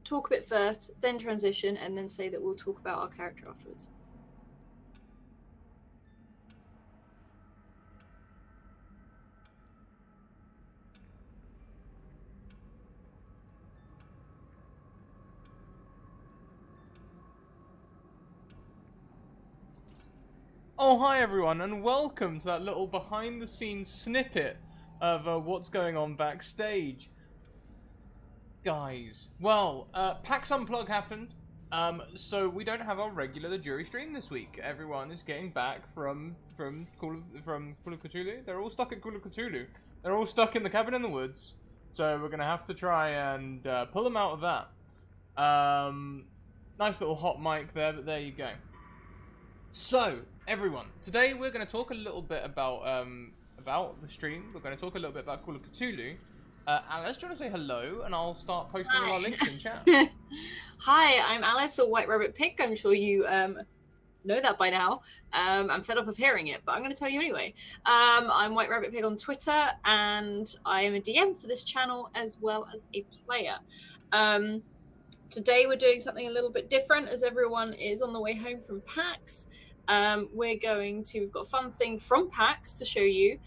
talk a bit first, then transition, and then say that we'll talk about our character afterwards. Oh, hi everyone, and welcome to that little behind-the-scenes snippet of what's going on backstage. Guys, well, PAX Unplug happened, so we don't have our regular The Jury stream this week. Everyone is getting back from Call of Cthulhu. They're all stuck at Call of Cthulhu. They're all stuck in the cabin in the woods, so we're gonna have to try and pull them out of that. Nice little hot mic there, but there you go. So, everyone, today we're going to talk a little bit about the stream. We're going to talk a little bit about Call of Cthulhu. Alice, do you want to say hello, and I'll start posting all our links in chat. Hi, I'm Alice, or White Rabbit Pig. I'm sure you know that by now. I'm fed up of hearing it, but I'm going to tell you anyway. I'm White Rabbit Pig on Twitter, and I am a DM for this channel as well as a player. Today we're doing something a little bit different as everyone is on the way home from PAX. We've got a fun thing from PAX to show you.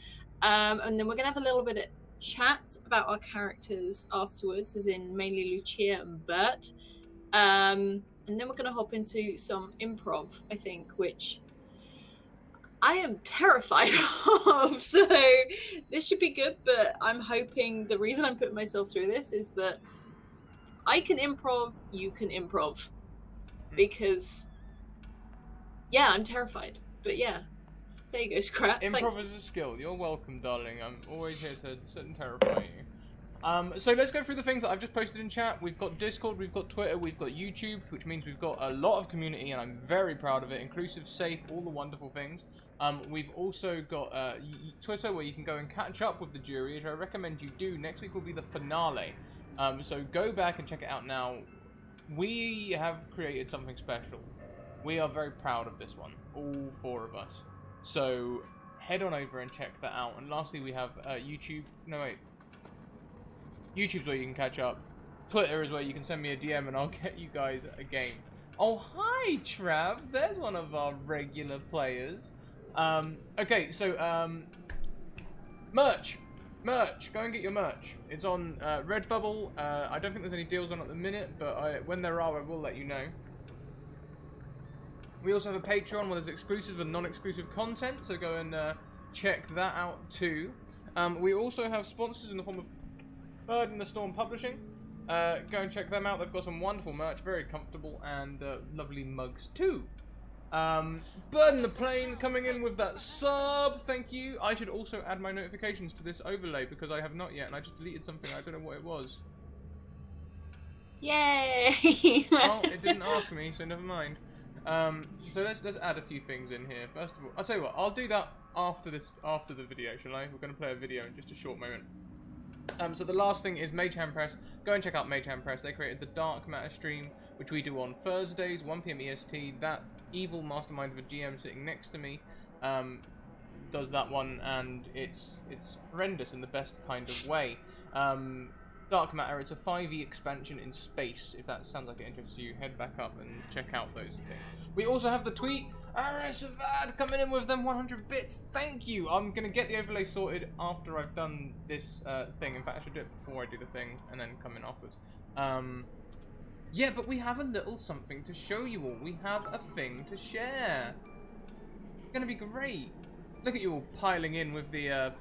And then we're going to have a little bit of chat about our characters afterwards, as in mainly Lucia and Bert. And then we're going to hop into some improv, I think, which I am terrified of. So this should be good, but I'm hoping the reason I'm putting myself through this is that I can improv, you can improv. Because, yeah, I'm terrified. But yeah, there you go, Scrap. Improv is a skill. You're welcome, darling. I'm always here to sit and terrify you. So let's go through the things that I've just posted in chat. We've got Discord, we've got Twitter, we've got YouTube, which means we've got a lot of community, and I'm very proud of it. Inclusive, safe, all the wonderful things. We've also got Twitter, where you can go and catch up with the jury, which I recommend you do. Next week will be the finale. So go back and check it out now. We have created something special. We are very proud of this one, all four of us. So head on over and check that out. And lastly, we have YouTube. No, wait. YouTube's where you can catch up. Twitter is where you can send me a DM and I'll get you guys a game. Oh, hi, Trav. There's one of our regular players. Okay, so, merch. Merch, go and get your merch. It's on Redbubble. I don't think there's any deals on at the minute, but when there are, I will let you know. We also have a Patreon where there's exclusive and non-exclusive content, so go and check that out too. We also have sponsors in the form of Bird in the Storm Publishing. Go and check them out. They've got some wonderful merch, very comfortable, and lovely mugs too. Bird in the Plane coming in with that sub, thank you. I should also add my notifications to this overlay because I have not yet, and I just deleted something, I don't know what it was. Yay! Oh, it didn't ask me, so never mind. So let's add a few things in here. First of all, I'll tell you what, I'll do that after the video, shall I? We're going to play a video in just a short moment. So the last thing is Mage Hand Press. Go and check out Mage Hand Press. They created the Dark Matter stream, which we do on Thursdays, 1 PM EST. That evil mastermind of a GM sitting next to me does that one, and it's horrendous in the best kind of way. Dark Matter, it's a 5e expansion in space. If that sounds like it interests you, head back up and check out those things. We also have the tweet. Arasavad coming in with them 100 bits. Thank you. I'm going to get the overlay sorted after I've done this thing. In fact, I should do it before I do the thing and then come in afterwards. Yeah, but we have a little something to show you all. We have a thing to share. It's going to be great. Look at you all piling in with the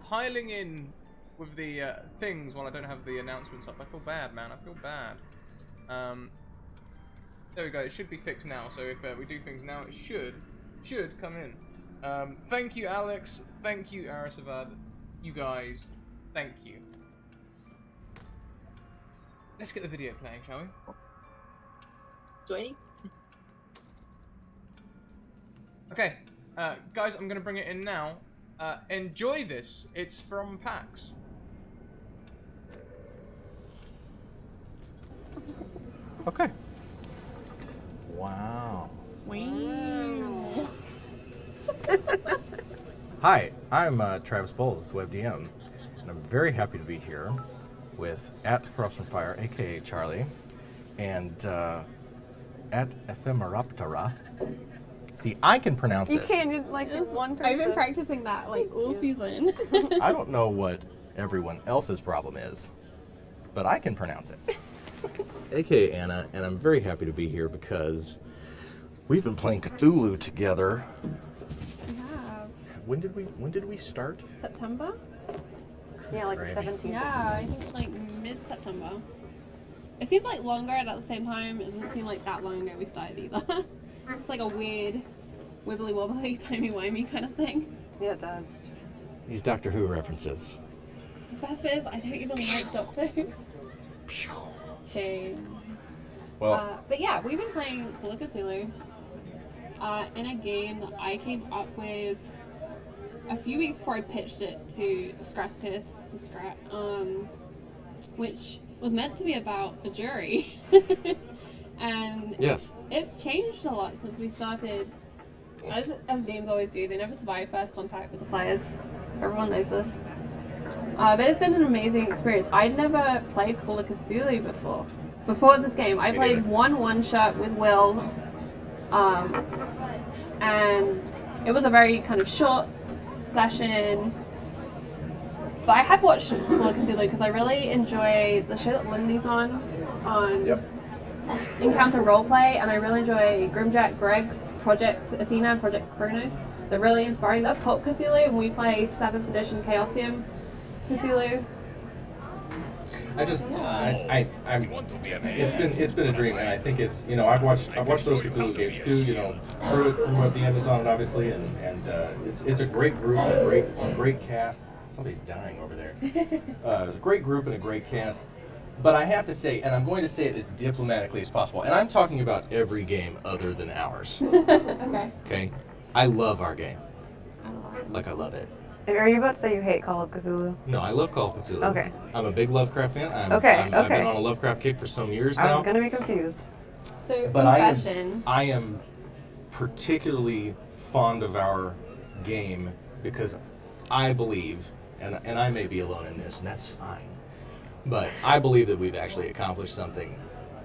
things while I don't have the announcements up. I feel bad, man. I feel bad. There we go. It should be fixed now. So if we do things now, it should come in. Thank you, Alex. Thank you, Arasavad. You guys, thank you. Let's get the video playing, shall we? Do I need? Okay, guys, I'm gonna bring it in now. Enjoy this. It's from PAX. Okay. Wow. Hi, I'm Travis Bowles, WebDM, and I'm very happy to be here with @CrossFromFire, aka Charlie, And at Ephemeroptera. See, I can pronounce You it. can't, you're like one person. I've been practicing that like all season. I don't know what everyone else's problem is, but I can pronounce it. AKA Anna, and I'm very happy to be here because we've been playing Cthulhu together. Yeah. When did we start? September? Yeah, like Right. the 17th. Yeah, I think like mid-September. It seems like longer, and at the same time, it doesn't seem like that long ago we started either. It's like a weird, wibbly wobbly, timey wimey kind of thing. Yeah, it does. These Doctor Who references. The best bit is I don't even like Doctor Who. Shame. Well, But yeah, we've been playing Call of Cthulhu in a game that I came up with a few weeks before I pitched it to Scratipus, which was meant to be about a jury. And yes. it's changed a lot since we started. As games always do, they never survive first contact with the players. Everyone knows this. But it's been an amazing experience. I'd never played Call of Cthulhu before. Before this game, I played one-shot with Will, and it was a very kind of short session. But I have watched Call of Cthulhu because I really enjoy the show that Lindy's on Yep. Encounter Roleplay, and I really enjoy Grimjack Greg's Project Athena and Project Kronos. They're really inspiring. That's Pulp Cthulhu, and we play 7th edition Chaosium Cthulhu. It's been a dream, and I think it's, I've watched those Cthulhu games too, heard it from what the end is on it, obviously, and it's a great group, a great cast. Somebody's dying over there. A great group and a great cast. But I have to say, and I'm going to say it as diplomatically as possible, and I'm talking about every game other than ours. Okay. Okay? I love our game. I love it. Like I love it. Are you about to say you hate Call of Cthulhu? No, I love Call of Cthulhu. Okay. I'm a big Lovecraft fan. I've been on a Lovecraft kick for some years now. I was gonna be confused. So, But confession. I am particularly fond of our game because I believe, and I may be alone in this, and that's fine, but I believe that we've actually accomplished something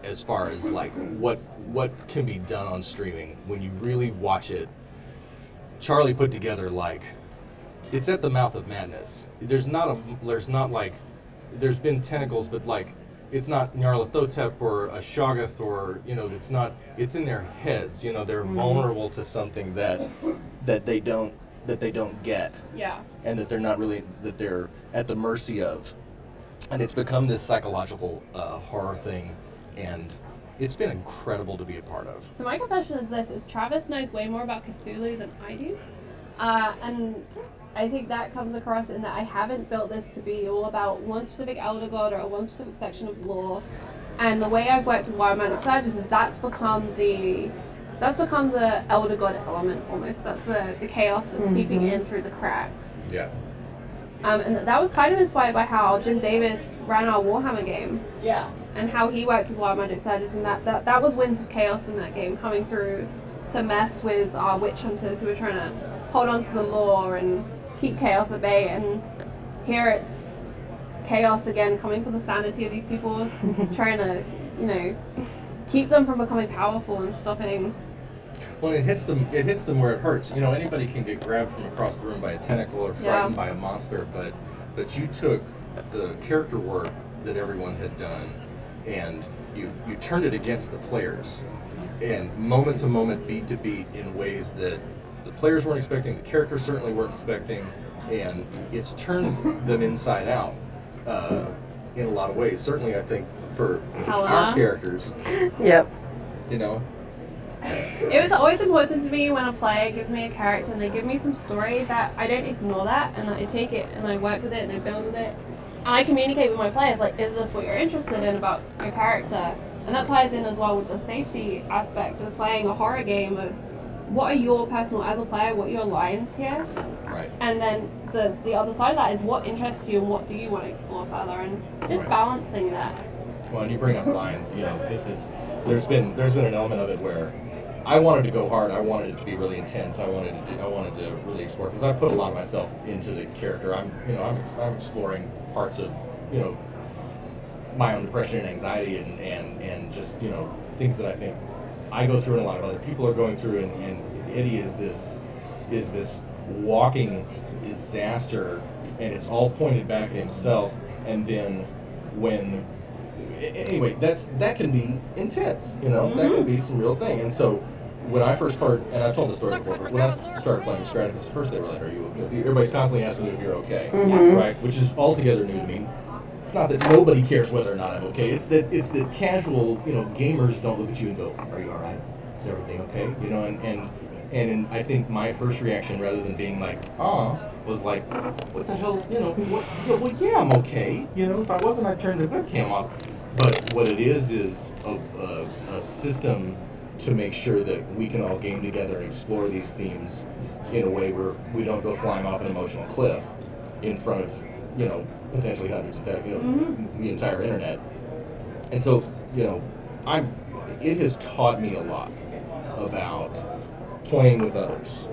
as far as like what can be done on streaming when you really watch it. Charlie put together like it's at the mouth of madness. There's been tentacles, but like it's not Nyarlathotep or a Shoggoth or it's in their heads. They're vulnerable to something that they don't get. Yeah. And that they're at the mercy of. And it's become this psychological horror thing, and it's been incredible to be a part of. So my confession is this: is Travis knows way more about Cthulhu than I do, and I think that comes across in that I haven't built this to be all about one specific elder god or one specific section of lore. And the way I've worked with Wild Magic Surges is that's become the elder god element almost. That's the chaos that's seeping in through the cracks. Yeah. And that was kind of inspired by how Jim Davis ran our Warhammer game. Yeah. And how he worked with Wild Magic Surges, and that was Winds of Chaos in that game, coming through to mess with our witch hunters who were trying to hold on to the lore and keep chaos at bay. And here it's chaos again, coming for the sanity of these people, trying to, keep them from becoming powerful and stopping. Well, it hits them where it hurts. Anybody can get grabbed from across the room by a tentacle or frightened by a monster, but you took the character work that everyone had done and you turned it against the players, and moment to moment, beat to beat, in ways that the players weren't expecting, the characters certainly weren't expecting, and it's turned them inside out in a lot of ways. Certainly, I think for our characters, Yep. It was always important to me when a player gives me a character and they give me some story that I don't ignore that, and I take it and I work with it and I build with it. And I communicate with my players, like, is this what you're interested in about your character? And that ties in as well with the safety aspect of playing a horror game of what are your personal, as a player, what are your lines here? right? And then the other side of that is what interests you and what do you want to explore further, and just balancing that. Well, and you bring up lines. There's been an element of it where I wanted to go hard. I wanted it to be really intense. I wanted to really explore, because I put a lot of myself into the character. I'm exploring parts of my own depression and anxiety and just, you know, things that I think I go through and a lot of other people are going through, and Eddie is this walking disaster, and it's all pointed back at himself. And then anyway, that can be intense, you know, that can be some real thing. And so when I first started, and I've told the story before, but when I started playing Strategist, first they were like, everybody's constantly asking me if you're okay, right? Which is altogether new to me. It's not that nobody cares whether or not I'm okay. It's that casual, you know, gamers don't look at you and go, "Are you all right? Is everything okay?" You know, and I think my first reaction, rather than being like, was like, "What the hell? You know, well, yeah, I'm okay. You know, if I wasn't, I'd turn the webcam off." But what it is a system to make sure that we can all game together and explore these themes in a way where we don't go flying off an emotional cliff in front of, you know, potentially hundreds of, you know, the entire internet. And so, you know, it has taught me a lot about playing with others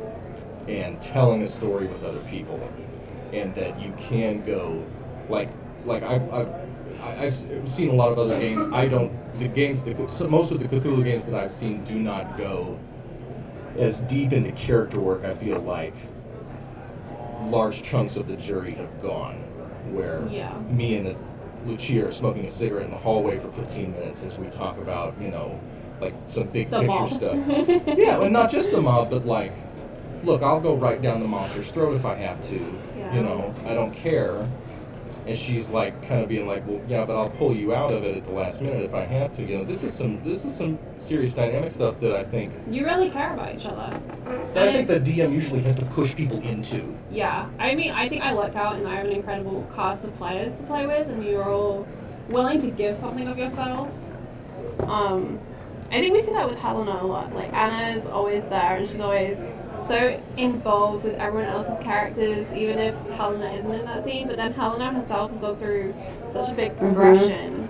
and telling a story with other people, and that you can go like I've seen a lot of other games. Most of the Cthulhu games that I've seen do not go as deep into character work. I feel like large chunks of the jury have gone, where me and Lucia are smoking a cigarette in the hallway for 15 minutes as we talk about, you know, like some big picture mob stuff. Yeah, and not just the mob, but like, look, I'll go right down the monster's throat if I have to. Yeah. You know, I don't care. And she's like, kind of being like, well, yeah, but I'll pull you out of it at the last minute if I have to. You know, this is some serious dynamic stuff that I think You really care about each other. that I think the DM usually has to push people into. Yeah, I mean, I think I lucked out and I have an incredible cast of players to play with, and you're all willing to give something of yourselves. I think we see that with Helena a lot. Like, Anna is always there, and she's always so involved with everyone else's characters, even if Helena isn't in that scene. But then Helena herself has gone through such a big progression.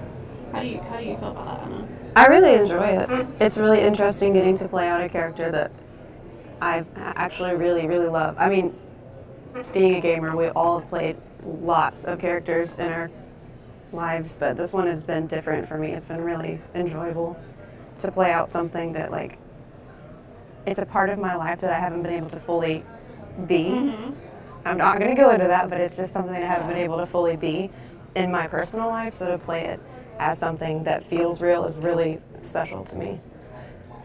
How do you feel about that, Anna? I really enjoy it. It's really interesting getting to play out a character that I actually really, really love. I mean, being a gamer, we all have played lots of characters in our lives, but this one has been different for me. It's been really enjoyable to play out something that, like, it's a part of my life that I haven't been able to fully be. I'm not going to go into that, but it's just something I haven't been able to fully be in my personal life, so to play it as something that feels real is really special to me.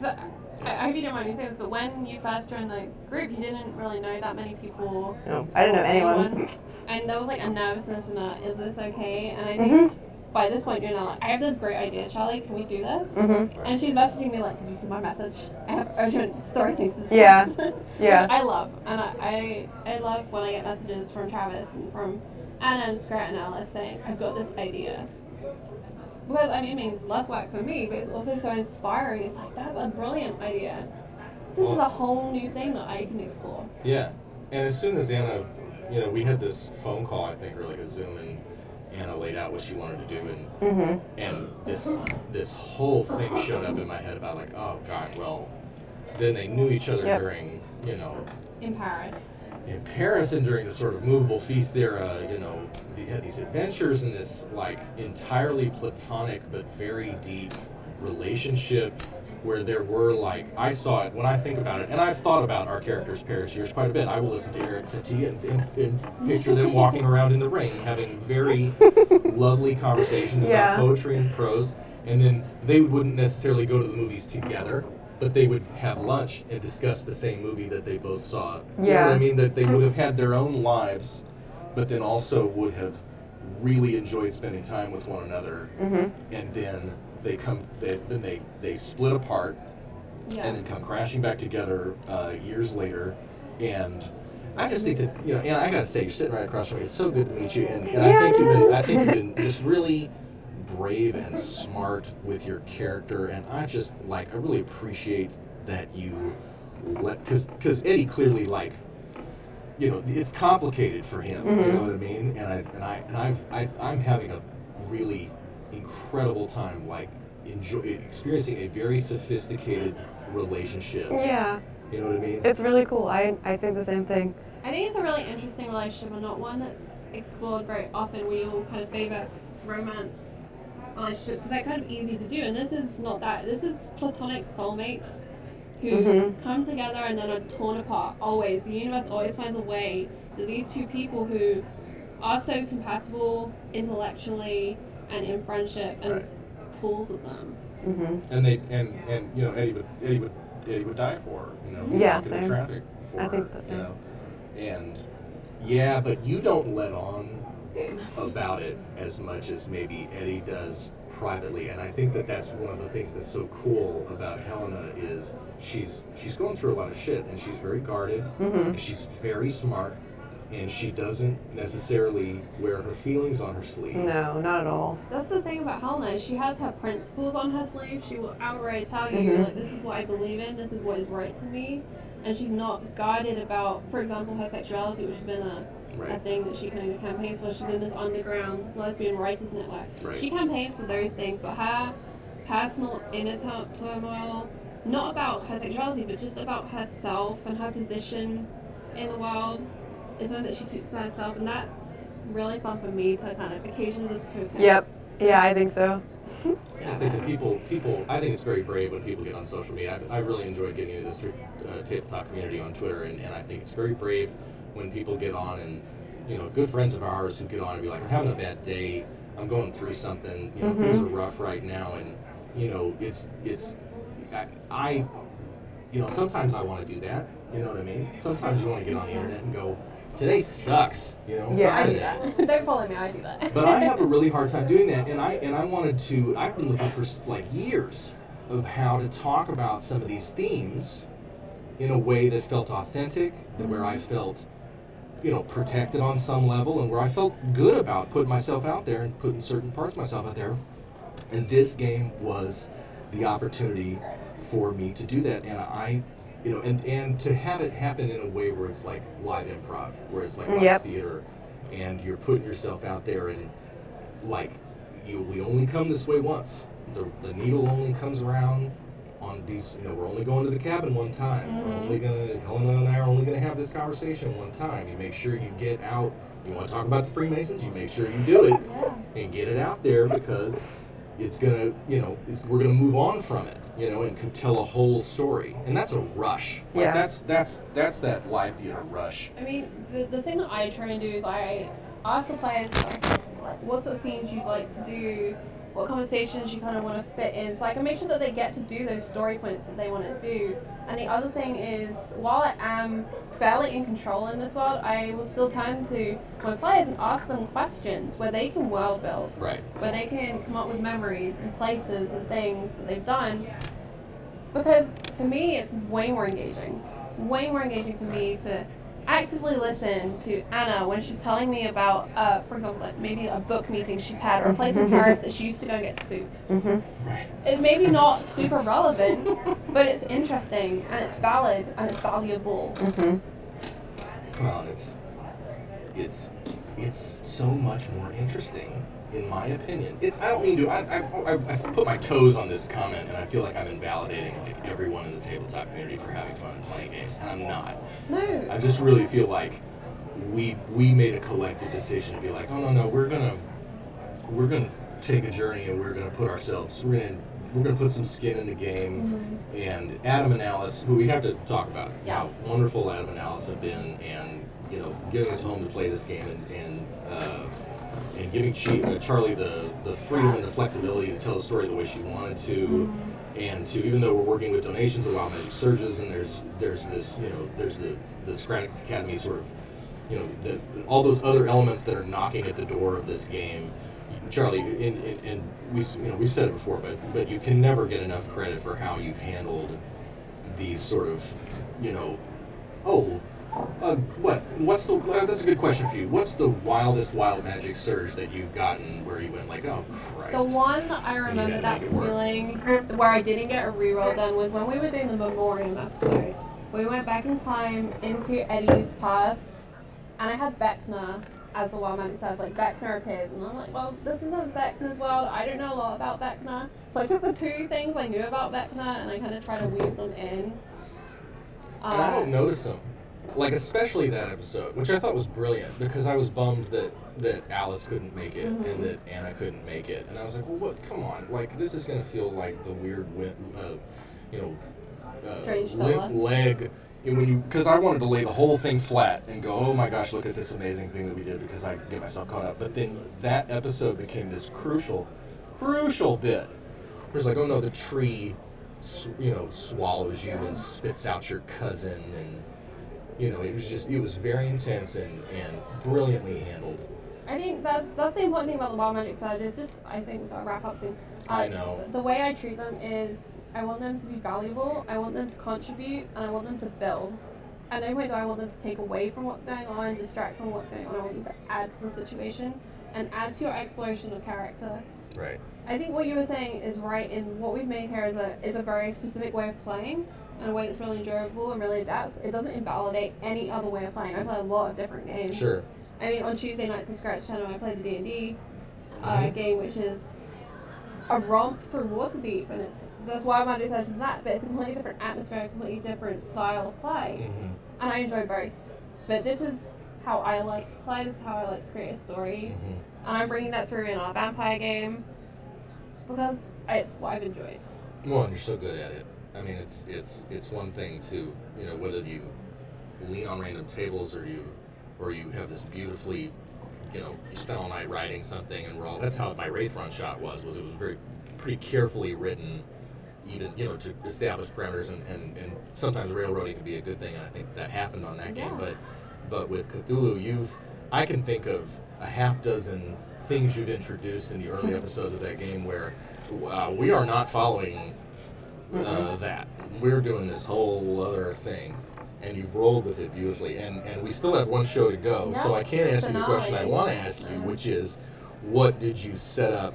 So, I hope you don't mind me saying this, but when you first joined the group, you didn't really know that many people. No, I didn't know anyone. And there was like a nervousness and is this okay? And I think by this point you're now like, I have this great idea, Charlie, can we do this? And she's messaging me like, did you see my message? I have urgent story things to say. Yeah. Which I love. And I love when I get messages from Travis and from Anna and Scrat and Alice saying, I've got this idea. Because, I mean, it means less work for me, but it's also so inspiring. It's like, that's a brilliant idea. This is a whole new thing that I can explore. Yeah, and as soon as Anna, you know, we had this phone call, I think, or like a Zoom, and Anna laid out what she wanted to do, and this whole thing showed up in my head about like, oh God, well, then they knew each other during, you know, in Paris and during the sort of movable feast era, you know, they had these adventures in this like entirely platonic but very deep relationship where there were like, I saw it when I think about it, and I've thought about our characters' Paris years quite a bit. I will listen to Eric Satie and picture them walking around in the rain having very lovely conversations about poetry and prose, and then they wouldn't necessarily go to the movies together, but they would have lunch and discuss the same movie that they both saw. You know what I mean? That they would have had their own lives, but then also would have really enjoyed spending time with one another. And then they split apart, and then come crashing back together years later. And I just think that, you know, and I gotta say, you're sitting right across from me. It's so good to meet you, and I think you've been just really brave and smart with your character, and I really appreciate that you because Eddie clearly, like, you know, it's complicated for him, you know what I mean, I'm having a really incredible time, like, experiencing a very sophisticated relationship. You know what I mean? It's really cool. I think the same thing. I think it's a really interesting relationship and not one that's explored very often. We all kind of favor romance relationships because they're kind of easy to do, and this is not that. This is platonic soulmates who come together and then are torn apart. Always, the universe always finds a way that these two people who are so compatible intellectually and in friendship and pulls at them. And they and you know Eddie would die for her, you know. Yeah, walking in same. traffic for I think her, the same. You know? And yeah, but you don't let on about it as much as maybe Eddie does privately, and I think that that's one of the things that's so cool about Helena is she's going through a lot of shit, and she's very guarded, and she's very smart, and she doesn't necessarily wear her feelings on her sleeve. No, not at all. That's the thing about Helena. She has her principles on her sleeve. She will outright tell you, like, this is what I believe in, this is what is right to me. And she's not guarded about, for example, her sexuality, which has been a thing that she kind of campaigns for. She's in this underground lesbian writers network. Right. She campaigns for those things, but her personal inner turmoil, not about her sexuality, but just about herself and her position in the world, is something that she keeps to herself, and that's really fun for me to kind of occasionally just cocoa. Yep. Yeah, I think so. I just think that people, I think it's very brave when people get on social media. I really enjoy getting into this tabletop community on Twitter, and I think it's very brave when people get on and, you know, good friends of ours who get on and be like, I'm having a bad day, I'm going through something, you know, things are rough right now, and, you know, I you know, sometimes I want to do that, you know what I mean? Sometimes you want to get on the internet and go, today sucks, you know. Yeah, I do today. that. Don't follow me, I do that. But I have a really hard time doing that, and I wanted to. I've been looking for like years of how to talk about some of these themes in a way that felt authentic, and where I felt, you know, protected on some level, and where I felt good about putting myself out there and putting certain parts of myself out there. And this game was the opportunity for me to do that, and I. You know, and to have it happen in a way where it's like live improv, where it's like live theater, and you're putting yourself out there, and like we only come this way once. The needle only comes around on these. You know, we're only going to the cabin one time. Helena and I are only gonna have this conversation one time. You make sure you get out. You want to talk about the Freemasons? You make sure you do it and get it out there, because it's gonna, you know, we're gonna move on from it. You know, and could tell a whole story, and that's a rush. Like, Yeah. That's that live theater rush. I mean, the thing that I try and do is I ask the players, like, what sort of scenes you'd like to do, what conversations you kind of want to fit in, so I can make sure that they get to do those story points that they want to do. And the other thing is, while I am fairly in control in this world, I will still turn to my players and ask them questions where they can world build, Right. where they can come up with memories and places and things that they've done. Because for me, it's way more engaging for me to actively listen to Anna when she's telling me about, for example, like maybe a book meeting she's had, or a place in Paris that she used to go and get soup. Right. It's maybe not super relevant, but it's interesting, and it's valid, and it's valuable. Well, it's so much more interesting, in my opinion. I don't mean to. I put my toes on this comment, and I feel like I'm invalidating like everyone in the tabletop community for having fun playing games, and I'm not. No. I just really feel like we made a collective decision to be like, oh no, we're gonna take a journey, and we're gonna put put some skin in the game. And Adam and Alice, who we have to talk about, how wonderful Adam and Alice have been, and, you know, giving us home to play this game, and giving Charlie the freedom and the flexibility to tell the story the way she wanted to, and to, even though we're working with donations of Wild Magic Surges, and there's this, you know, there's the Scratix Academy sort of, you know, all those other elements that are knocking at the door of this game. Charlie, and we've said it before, but you can never get enough credit for how you've handled these sort of, you know, that's a good question for you. What's the wildest Wild Magic Surge that you've gotten where you went like, oh Christ? The one that I remember that feeling where I didn't get a reroll done was when we were doing the Memoriam episode. We went back in time into Eddie's past, and I had Vecna as the Wild Magic Surge. Like, Vecna appears, and I'm like, well, this isn't Vecna's world. I don't know a lot about Vecna. So I took the two things I knew about Vecna, and I kind of tried to weave them in. And I don't notice them. like especially that episode, which I thought was brilliant because I was bummed that Alice couldn't make it and that Anna couldn't make it, and I was like, well, what? Come on, like this is gonna feel like the weird, Strange fella. leg. Because I wanted to lay the whole thing flat and go, oh my gosh, look at this amazing thing that we did because I get myself caught up. But then that episode became this crucial bit. Where it's like, oh no, the tree, swallows you and spits out your cousin, and it was very intense and brilliantly handled. I think that's the important thing about the Wild Magic side is just, I think, a wrap up soon. I know. The way I treat them is I want them to be valuable, I want them to contribute, and I want them to build. At no point do I want them to take away from what's going on, distract from what's going on. I want them to add to the situation and add to your exploration of character. Right. I think what you were saying is right in what we've made here is a very specific way of playing and a way that's really enjoyable and really in-depth. It doesn't invalidate any other way of playing. I play a lot of different games. Sure. I mean, on Tuesday nights in Scratch Channel, I play the D&D game, which is a romp through Waterdeep, and that's why I'm doing such as that, but it's a completely different atmosphere, a completely different style of play, and I enjoy both. But this is how I like to play, this is how I like to create a story, and I'm bringing that through in our vampire game, because it's what I've enjoyed. Well, and you're so good at it. I mean, it's one thing to, whether you lean on random tables or you have this beautifully, you spent all night writing something, and that's how my Wraithron shot was it was pretty carefully written, even, to establish parameters, and sometimes railroading can be a good thing, and I think that happened on that game, but with Cthulhu, I can think of a half dozen things you've introduced in the early episodes of that game where we are not following that. We're doing this whole other thing. And you've rolled with it beautifully. And we still have one show to go, so I can't ask you the question I want to ask you, which is, what did you set up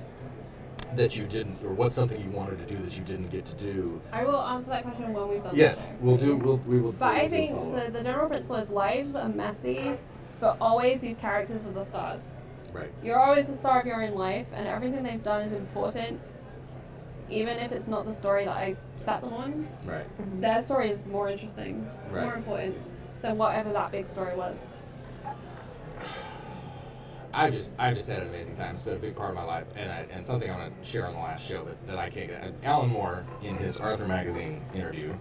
that you didn't, or what's something you wanted to do that you didn't get to do? I will answer that question when we've done Yes, this. we will. But I think the general principle is lives are messy, but always these characters are the stars. Right. You're always the star of your own life, and everything they've done is important, even if it's not the story that I sat them on. Right. Their story is more interesting, more important than whatever that big story was. I just had an amazing time. It's been a big part of my life, and something I want to share on the last show that I can't get. Alan Moore, in his Arthur Magazine interview,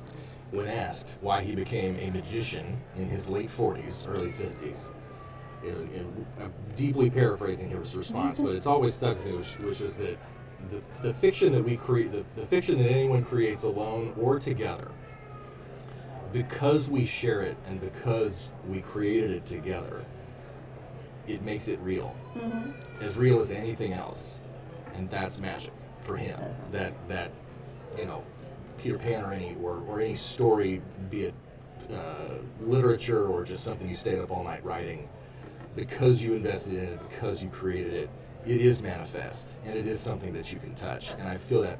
when asked why he became a magician in his late 40s, early 50s, I'm deeply paraphrasing his response, but it's always stuck to me, which is that the fiction that we create, the fiction that anyone creates alone or together, because we share it and because we created it together, it makes it real, as real as anything else, and that's magic for him. That Peter Pan or any story, be it literature or just something you stayed up all night writing, because you invested in it, because you created it, it is manifest, and it is something that you can touch, and I feel that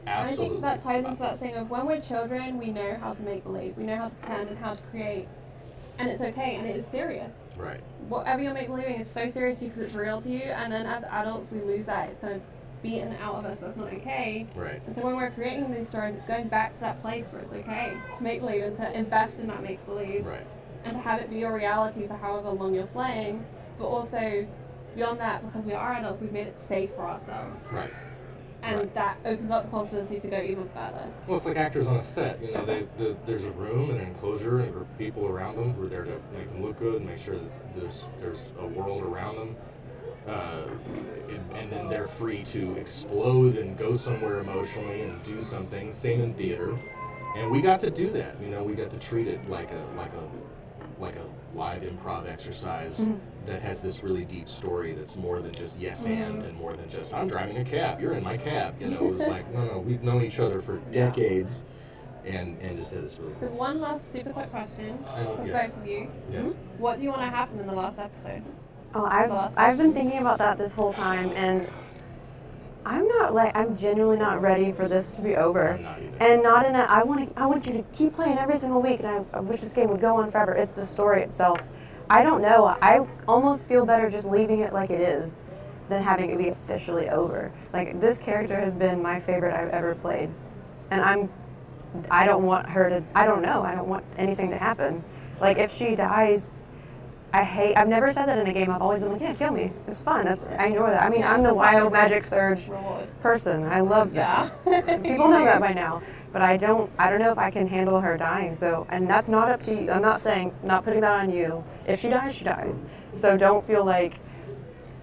absolutely. I think that ties into that thing of when we're children, we know how to make believe, we know how to pretend and how to create, and it's okay, and it is serious. Right. Whatever you're make believing is so serious to you because it's real to you, and then as adults we lose that. It's kind of beaten out of us. That's not okay. Right. And so when we're creating these stories, it's going back to that place where it's okay to make believe and to invest in that make believe. Right. And to have it be your reality for however long you're playing, but also beyond that, because we are adults, we've made it safe for ourselves. Right. And that opens up the possibility to go even further. Well, it's like actors on a set. There's a room and an enclosure and a group of people around them. We're there to make them look good and make sure that there's a world around them. And then they're free to explode and go somewhere emotionally and do something. Same in theater. And we got to do that. We got to treat it like a live improv exercise that has this really deep story that's more than just yes and more than just I'm driving a cab, you're in my cab. It was like, no, we've known each other for decades and just had this really So one last super quick question for yes. both of you. Yes. What do you want to happen in the last episode? Oh, I've been thinking about that this whole time, and I'm genuinely not ready for this to be over. I'm not either. And not in a, I want you to keep playing every single week, and I wish this game would go on forever. It's the story itself. I don't know. I almost feel better just leaving it like it is than having it be officially over. Like, this character has been my favorite I've ever played. And I don't want her to, I don't want anything to happen. Like, if she dies, I've never said that in a game. I've always been like, yeah, kill me. It's fun. I enjoy that. I mean, I'm the wild magic surge person. I love that. People know that by now. But I don't know if I can handle her dying. So, and that's not up to you. I'm not putting that on you. If she dies, she dies. So don't feel like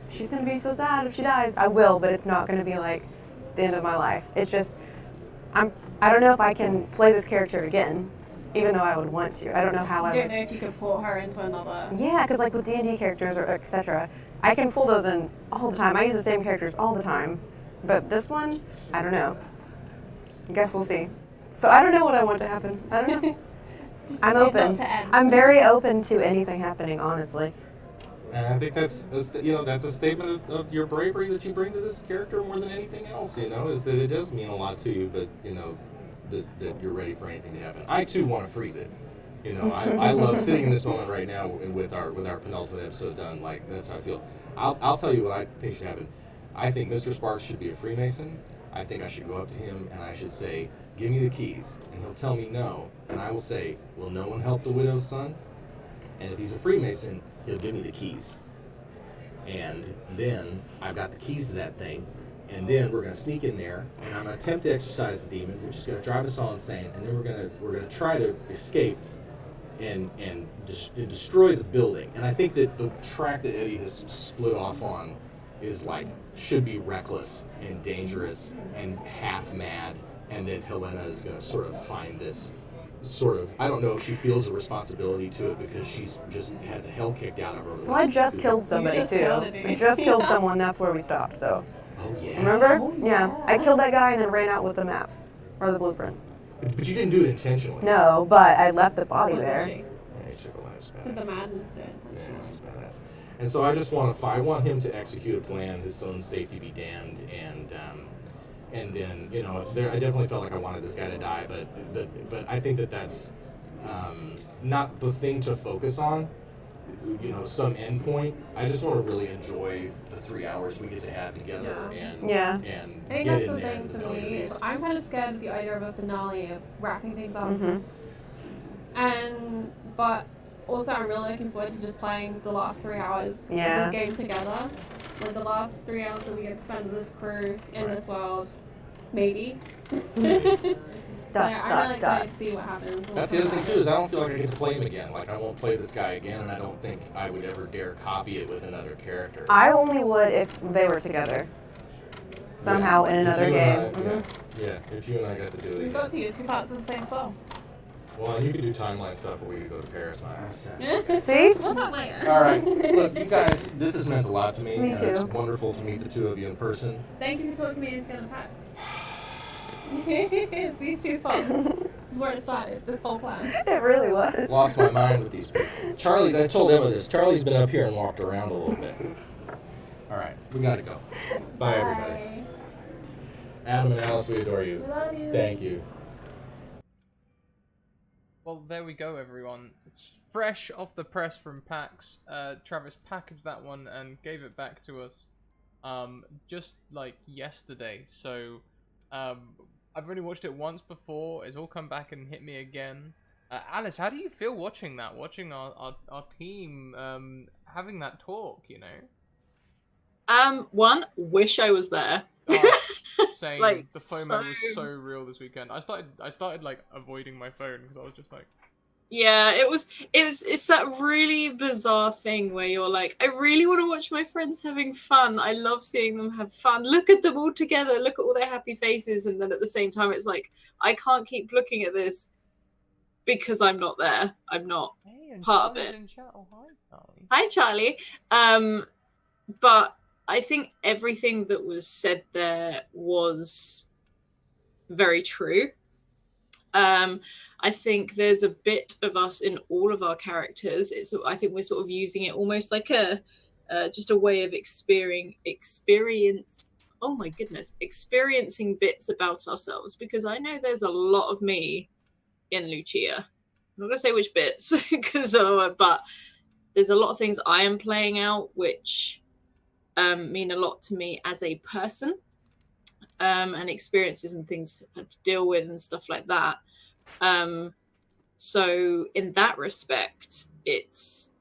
she's going to be so sad if she dies. I will, but it's not going to be like the end of my life. It's just, I don't know if I can play this character again. Even though I would want to. I don't know how I don't know if you could pull her into another. Yeah, because like with D&D characters or etc., I can pull those in all the time. I use the same characters all the time. But this one, I don't know. I guess we'll see. So I don't know what I want to happen. I don't know. I'm open. I'm very open to anything happening, honestly. And I think that's a statement of your bravery that you bring to this character more than anything else. Is that it does mean a lot to you, but that you're ready for anything to happen. I too want to freeze it. I love sitting in this moment right now and with our penultimate episode done. Like, that's how I feel. I'll tell you what I think should happen. I think Mr. Sparks should be a Freemason. I think I should go up to him and I should say, "Give me the keys," and he'll tell me no, and I will say, "Will no one help the widow's son?" And if he's a Freemason, he'll give me the keys. And then I've got the keys to that thing. And then we're going to sneak in there, and I'm going to attempt to exorcise the demon, which is going to drive us all insane. And then we're going to try to escape and destroy the building. And I think that the track that Eddie has split off on is should be reckless and dangerous and half mad. And then Helena is going to sort of find this I don't know if she feels a responsibility to it because she's just had the hell kicked out of her. Well, I just killed somebody too. I just killed someone. That's where we stopped. So. Oh, yeah. Remember? Oh, yeah. I killed that guy and then ran out with the maps. Or the blueprints. But you didn't do it intentionally. No, but I left the body there. Yeah, you took a last The madness did. Yeah, that's badass. And so I want him to execute a plan, his own safety be damned, and then, I definitely felt like I wanted this guy to die, but I think that's not the thing to focus on. Some end point. I just want to really enjoy the 3 hours we get to have together and I think that's the thing for me. I'm kind of scared of the idea of a finale of wrapping things up. But also I'm really looking forward to just playing the last 3 hours of this game together. Like the last 3 hours that we get to spend with this crew in this world, maybe. I'm really excited to see what happens. That's the other thing too, is I don't feel like I get to play him again. Like, I won't play this guy again, and I don't think I would ever dare copy it with another character. I only would if they were together. Somehow in another game. Yeah, if you and I got to do it. We've got to use 2 parts of the same song. Well, and you could do timeline stuff, or we could go to Paris. And See? We'll talk later. All right. Look, you guys, this has meant a lot to me. Me too. It's wonderful to meet the two of you in person. Thank you for talking me into getting PAX. These two songs. This is where it started, this whole plan. It really was. Lost my mind with these people. I told Emma this. Charlie's been up here and walked around a little bit. All right, we gotta go. Bye, everybody. Adam and Alice, we adore you. We love you. Thank you. Well, there we go, everyone. It's fresh off the press from PAX. Travis packaged that one and gave it back to us just like yesterday. So I've only watched it once before. It's all come back and hit me again. Alice, how do you feel watching that? Watching our team having that talk, One, wish I was there. Saying Like, the FOMO was so real this weekend. I started like avoiding my phone because I was just like, yeah, it's that really bizarre thing where you're like, I really want to watch my friends having fun. I love seeing them have fun. Look at them all together. Look at all their happy faces. And then at the same time, it's like, I can't keep looking at this because I'm not there. I'm not part of it. Oh, hi, Charlie. Hi, Charlie. But I think everything that was said there was very true. I think there's a bit of us in all of our characters. I think we're sort of using it almost like just a way of experiencing bits about ourselves, because I know there's a lot of me in Lucia. I'm not gonna say which bits, but there's a lot of things I am playing out which mean a lot to me as a person, and experiences and things I've had to deal with and stuff like that. So in that respect, it's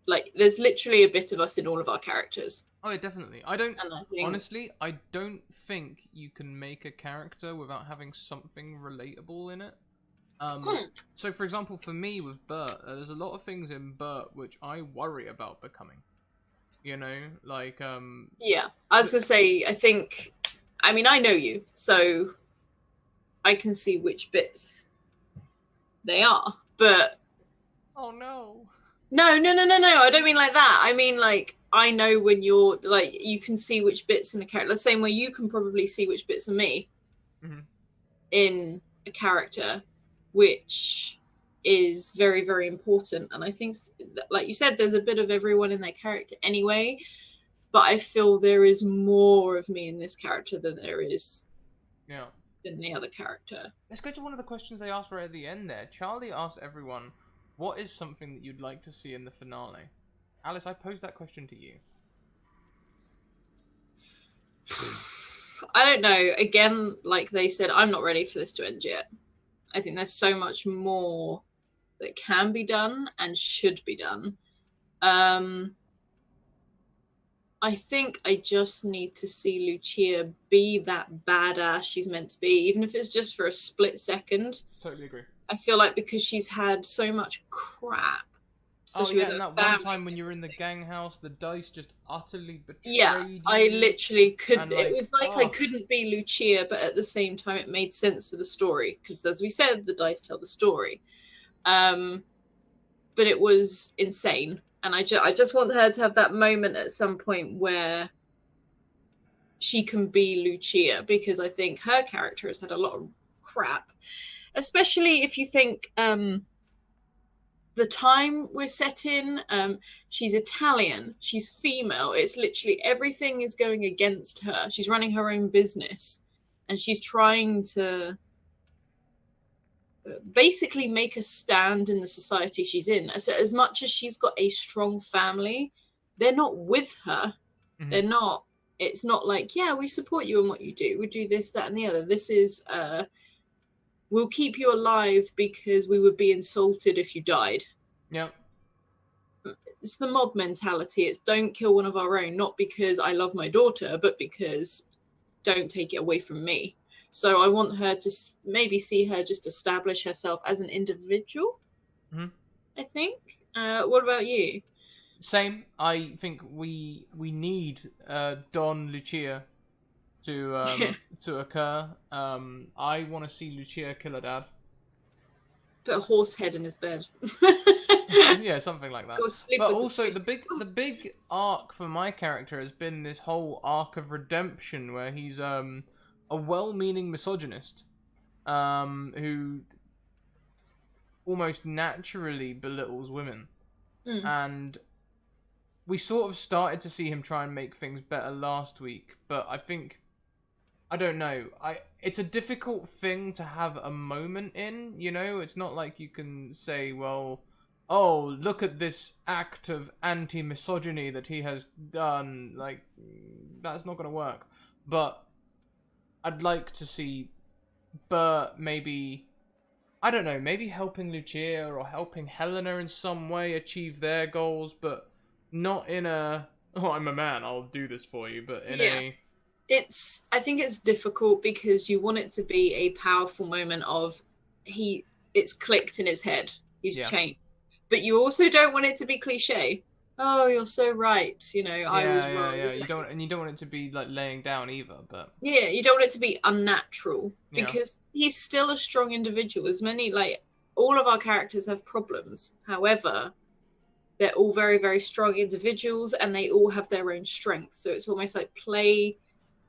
like there's literally a bit of us in all of our characters. Oh, yeah, definitely. I don't And I think, honestly. I don't think you can make a character without having something relatable in it. So for example, for me with Bert, there's a lot of things in Bert which I worry about becoming. You know, like yeah, I was gonna say, I mean, I know you, so I can see which bits they are, but oh no. no, I don't mean like that. I mean, like, I know when you're like, you can see which bits in a character, the same way you can probably see which bits of me in a character, which is very, very important. And I think, like you said, there's a bit of everyone in their character anyway, but I feel there is more of me in this character than there is in the other character. Let's go to one of the questions they asked right at the end there. Charlie asked everyone, what is something that you'd like to see in the finale? Alice, I posed that question to you. I don't know. Again, like they said, I'm not ready for this to end yet. I think there's so much more that can be done and should be done. I think I just need to see Lucia be that badass she's meant to be, even if it's just for a split second. Totally agree. I feel like because she's had so much crap. Oh yeah, and that one time when you were in the gang house, the dice just utterly betrayed you. I literally couldn't. Like, it was like I couldn't be Lucia, but at the same time, it made sense for the story because, as we said, the dice tell the story. But it was insane, and I just want her to have that moment at some point where she can be Lucia, because I think her character has had a lot of crap, especially if you think the time we're set in. She's Italian, she's female, it's literally everything is going against her. She's running her own business and she's trying to basically make a stand in the society she's in. As much as she's got a strong family, they're not with her. They're not, it's not like, yeah, we support you in what you do, we do this, that, and the other. This is we'll keep you alive because we would be insulted if you died. Yeah. It's the mob mentality. It's don't kill one of our own, not because I love my daughter, but because don't take it away from me. So I want her to maybe see her just establish herself as an individual, I think. What about you? Same. I think we need Don Lucia to occur. I want to see Lucia kill her dad. Put a horse head in his bed. Yeah, something like that. Go sleep but with also the big arc for my character has been this whole arc of redemption where he's a well-meaning misogynist who almost naturally belittles women. And we sort of started to see him try and make things better last week, but I don't know. It's a difficult thing to have a moment in, you know? It's not like you can say, well, oh, look at this act of anti-misogyny that he has done. Like, that's not going to work. But I'd like to see Bert maybe, I don't know, maybe helping Lucia or helping Helena in some way achieve their goals, but not in a, oh, I'm a man, I'll do this for you, but in a... I think it's difficult because you want it to be a powerful moment of it's clicked in his head. He's changed. But you also don't want it to be cliche. Oh, you're so right. You know, I was wrong. Yeah. You don't want it to be like laying down either, but yeah, you don't want it to be unnatural because he's still a strong individual. As many, like, all of our characters have problems. However, they're all very, very strong individuals and they all have their own strengths. So it's almost like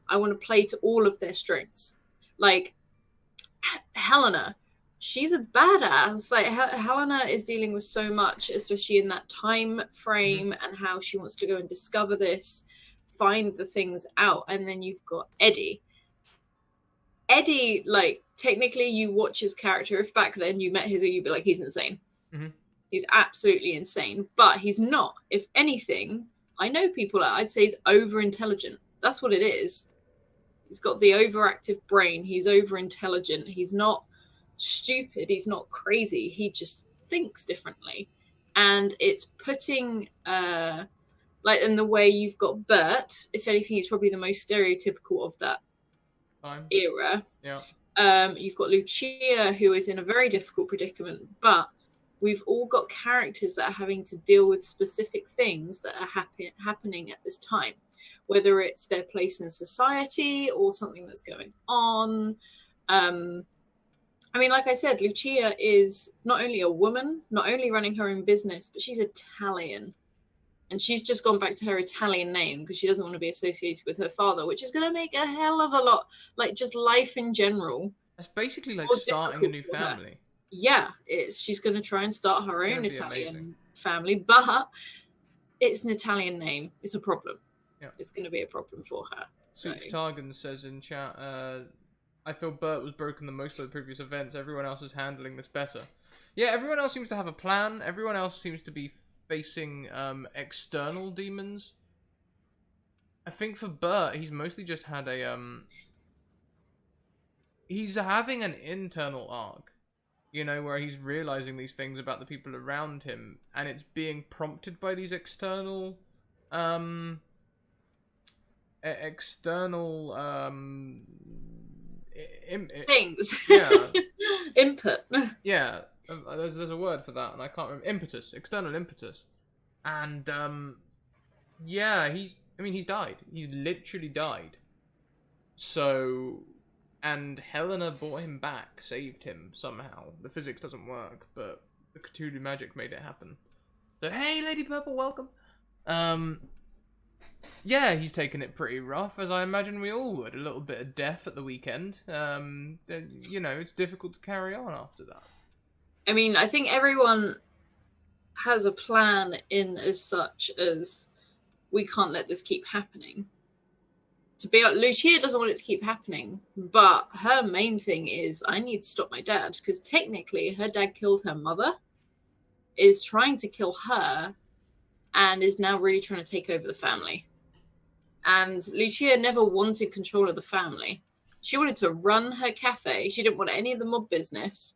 I want to play to all of their strengths. Like Helena, she's a badass. Like Helena is dealing with so much, especially in that time frame, and how she wants to go and discover this, find the things out. And then you've got Eddie. Eddie, like, technically you watch his character. If back then you met his, you'd be like, he's insane. He's absolutely insane, but he's not. If anything, I know people, I'd say he's over intelligent. That's what it is. He's got the overactive brain. He's over intelligent. He's not stupid. He's not crazy. He just thinks differently. And it's putting, like, in the way you've got Bert, if anything, he's probably the most stereotypical of that era. Yeah. You've got Lucia, who is in a very difficult predicament, but we've all got characters that are having to deal with specific things that are happening at this time, whether it's their place in society or something that's going on. I mean, like I said, Lucia is not only a woman, not only running her own business, but she's Italian. And she's just gone back to her Italian name because she doesn't want to be associated with her father, which is going to make a hell of a lot, like just life in general. It's basically like more starting a new difficult for her. family. Yeah, she's going to try and start her It's own gonna be Italian amazing. family, but it's an Italian name. It's a problem. Yeah. It's going to be a problem for her. So. Soups Targan says in chat, I feel Bert was broken the most by the previous events. Everyone else is handling this better. Yeah, everyone else seems to have a plan. Everyone else seems to be facing external demons. I think for Bert, he's mostly just had a he's having an internal arc, you know, where he's realizing these things about the people around him, and it's being prompted by these external things. Yeah. Input. Yeah, there's a word for that, and I can't remember. Impetus, external impetus, and yeah, he's died. He's literally died. So, and Helena brought him back, saved him somehow. The physics doesn't work, but the Cthulhu magic made it happen. So hey, Lady Purple, welcome. Yeah, he's taken it pretty rough, as I imagine we all would. A little bit of death at the weekend. You know, it's difficult to carry on after that. I mean, I think everyone has a plan in as such as we can't let this keep happening. To be honest, Lucia doesn't want it to keep happening, but her main thing is, I need to stop my dad, because technically her dad killed her mother, is trying to kill her, and is now really trying to take over the family. And Lucia never wanted control of the family. She wanted to run her cafe. She didn't want any of the mob business.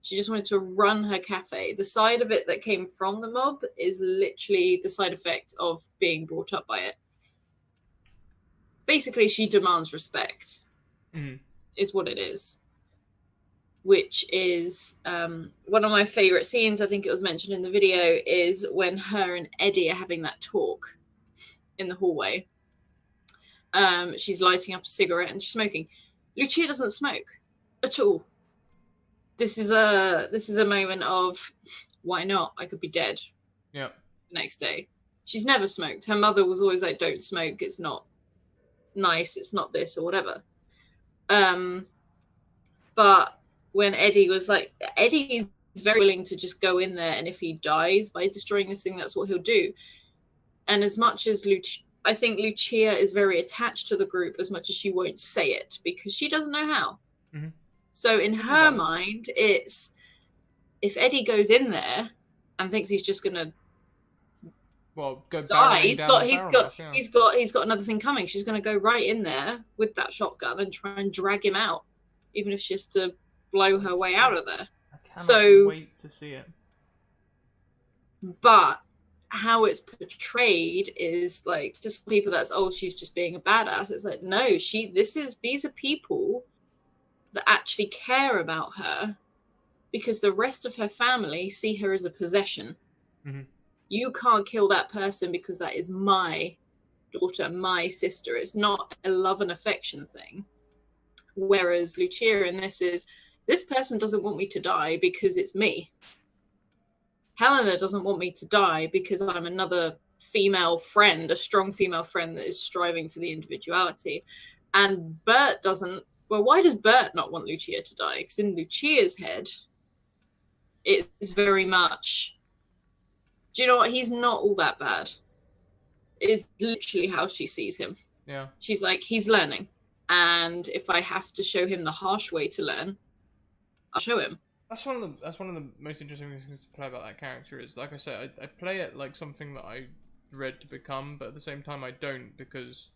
She just wanted to run her cafe. The side of it that came from the mob is literally the side effect of being brought up by it. Basically, she demands respect, is what it is. Which is one of my favorite scenes, I think it was mentioned in the video, is when her and Eddie are having that talk in the hallway. She's lighting up a cigarette and she's smoking. Lucia doesn't smoke at all. This is a moment of, why not? I could be dead. Yeah. The next day. She's never smoked. Her mother was always like, don't smoke. It's not nice. It's not this or whatever. But when Eddie was like, Eddie is very willing to just go in there, and if he dies by destroying this thing, that's what he'll do. And as much as I think Lucia is very attached to the group, as much as she won't say it, because she doesn't know how. Mm-hmm. So in her mind, it's, if Eddie goes in there and thinks he's just gonna go die, he's got another thing coming. She's gonna go right in there with that shotgun and try and drag him out, even if she has to blow her way out of there. I cannot wait to see it. But how it's portrayed is like, to some people that's, oh, she's just being a badass. It's like, no, these are people that actually care about her, because the rest of her family see her as a possession. Mm-hmm. You can't kill that person because that is my daughter, my sister. It's not a love and affection thing. Whereas Lucia in this person doesn't want me to die because it's me. Helena doesn't want me to die because I'm another female friend, a strong female friend that is striving for the individuality. And Bert doesn't. Well, why does Bert not want Lucia to die? Because in Lucia's head, it's very much, do you know what? He's not all that bad. Is literally how she sees him. Yeah. She's like, he's learning. And if I have to show him the harsh way to learn, I'll show him. That's one of the most interesting things to play about that character is, like I said, I play it like something that I dread to become, but at the same time I don't, because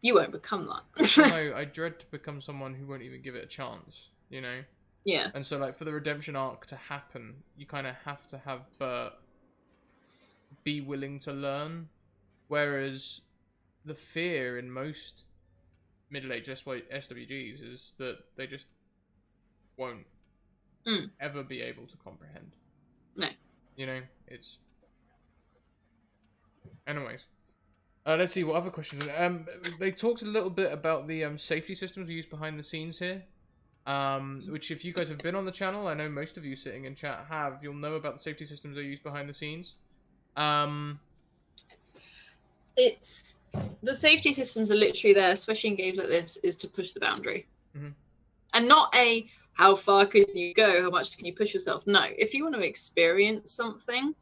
you won't become that. No, I dread to become someone who won't even give it a chance, you know? Yeah. And so, like, for the redemption arc to happen, you kind of have to have Bert be willing to learn. Whereas the fear in most middle-aged SWGs is that they just won't ever be able to comprehend. No. You know, it's... Anyways. Let's see, what other questions? They talked a little bit about the safety systems we use behind the scenes here. Which, if you guys have been on the channel, I know most of you sitting in chat have, you'll know about the safety systems they use behind the scenes. It's the safety systems are literally there, especially in games like this, is to push the boundary, and not a how far can you go, how much can you push yourself. No, if you want to experience something,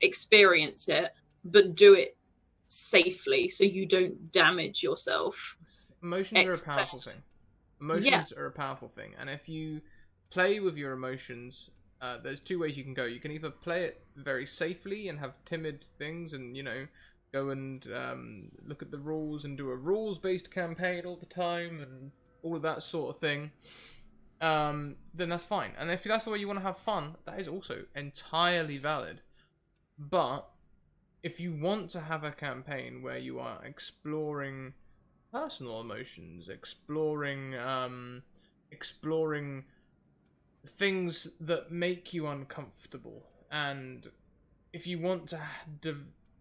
experience it, but do it safely so you don't damage yourself. Emotions are a powerful thing. Emotions are a powerful thing, and if you play with your emotions, there's two ways you can go. You can either play it very safely and have timid things, and, you know, go and look at the rules and do a rules-based campaign all the time and all of that sort of thing. Then that's fine. And if that's the way you want to have fun, that is also entirely valid. But if you want to have a campaign where you are exploring personal emotions, exploring things that make you uncomfortable, and if you want to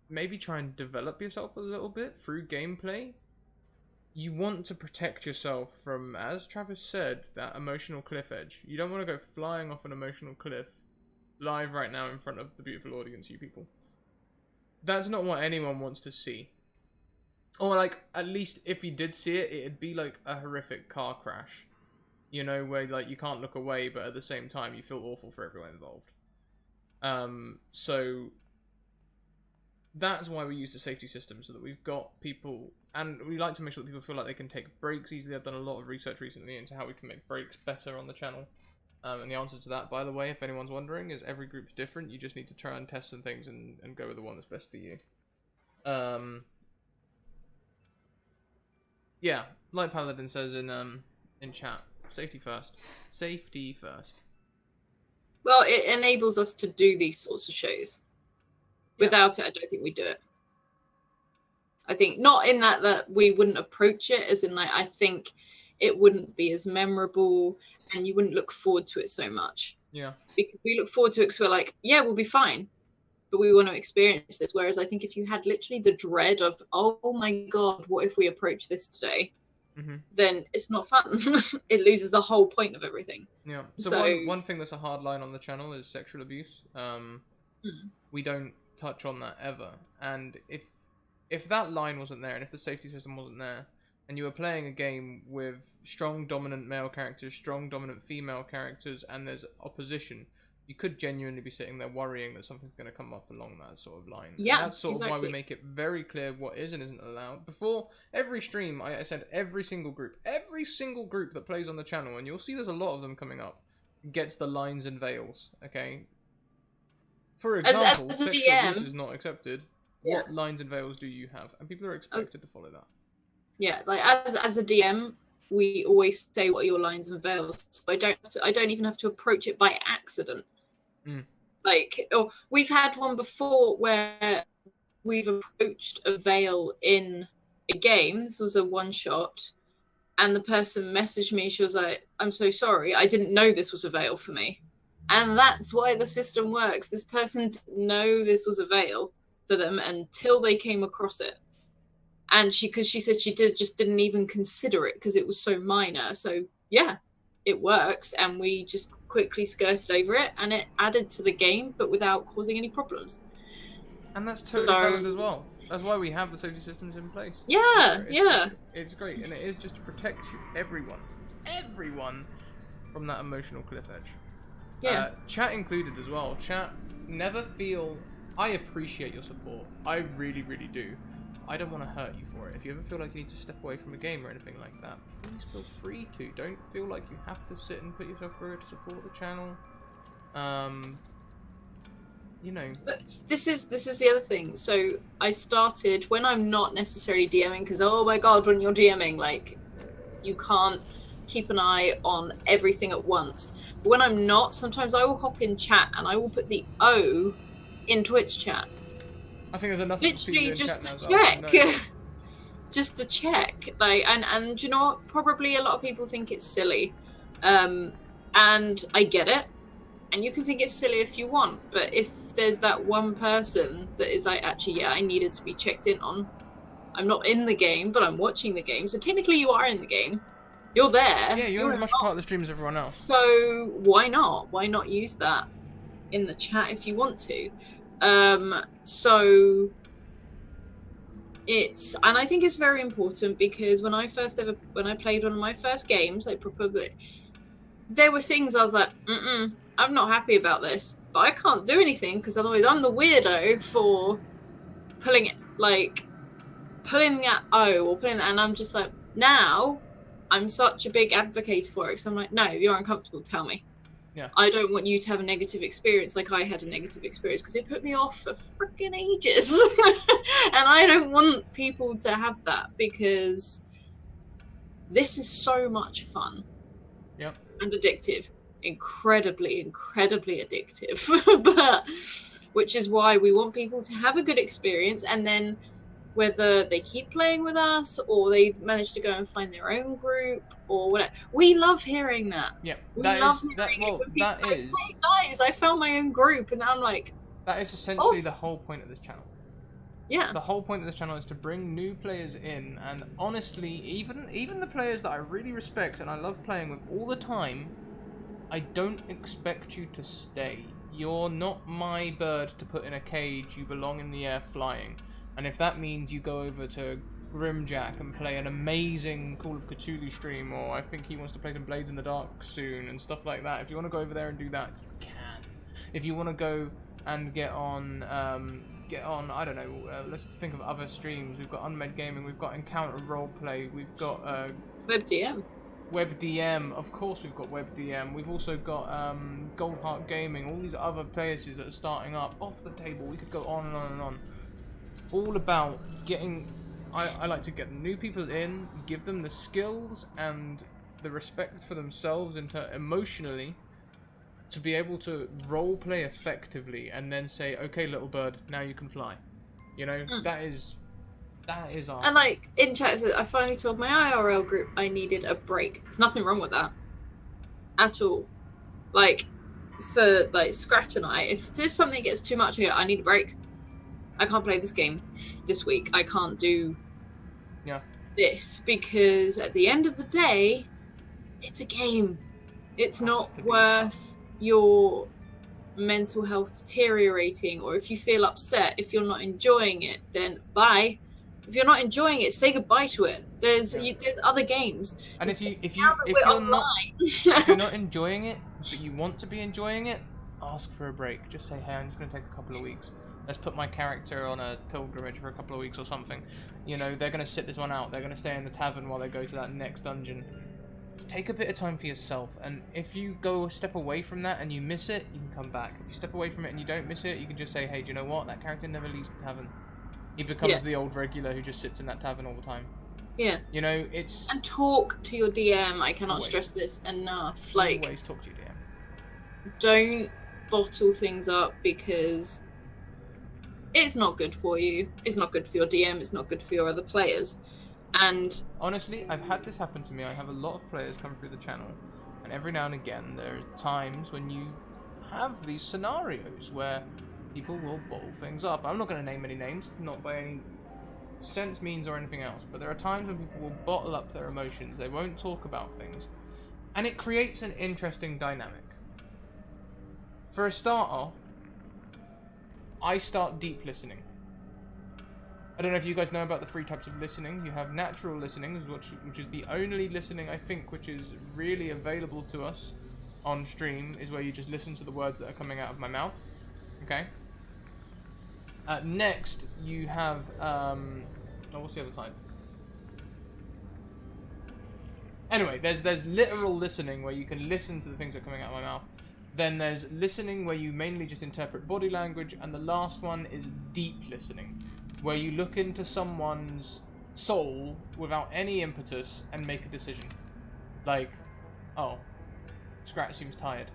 maybe try and develop yourself a little bit through gameplay, you want to protect yourself from, as Travis said, that emotional cliff edge. You don't want to go flying off an emotional cliff live right now in front of the beautiful audience, you people. That's not what anyone wants to see. Or, like, at least if you did see it, it'd be like a horrific car crash. You know, where, like, you can't look away, but at the same time you feel awful for everyone involved. So that's why we use the safety system, so that we've got people, and we like to make sure that people feel like they can take breaks easily. I've done a lot of research recently into how we can make breaks better on the channel. And the answer to that, by the way, if anyone's wondering, is every group's different. You just need to try and test some things and go with the one that's best for you. Yeah, like Paladin says in chat, safety first. Safety first. Well, it enables us to do these sorts of shows. Without it, I don't think we do it. I think not in that we wouldn't approach it, as in, like, I think it wouldn't be as memorable and you wouldn't look forward to it so much. Yeah. Because we look forward to it because we're like, yeah, we'll be fine, but we want to experience this. Whereas I think if you had literally the dread of, oh my God, what if we approach this today? Then it's not fun. It loses the whole point of everything. Yeah. So one thing that's a hard line on the channel is sexual abuse. We don't touch on that ever. And if that line wasn't there, and if the safety system wasn't there, and you were playing a game with strong dominant male characters, strong dominant female characters, and there's opposition, you could genuinely be sitting there worrying that something's going to come up along that sort of line. Yeah, and that's sort of why we make it very clear what is and isn't allowed. Before every stream, I said every single group that plays on the channel, and you'll see there's a lot of them coming up, gets the lines and veils, okay? For example, as a sexual DM, abuse is not accepted. Yeah. What lines and veils do you have? And people are expected to follow that. Yeah, like as a DM, we always say what are your lines and veils. So I don't even have to approach it by accident. Like, or we've had one before where we've approached a veil in a game. This was a one shot, and the person messaged me. She was like, "I'm so sorry, I didn't know this was a veil for me." And that's why the system works. This person didn't know this was a veil for them until they came across it. And because she said she just didn't even consider it because it was so minor. So yeah, it works, and we just quickly skirted over it, and it added to the game, but without causing any problems. And that's totally valid as well. That's why we have the safety systems in place. Yeah, It's great, and it is just to protect you, everyone, from that emotional cliff edge. Yeah. Chat included as well. Chat, never feel. I appreciate your support. I really, really do. I don't want to hurt you for it. If you ever feel like you need to step away from a game or anything like that, please feel free to. Don't feel like you have to sit and put yourself through it to support the channel. You know. But this is the other thing. So I started when I'm not necessarily DMing, because oh my God, when you're DMing, like, you can't keep an eye on everything at once. But when I'm not, sometimes I will hop in chat and I will put the O in Twitch chat. I think there's enough Literally people in just chat to now that I check. know. Just to check. Like, and you know what? Probably a lot of people think it's silly. And I get it. And you can think it's silly if you want, but if there's that one person that is like, actually, yeah, I needed to be checked in on. I'm not in the game, but I'm watching the game. So technically you are in the game. You're there. Yeah, you're as much part of the stream as everyone else. So why not? Why not use that in the chat if you want to? So and I think it's very important because when I played one of my first games, like probably, there were things I was like, I'm not happy about this, but I can't do anything because otherwise I'm the weirdo for pulling that O or pulling that, and I'm just like, now I'm such a big advocate for it. So I'm like, no, you're uncomfortable, tell me. Yeah. I don't want you to have a negative experience like I had a negative experience because it put me off for freaking ages. And I don't want people to have that because this is so much fun. Yep. And addictive. Incredibly addictive. But which is why we want people to have a good experience, and then whether they keep playing with us or they manage to go and find their own group or whatever. We love hearing that. Yeah, we love hearing it when people say, hey guys, I found my own group, and I'm like, that is essentially the whole point of this channel. Yeah. The whole point of this channel is to bring new players in, and honestly, even the players that I really respect and I love playing with all the time, I don't expect you to stay. You're not my bird to put in a cage. You belong in the air flying. And if that means you go over to Grimjack and play an amazing Call of Cthulhu stream, or I think he wants to play some Blades in the Dark soon and stuff like that, if you want to go over there and do that, you can. If you want to go and get on, I don't know, let's think of other streams. We've got Unmed Gaming, we've got Encounter Roleplay, we've got WebDM. WebDM, of course we've got WebDM. We've also got Goldheart Gaming, all these other places that are starting up off the table. We could go on and on and on. All about getting, I like to get new people in, give them the skills and the respect for themselves emotionally to be able to role play effectively, and then say, okay, little bird, now you can fly. You know, that is our... And like in chat, I finally told my IRL group I needed a break. There's nothing wrong with that at all. Like for like Scratch and I, if there's something that gets too much here, I need a break. I can't play this game this week. I can't do this because at the end of the day, it's a game. It's not worth your mental health deteriorating, or if you feel upset, if you're not enjoying it, then bye. If you're not enjoying it, say goodbye to it. There's other games. And if you're not enjoying it, but you want to be enjoying it, ask for a break. Just say, hey, I'm just going to take a couple of weeks. Let's put my character on a pilgrimage for a couple of weeks or something. You know, they're going to sit this one out. They're going to stay in the tavern while they go to that next dungeon. Take a bit of time for yourself. And if you go a step away from that and you miss it, you can come back. If you step away from it and you don't miss it, you can just say, hey, do you know what? That character never leaves the tavern. He becomes the old regular who just sits in that tavern all the time. Yeah. You know, it's... And talk to your DM. I cannot stress this enough. Like, always talk to your DM. Don't bottle things up because... it's not good for you. It's not good for your DM. It's not good for your other players. And honestly, I've had this happen to me. I have a lot of players come through the channel, and every now and again there are times when you have these scenarios where people will bottle things up. I'm not going to name any names, not by any sense, means, or anything else, but there are times when people will bottle up their emotions. They won't talk about things, and it creates an interesting dynamic. For a start off, I start deep listening. I don't know if you guys know about the 3 types of listening. You have natural listening, which is the only listening, I think, which is really available to us on stream, is where you just listen to the words that are coming out of my mouth. Okay? Next, you have... what's the other type? Anyway, there's literal listening, where you can listen to the things that are coming out of my mouth. Then there's listening, where you mainly just interpret body language. And the last one is deep listening, where you look into someone's soul without any impetus and make a decision. Like, oh, Scrat seems tired.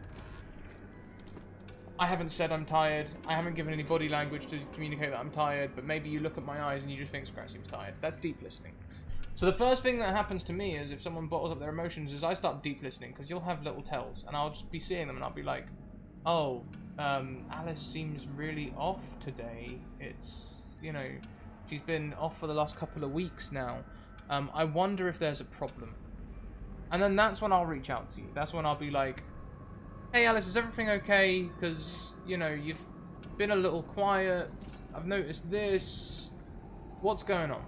I haven't said I'm tired. I haven't given any body language to communicate that I'm tired, but maybe you look at my eyes and you just think Scrat seems tired. That's deep listening. So the first thing that happens to me is if someone bottles up their emotions is I start deep listening, because you'll have little tells, and I'll just be seeing them and I'll be like, oh, Alice seems really off today. It's, you know, she's been off for the last couple of weeks now. I wonder if there's a problem. And then that's when I'll reach out to you. That's when I'll be like, hey Alice, is everything okay? Because, you know, you've been a little quiet. I've noticed this. What's going on?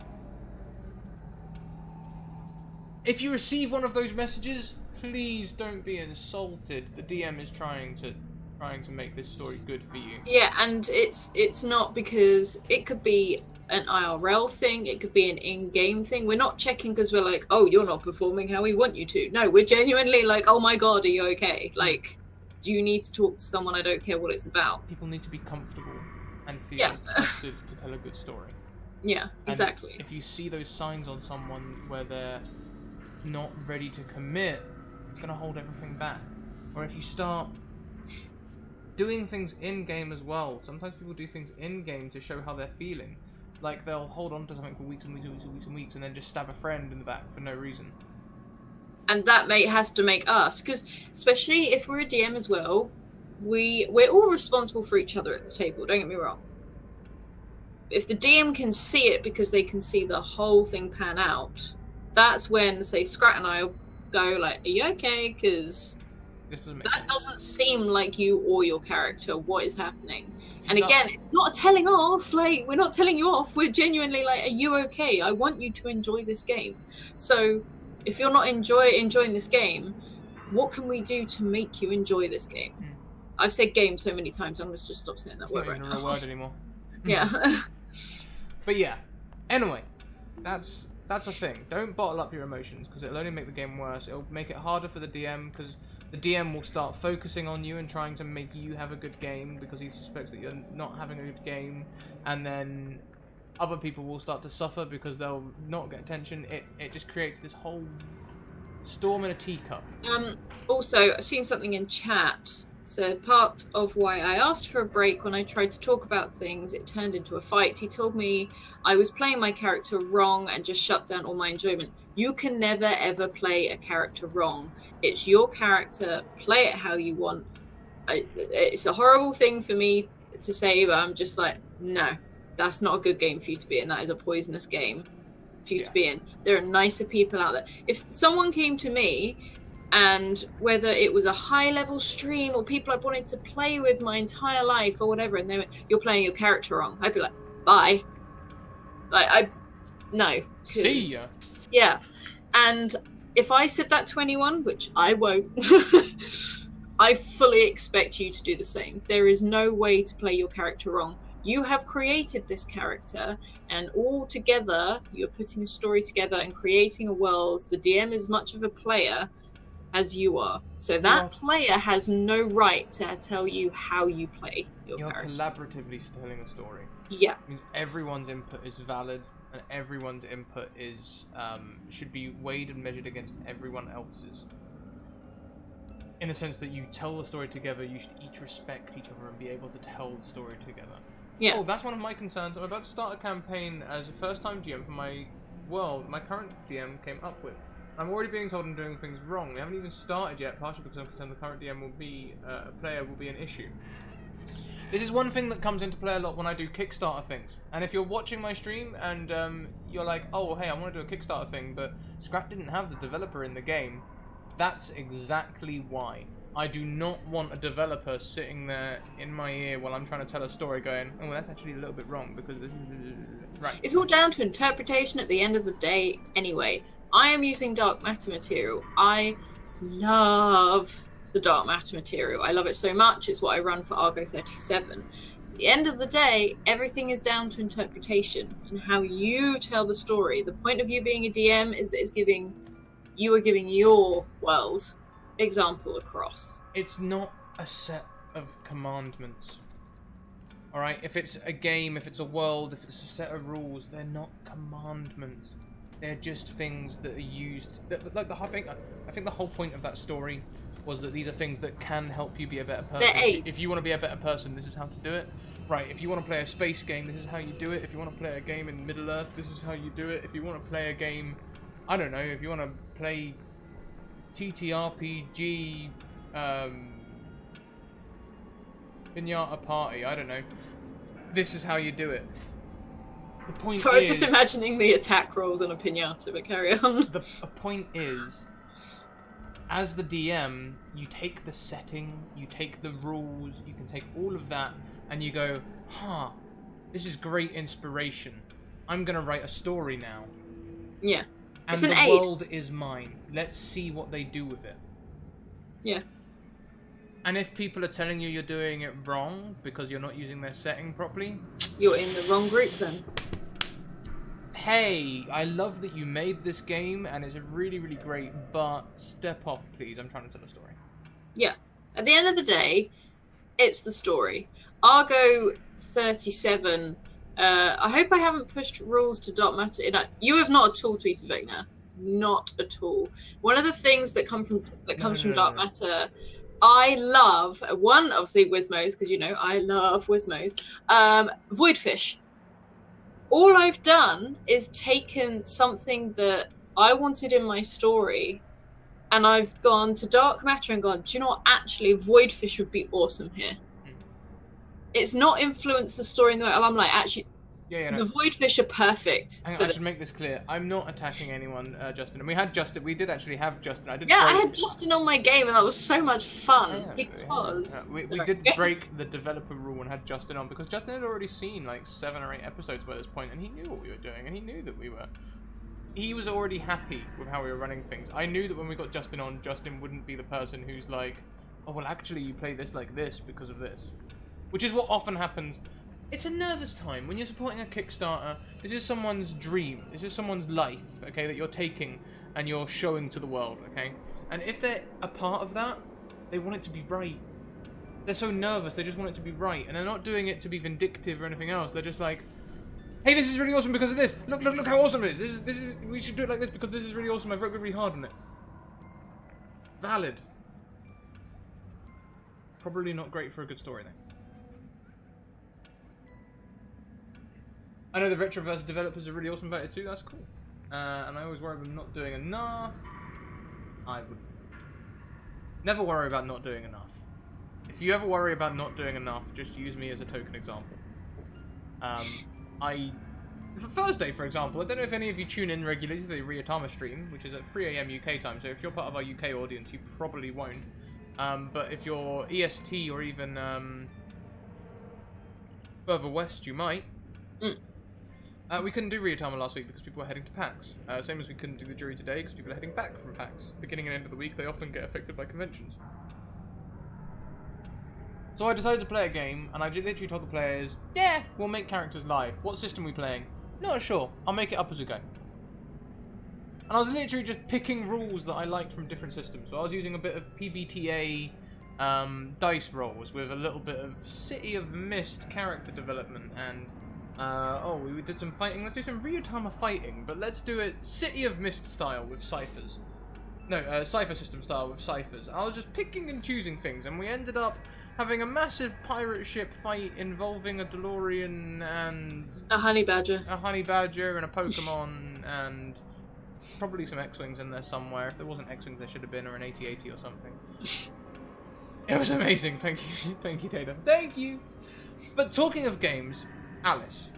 If you receive one of those messages, please don't be insulted. The DM is trying to make this story good for you. Yeah, and it's not, because it could be an IRL thing, it could be an in-game thing. We're not checking because we're like, oh, you're not performing how we want you to. No, we're genuinely like, oh my god, are you okay? Like, do you need to talk to someone? I don't care what it's about. People need to be comfortable and feel trusted to tell a good story. Yeah, exactly. And if you see those signs on someone where they're not ready to commit, it's going to hold everything back. Or if you start doing things in-game as well, sometimes people do things in-game to show how they're feeling. Like, they'll hold on to something for weeks and weeks and weeks and weeks and weeks and then just stab a friend in the back for no reason. And that has to make us, because especially if we're a DM as well, we're all responsible for each other at the table, don't get me wrong. If the DM can see it because they can see the whole thing pan out, that's when, say, Scrat and I will go like, are you okay? Because that doesn't seem like you or your character. What is happening? And again, it's not a telling off. Like, we're not telling you off. We're genuinely like, are you okay? I want you to enjoy this game. So if you're not enjoying this game, what can we do to make you enjoy this game? I've said game so many times, I'm going to just stop saying that word right now. It's not even a real word anymore. Yeah. But yeah. Anyway, that's a thing. Don't bottle up your emotions, because it'll only make the game worse. It'll make it harder for the DM, because the DM will start focusing on you and trying to make you have a good game because he suspects that you're not having a good game, and then other people will start to suffer because they'll not get attention. It just creates this whole storm in a teacup. Also, I've seen something in chat. So part of why I asked for a break when I tried to talk about things, it turned into a fight. He told me I was playing my character wrong and just shut down all my enjoyment. You can never ever play a character wrong. It's your character. Play it how you want. It's a horrible thing for me to say, but I'm just like, no, that's not a good game for you to be in. That is a poisonous game for you to be in. There are nicer people out there. If someone came to me, and whether it was a high-level stream or people I've wanted to play with my entire life or whatever, and they went, you're playing your character wrong, I'd be like, bye. Like, no. See ya. Yeah. And if I said that to anyone, which I won't, I fully expect you to do the same. There is no way to play your character wrong. You have created this character, and all together, you're putting a story together and creating a world. The DM is much of a player as you are. So that player has no right to tell you how you play your character. You're collaboratively telling a story. Yeah. It means everyone's input is valid, and everyone's input is should be weighed and measured against everyone else's. In the sense that you tell the story together, you should each respect each other and be able to tell the story together. Yeah. Oh, that's one of my concerns. I'm about to start a campaign as a first-time GM for my world. My current GM came up with. I'm already being told I'm doing things wrong. We haven't even started yet, partially because I'm concerned the current DM will be a player will be an issue. This is one thing that comes into play a lot when I do Kickstarter things. And if you're watching my stream and you're like, oh, hey, I want to do a Kickstarter thing, but Scrap didn't have the developer in the game, that's exactly why. I do not want a developer sitting there in my ear while I'm trying to tell a story going, oh, well, that's actually a little bit wrong because... Right. It's all down to interpretation at the end of the day anyway. I am using dark matter material. I love the dark matter material. I love it so much. It's what I run for Argo 37. At the end of the day, everything is down to interpretation and how you tell the story. The point of you being a DM is that you are giving your world example across. It's not a set of commandments. Alright? If it's a game, if it's a world, if it's a set of rules, they're not commandments. They're just things that are used. Like I think the whole point of that story was that these are things that can help you be a better person. They're aids. If you want to be a better person, this is how to do it. Right, if you want to play a space game, this is how you do it. If you want to play a game in Middle Earth, this is how you do it. If you want to play a game, I don't know, if you want to play TTRPG, Pinata Party, I don't know. This is how you do it. The point So I'm is, just imagining the attack rolls on a pinata, but carry on. the point is, as the DM, you take the setting, you take the rules, you can take all of that, and you go, huh, this is great inspiration. I'm going to write a story now. Yeah. And It's an the aid. world is mine. Let's see what they do with it. Yeah. And if people are telling you you're doing it wrong because you're not using their setting properly, You're in the wrong group then. hey, I love that you made this game and it's really, really great, but step off, please. I'm trying to tell a story. Yeah. At the end of the day, it's the story. Argo 37. I hope I haven't pushed rules to dot matter. You have not at all tweeted Vecna. Not at all. One of the things that comes from dark matter, I love one, obviously Wizmos, because you know I love Wizmos. Voidfish. All I've done is taken something that I wanted in my story, and I've gone to dark matter and gone, do you know what? Actually, Voidfish would be awesome here. It's not influenced the story in the way I'm like, actually, Yeah, the Voidfish are perfect. I should make this clear. I'm not attacking anyone, Justin. And we had Justin. We did actually have Justin. I had Justin on my game, and that was so much fun Yeah, because we did break the developer rule and had Justin on because Justin had already seen like 7 or 8 episodes by this point, and he knew what we were doing, and he knew that he was already happy with how we were running things. I knew that when we got Justin on, Justin wouldn't be the person who's like, oh well, actually you play this like this because of this, which is what often happens. It's a nervous time when you're supporting a Kickstarter. This is someone's dream. This is someone's life, okay, that you're taking and you're showing to the world, okay? And if they're a part of that, they want it to be right. They're so nervous, they just want it to be right. And they're not doing it to be vindictive or anything else. They're just like, hey, this is really awesome because of this. Look how awesome it is. This is we should do it like this because this is really awesome. I've worked really hard on it. Valid. Probably not great for a good story, though. I know the Retroverse developers are really awesome about it too, that's cool. And I always worry about not doing enough. I would never worry about not doing enough. If you ever worry about not doing enough, just use me as a token example. For Thursday, for example, I don't know if any of you tune in regularly to the Ryotama stream, which is at 3 AM UK time, so if you're part of our UK audience, you probably won't. But if you're EST or even further west, you might. We couldn't do Ryotama last week because people were heading to PAX. Same as we couldn't do the jury today because people are heading back from PAX. Beginning and end of the week, they often get affected by conventions. So I decided to play a game, and I literally told the players, yeah, we'll make characters live. What system are we playing? Not sure. I'll make it up as we go. And I was literally just picking rules that I liked from different systems. So I was using a bit of PBTA dice rolls with a little bit of City of Mist character development and we did some fighting. Let's do some Ryotama fighting, but let's do it City of Mist style with ciphers. No, cipher system style with ciphers. I was just picking and choosing things, and we ended up having a massive pirate ship fight involving a DeLorean and a honey badger, and a Pokemon, and probably some X-Wings in there somewhere. If there wasn't X-Wings, there should have been, or an AT-AT or something. It was amazing. Thank you. Thank you, Tatum. Thank you. But talking of games, Alice,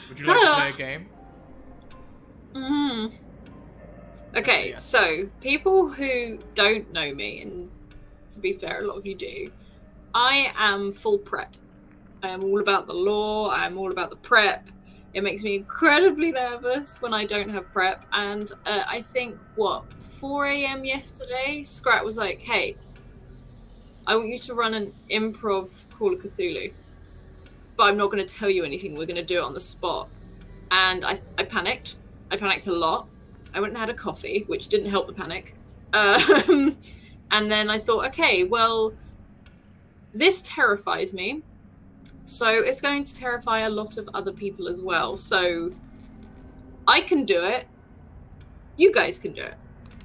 would you like to play a game? Okay, Yeah. so people who don't know me, and to be fair, a lot of you do, I am full prep. I am all about the lore, I am all about the prep. It makes me incredibly nervous when I don't have prep. And I think, 4 AM yesterday, Scrat was like, hey, I want you to run an improv Call of Cthulhu. But I'm not going to tell you anything. We're going to do it on the spot. And I panicked. I panicked a lot. I went and had a coffee, which didn't help the panic. And then I thought, okay, well, this terrifies me. So it's going to terrify a lot of other people as well. So I can do it. You guys can do it.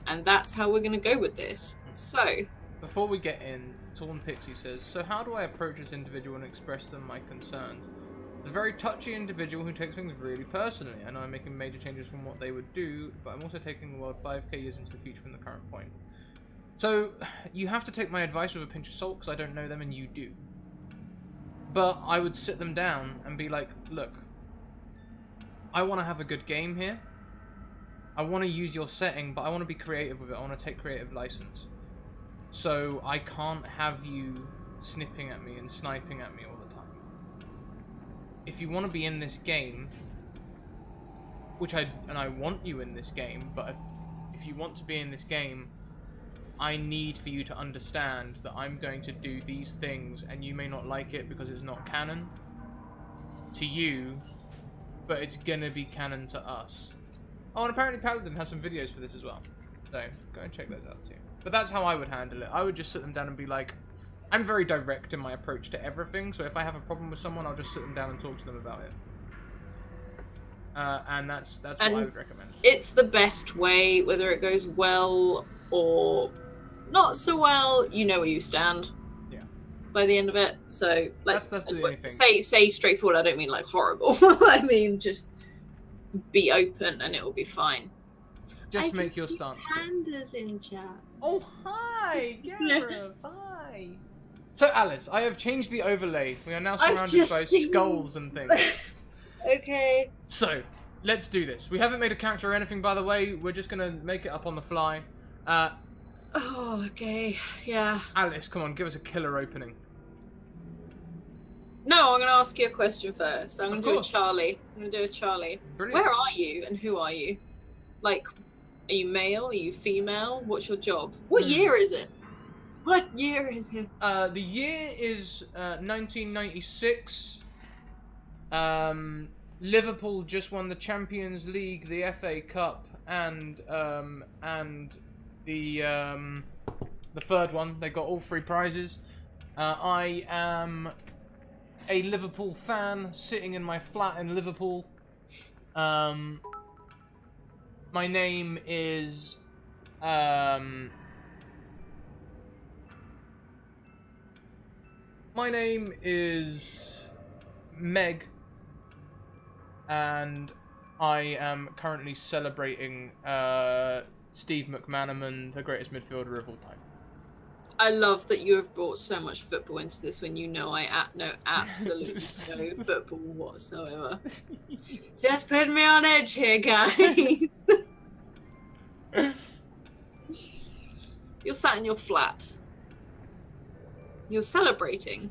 And that's how we're going to go with this. So, Before we get in, Torn Pixie says, so how do I approach this individual and express them my concerns? It's a very touchy individual who takes things really personally. I know I'm making major changes from what they would do, but I'm also taking the world 5k years into the future from the current point. So, you have to take my advice with a pinch of salt, because I don't know them and you do. But I would sit them down and be like, look, I want to have a good game here. I want to use your setting, but I want to be creative with it. I want to take creative license. So I can't have you snipping at me and sniping at me all the time. If you want to be in this game, which I want you in this game, but if you want to be in this game, I need for you to understand that I'm going to do these things, and you may not like it because it's not canon to you, but it's gonna be canon to us. Oh, and apparently Paladin has some videos for this as well, so go and check those out too. But that's how I would handle it. I would just sit them down and be like, I'm very direct in my approach to everything, so if I have a problem with someone, I'll just sit them down and talk to them about it. And that's what I would recommend. It's the best way, whether it goes well or not so well, you know where you stand. Yeah. By the end of it, so like that's the only thing. Say straightforward. I don't mean like horrible. I mean just be open, and it will be fine. Just make your stance. Pandas in chat. Oh hi, Gareth. Hi. So Alice, I have changed the overlay. We are now surrounded by skulls and things. Okay. So let's do this. We haven't made a character or anything, by the way. We're just gonna make it up on the fly. Oh, okay. Yeah. Alice, come on, give us a killer opening. No, I'm going to ask you a question first. I'm going to do a Charlie. Brilliant. Where are you and who are you? Like, are you male? Are you female? What's your job? What year is it? What year is it? The year is 1996. Liverpool just won the Champions League, the FA Cup, and the third one. They got all 3 prizes. I am a Liverpool fan sitting in my flat in Liverpool. My name is Meg, and I am currently celebrating Steve McManaman, the greatest midfielder of all time. I love that you have brought so much football into this when you know I know absolutely no football whatsoever. Just put me on edge here, guys. You're sat in your flat. You're celebrating.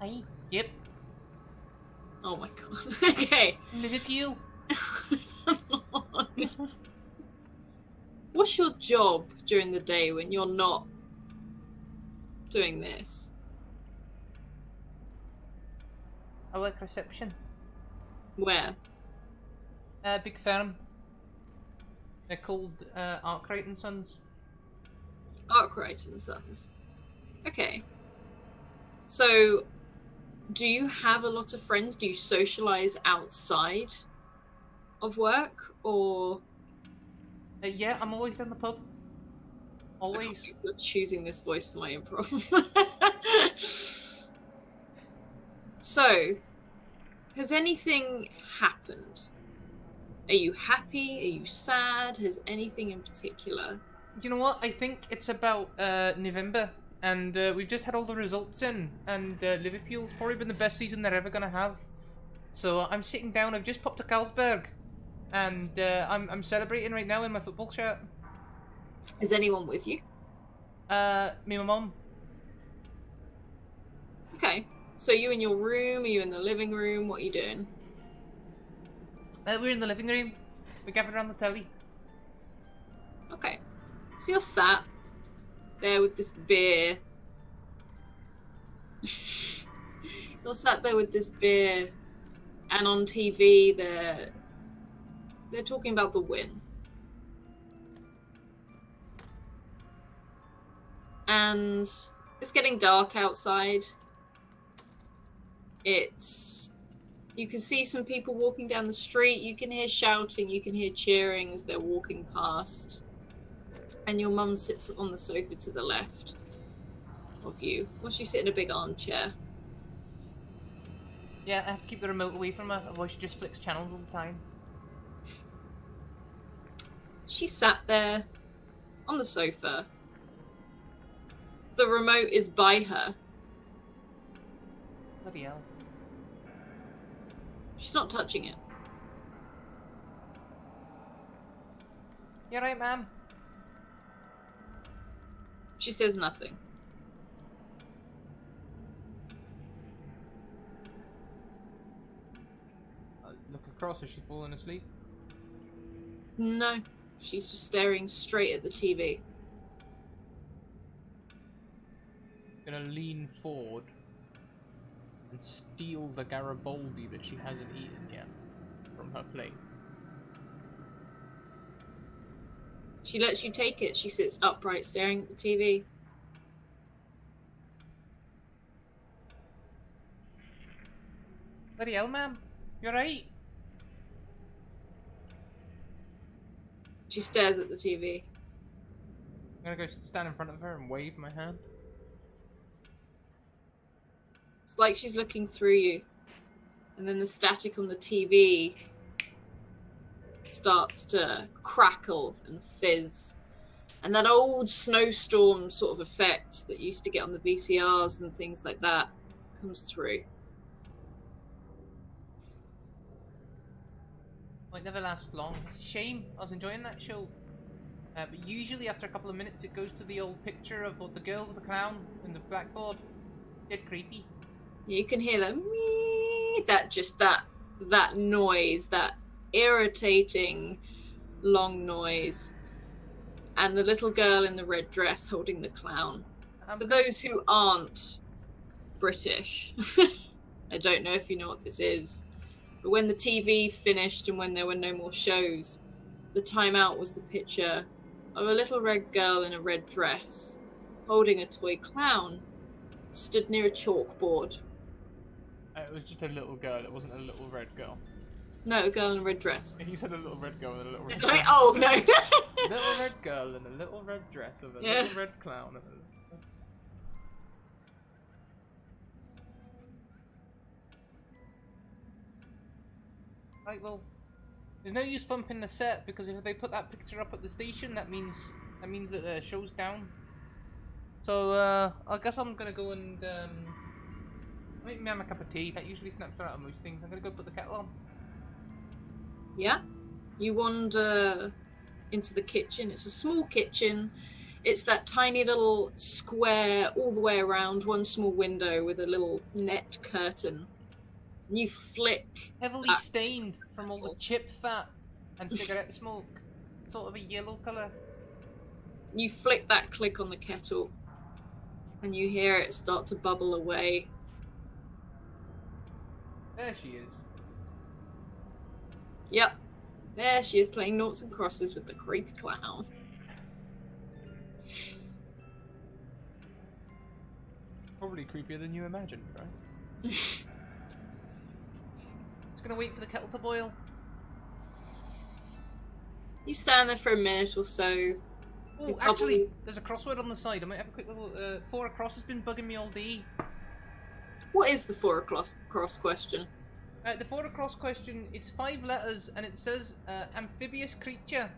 Hi. Yep. Oh my god. Okay. Liverpool. What's your job during the day when you're not doing this? I work reception. Where? Big firm. They're called Arkwright and Sons. Arkwright and Sons. Okay. So, do you have a lot of friends? Do you socialize outside of work, or? Yeah, I'm always in the pub. Always. You're choosing this voice for my improv. So, has anything happened? Are you happy? Are you sad? Has anything in particular? You know what? I think it's about November, and we've just had all the results in, and Liverpool's probably been the best season they're ever gonna have. So I'm sitting down. I've just popped to Carlsberg, and I'm celebrating right now in my football shirt. Is anyone with you? Me and my mum. Okay. So are you in your room? Are you in the living room? What are you doing? We're in the living room. We gathered around the telly. Okay. So you're sat there with this beer. You're sat there with this beer, and on TV they're talking about the win. And it's getting dark outside. It's You can see some people walking down the street. You can hear shouting. You can hear cheering as they're walking past. And your mum sits on the sofa to the left of you. Well, she sit in a big armchair. Yeah, I have to keep the remote away from her, otherwise she just flicks channels all the time. She sat there on the sofa. The remote is by her. Bloody hell. She's not touching it. You alright, ma'am? She says nothing. Look across, has she fallen asleep? No, she's just staring straight at the TV. Gonna lean forward and steal the Garibaldi that she hasn't eaten yet from her plate. She lets you take it. She sits upright, staring at the TV. Bloody hell, ma'am. You alright? She stares at the TV. I'm gonna go stand in front of her and wave my hand. It's like she's looking through you. And then the static on the TV starts to crackle and fizz. And that old snowstorm sort of effect that you used to get on the VCRs and things like that comes through. Might never last long. It's a shame. I was enjoying that show. But usually after a couple of minutes it goes to the old picture of the girl with the clown in the blackboard. Dead creepy. You can hear that noise, that irritating long noise. And the little girl in the red dress holding the clown. For those who aren't British, I don't know if you know what this is, but when the TV finished and when there were no more shows, the timeout was the picture of a little red girl in a red dress holding a toy clown stood near a chalkboard. It was just a little girl, it wasn't a little red girl. No, a girl in a red dress. You said a little red girl and a little red Sorry? dress. Oh, no. A little red girl in a little red dress with a little red clown. Right, well, there's no use thumping the set because if they put that picture up at the station, that means that the show's down. So I guess I'm gonna go and make me have a cup of tea. That usually snaps her out of most things. I'm gonna go put the kettle on. Yeah, you wander into the kitchen. It's a small kitchen. It's that tiny little square all the way around, one small window with a little net curtain. And you flick. Heavily stained from all the chip fat and cigarette smoke. Sort of a yellow colour. You flick that click on the kettle and you hear it start to bubble away. There she is. Yep, there she is playing noughts and crosses with the creepy clown. Probably creepier than you imagined, right? Just gonna wait for the kettle to boil. You stand there for a minute or so. Oh, actually, there's a crossword on the side. I might have a quick little 4 across has been bugging me all day. What is the 4 across question? The 4 across question, it's 5 letters and it says amphibious creature.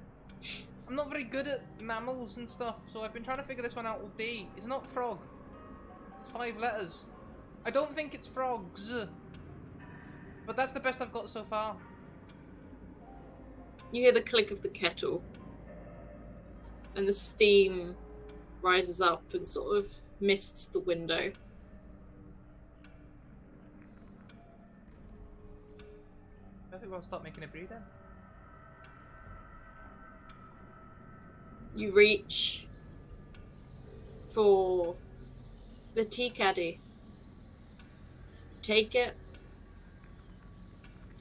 I'm not very good at mammals and stuff, so I've been trying to figure this one out all day. It's not frog. It's 5 letters. I don't think it's frogs. But that's the best I've got so far. You hear the click of the kettle. And the steam rises up and sort of mists the window. I think I'll start making a brew then. You reach for the tea caddy. Take it.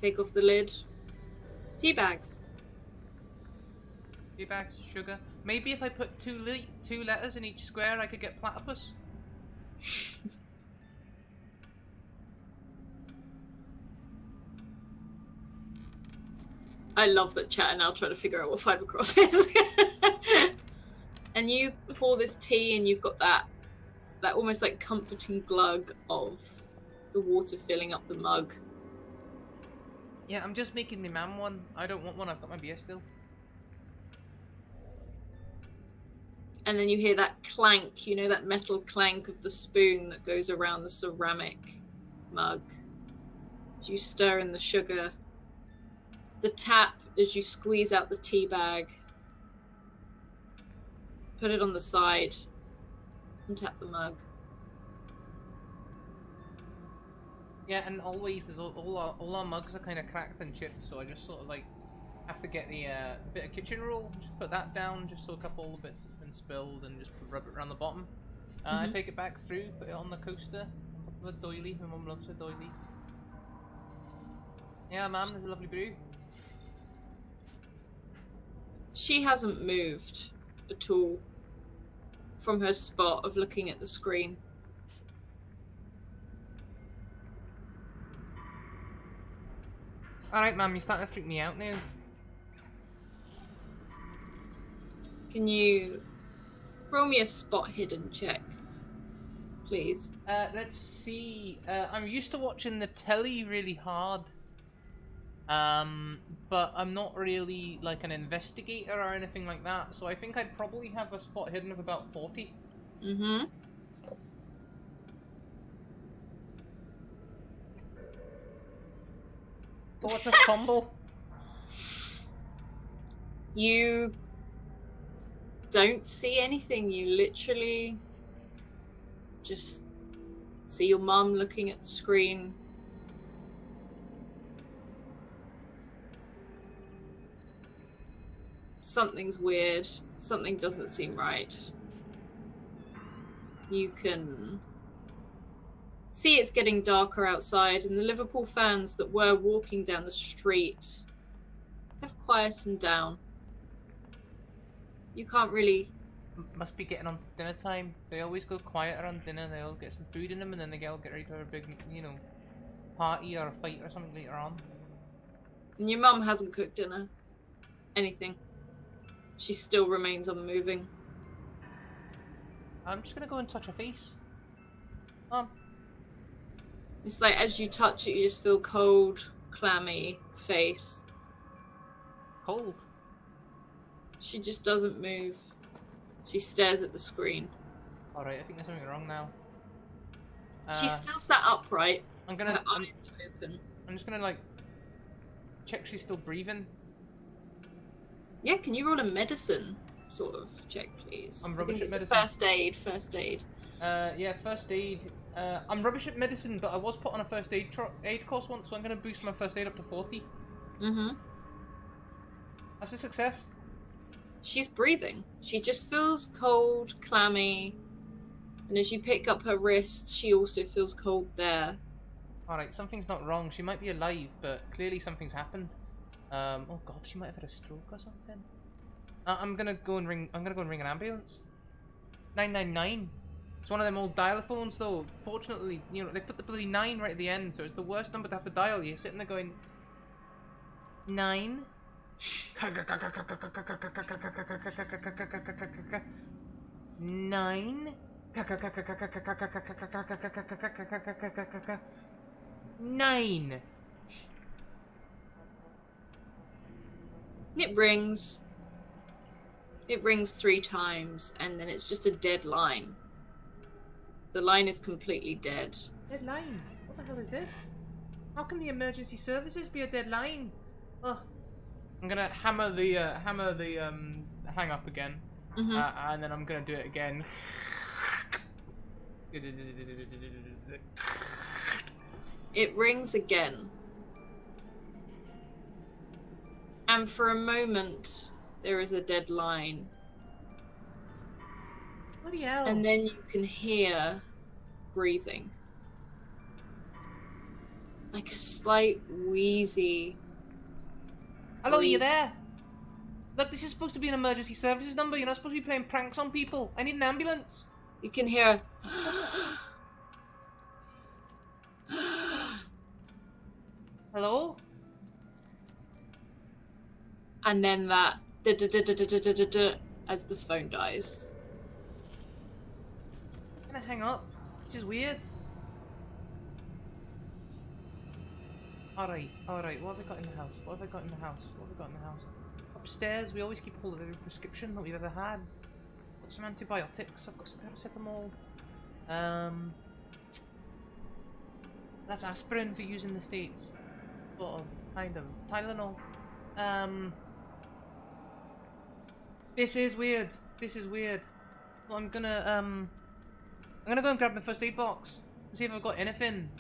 Take off the lid. Tea bags. Tea bags, sugar. Maybe if I put 2 letters in each square, I could get platypus. I love that chat are now trying to figure out what 5 across is. And you pour this tea, and you've got that almost like comforting glug of the water filling up the mug. Yeah, I'm just making my man one. I don't want one. I've got my beer still. And then you hear that clank, you know, that metal clank of the spoon that goes around the ceramic mug. As you stir in the sugar. The tap as you squeeze out the tea bag. Put it on the side and tap the mug. Yeah, and always, there's all our mugs are kind of cracked and chipped, so I just sort of like have to get the bit of kitchen roll, just put that down, just so a couple of bits have been spilled, and just rub it around the bottom. I take it back through, put it on the coaster, top of a doily. My mum loves a doily. Yeah, ma'am, there's a lovely brew. She hasn't moved at all from her spot of looking at the screen. Alright, ma'am, you're starting to freak me out now. Can you roll me a spot hidden check, please? Let's see. I'm used to watching the telly really hard. But I'm not really like an investigator or anything like that, so I think I'd probably have a spot hidden of about 40. Mm-hmm. So what's a fumble? You don't see anything. You literally just see your mum looking at the screen. Something's weird. Something doesn't seem right. You can see it's getting darker outside, and the Liverpool fans that were walking down the street have quietened down. You can't really... Must be getting on to dinner time. They always go quiet around dinner, they all get some food in them, and then they all get ready for a big, you know, party or a fight or something later on. And your mum hasn't cooked dinner. Anything. She still remains unmoving. I'm just gonna go and touch her face. It's like as you touch it, you just feel cold, clammy face. Cold. She just doesn't move. She stares at the screen. Alright, I think there's something wrong now. She's still sat upright. I'm Her eyes open. just gonna like check she's still breathing. Yeah, can you roll a medicine sort of check, please? I'm I rubbish think at it's medicine. First aid. Yeah, first aid. I'm rubbish at medicine, but I was put on a first aid course once, so I'm gonna boost my first aid up to 40. Mm-hmm. That's a success. She's breathing. She just feels cold, clammy. And as you pick up her wrist, she also feels cold there. Alright, something's not wrong. She might be alive, but clearly something's happened. Oh god, she might have had a stroke or something. I'm gonna go and ring an ambulance. 999. It's one of them old dial phones though. Fortunately, you know, they put the bloody 9 right at the end, so it's the worst number to have to dial. You're sitting there going 9. 9. 9. It rings. It rings 3 times, and then it's just a dead line. The line is completely dead. Dead line? What the hell is this? How can the emergency services be a dead line? Ugh. I'm gonna hammer the hang up again, and then I'm gonna do it again. It rings again. And for a moment, there is a dead line. Bloody hell. And then you can hear breathing. Like a slight wheezy. Hello, are you there? Look, this is supposed to be an emergency services number. You're not supposed to be playing pranks on people. I need an ambulance. You can hear Hello? and then that da-da-da-da-da-da-da-da as the phone dies. I'm gonna hang up, which is weird. Alright, what have we got in the house? What have I got in the house? What have we got in the house? Upstairs, we always keep hold of every prescription that we've ever had. Got some antibiotics, I've got some paracetamol. That's aspirin for use in the States. Sort of, kind of. Tylenol. This is weird. This is weird. Well, I'm gonna go and grab my first aid box. See if I've got anything.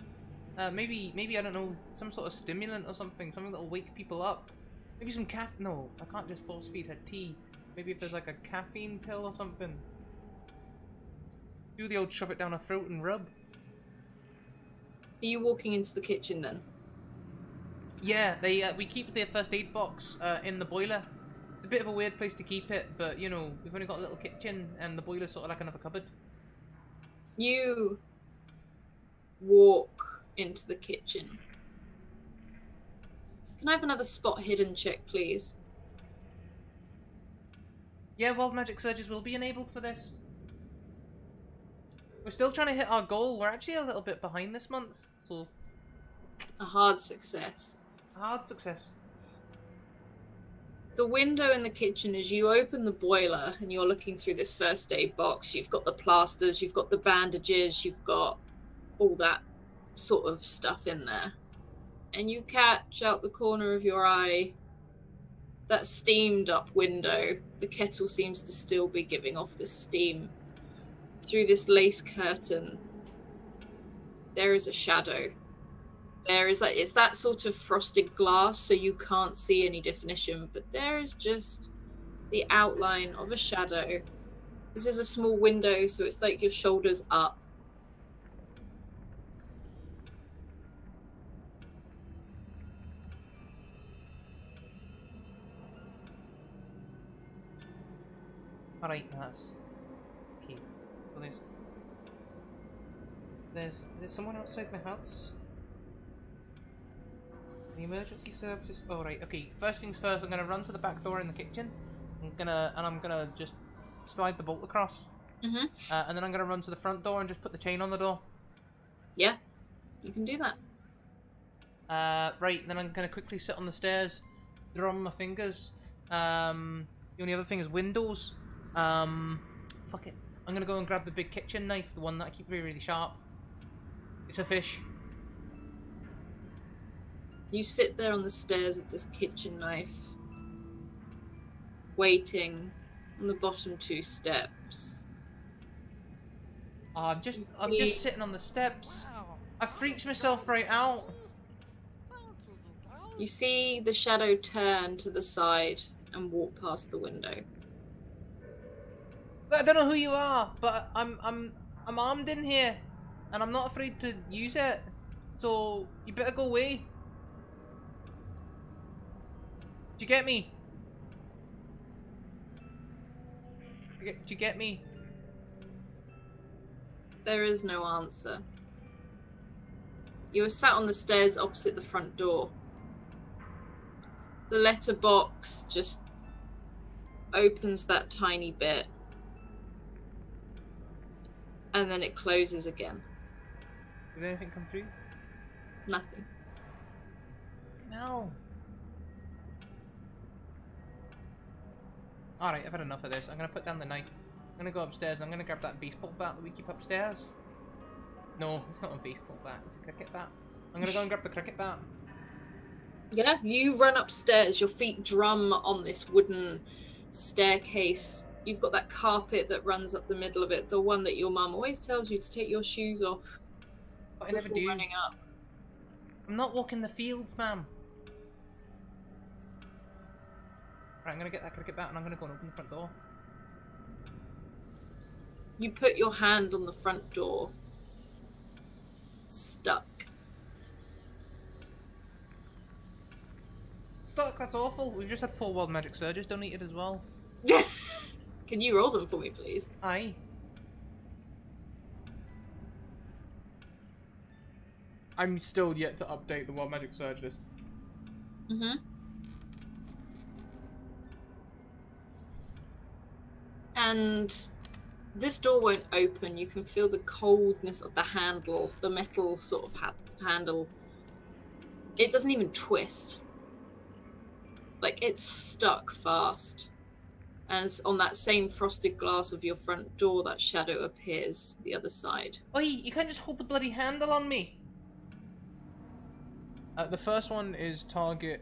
Maybe I don't know, some sort of stimulant or something that'll wake people up. Maybe some no, I can't just force feed her tea. Maybe if there's like a caffeine pill or something. Do the old shove it down her throat and rub. Are you walking into the kitchen then? Yeah, we keep the first aid box in the boiler. It's a bit of a weird place to keep it, but you know, we've only got a little kitchen and the boiler's sort of like another cupboard. You walk into the kitchen. Can I have another spot hidden check, please? Yeah, wild magic surges will be enabled for this. We're still trying to hit our goal. We're actually a little bit behind this month, so... A hard success. A hard success. The window in the kitchen, as you open the boiler and you're looking through this first aid box, you've got the plasters, you've got the bandages, you've got all that sort of stuff in there. And you catch out the corner of your eye that steamed up window. The kettle seems to still be giving off this steam. Through this lace curtain, there is a shadow. There is it's that sort of frosted glass, so you can't see any definition, but there is just the outline of a shadow. This is a small window, so it's like your shoulders up. Alright, that's... Okay, so there's someone outside my house. The emergency services... Oh, right, okay. First things first, I'm gonna run to the back door in the kitchen. I'm gonna just slide the bolt across. Mm-hmm. And then I'm gonna run to the front door and just put the chain on the door. Yeah, you can do that. Right, then I'm gonna quickly sit on the stairs, drum my fingers. The only other thing is windows. Fuck it. I'm gonna go and grab the big kitchen knife, the one that I keep really, really sharp. It's a fish. You sit there on the stairs with this kitchen knife, waiting on the bottom two steps. Oh, I'm just sitting on the steps. I freaked myself right out. You see the shadow turn to the side and walk past the window. I don't know who you are, but I'm armed in here, and I'm not afraid to use it. So you better go away. Do you get me? Do you get me? There is no answer. You are sat on the stairs opposite the front door. The letterbox just opens that tiny bit. And then it closes again. Did anything come through? Nothing. No. Alright, I've had enough of this. I'm gonna put down the knife. I'm gonna go upstairs. I'm gonna grab that baseball bat that we keep upstairs. No, it's not a baseball bat. It's a cricket bat. I'm gonna go and grab the cricket bat. Yeah, you run upstairs. Your feet drum on this wooden staircase. You've got that carpet that runs up the middle of it, the one that your mum always tells you to take your shoes off But I never do. running up. I'm not walking the fields, ma'am. Right, I'm gonna get that cricket bat and I'm gonna go and open the front door. You put your hand on the front door. Stuck. Stuck, that's awful. We've just had 4 wild magic surges donated as well. Can you roll them for me, please? Aye. I'm still yet to update the wild magic surge list. Mm-hmm. And this door won't open. You can feel the coldness of the handle, the metal sort of handle. It doesn't even twist. Like, it's stuck fast. And on that same frosted glass of your front door, that shadow appears the other side. Oi, you can't just hold the bloody handle on me! The first one is target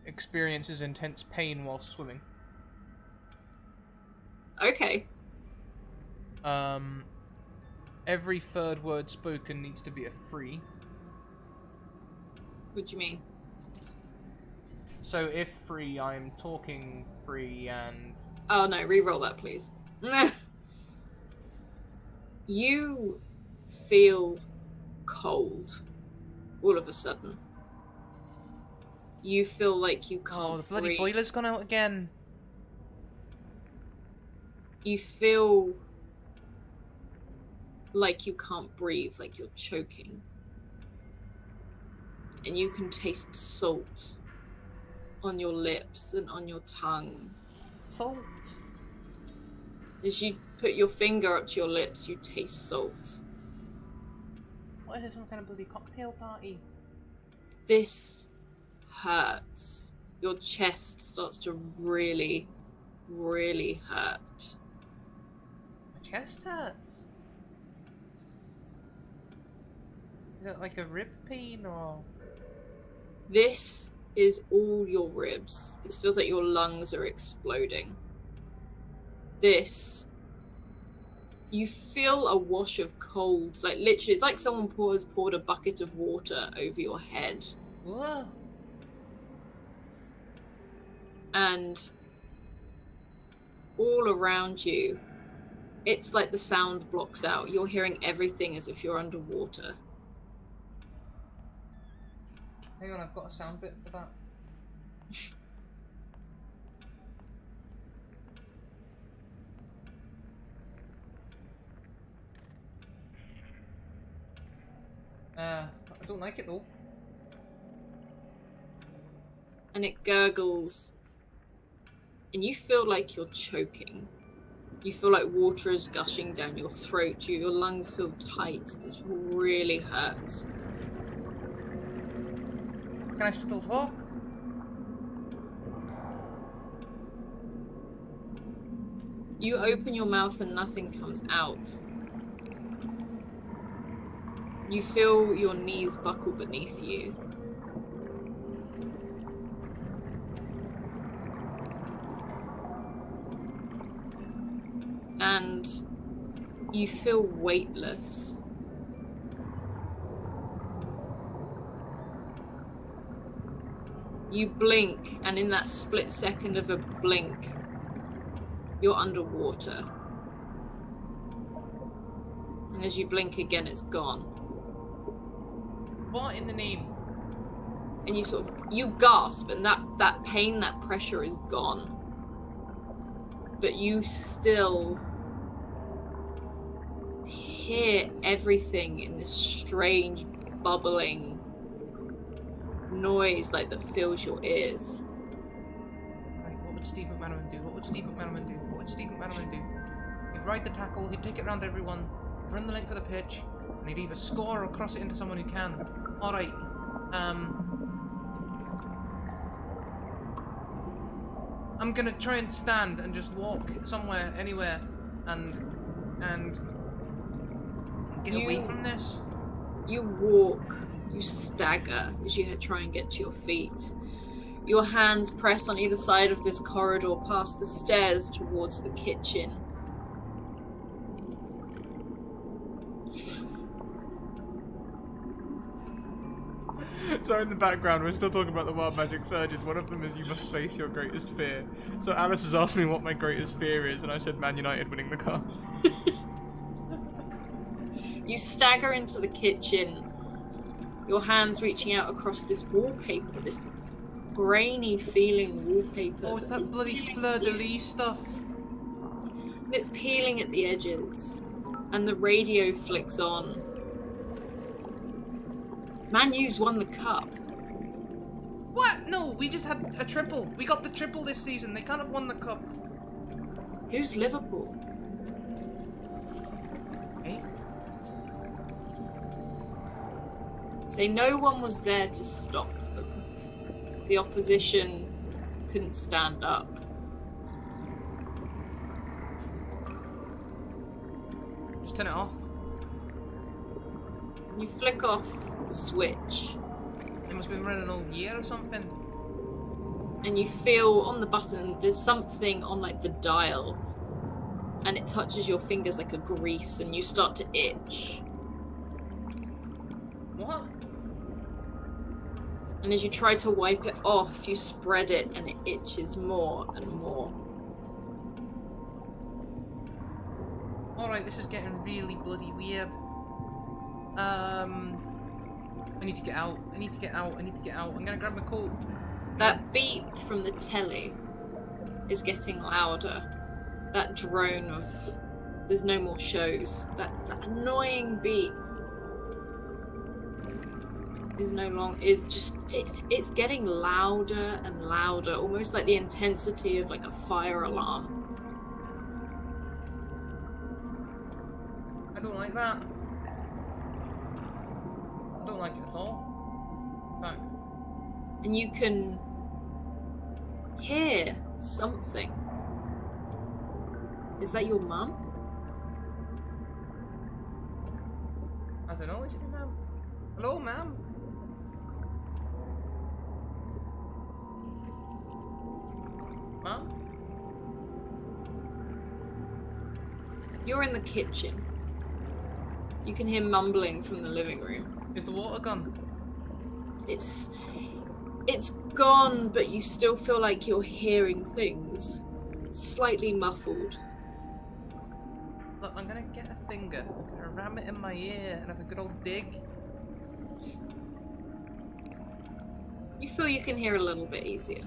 experiences intense pain while swimming. Okay. Every third word spoken needs to be a free. What do you mean? So if free, I'm talking free and... Oh no, re-roll that, please. You feel cold all of a sudden. You feel like you can't Oh, the bloody breathe. boiler's gone out again. You feel like you can't breathe, like you're choking. And you can taste salt on your lips and on your tongue. Salt. As you put your finger up to your lips, you taste salt. What is it, some kind of bloody cocktail party? This hurts. Your chest starts to really, really hurt. My chest hurts. Is it like a rib pain or... This is all your ribs. This feels like your lungs are exploding. This, you feel a wash of cold, like literally, it's like someone poured a bucket of water over your head. Whoa. And all around you, it's like the sound blocks out. You're hearing everything as if you're underwater. Hang on, I've got a sound bit for that. I don't like it though. And it gurgles. And you feel like you're choking. You feel like water is gushing down your throat. Your lungs feel tight. This really hurts. Can I still talk? You open your mouth and nothing comes out. You feel your knees buckle beneath you. And you feel weightless. You blink, and in that split second of a blink, you're underwater. And as you blink again, it's gone. What in the name? And you gasp, and that pain, that pressure is gone. But you still hear everything in this strange, bubbling noise like that fills your ears. Right, what would Steve McManaman do? What would Steve McManaman do? What would Steve McManaman do? He'd ride the tackle, he'd take it around everyone, run the length of the pitch, and he'd either score or cross it into someone who can. Alright, I'm gonna try and stand and just walk somewhere, anywhere, and get away from this. You walk, you stagger as you try and get to your feet. Your hands press on either side of this corridor past the stairs towards the kitchen. So in the background, we're still talking about the wild magic surges. One of them is you must face your greatest fear. So Alice has asked me what my greatest fear is, and I said Man United winning the cup. You stagger into the kitchen, your hands reaching out across this wallpaper, this grainy feeling wallpaper. Oh, it's that bloody fleur-de-lis stuff. And it's peeling at the edges, and the radio flicks on. Man U's won the cup. What? No, we just had a triple. We got the triple this season. They can't have won the cup. Who's Liverpool? Eh? Say no one was there to stop them. The opposition couldn't stand up. Just turn it off. You flick off the switch It must have been running all year or something. and you feel on the button there's something on like the dial and it touches your fingers like a grease and you start to itch. What? And as you try to wipe it off, you spread it and it itches more and more. Alright, this is getting really bloody weird. I need to get out. I need to get out. I need to get out. I'm gonna grab my coat. That beep from the telly is getting louder. That drone of there's no more shows. That annoying beep is no longer, it's getting louder and louder, almost like the intensity of like a fire alarm. I don't like that. I don't like it at all. In fact. And you can hear something. Is that your mum? I don't know, is it your ma'am? Hello, ma'am? Ma'am? You're in the kitchen. You can hear mumbling from the living room. Is the water gone? It's gone, but you still feel like you're hearing things. Slightly muffled. Look, I'm gonna get a finger, I'm gonna ram it in my ear and have a good old dig. You feel you can hear a little bit easier.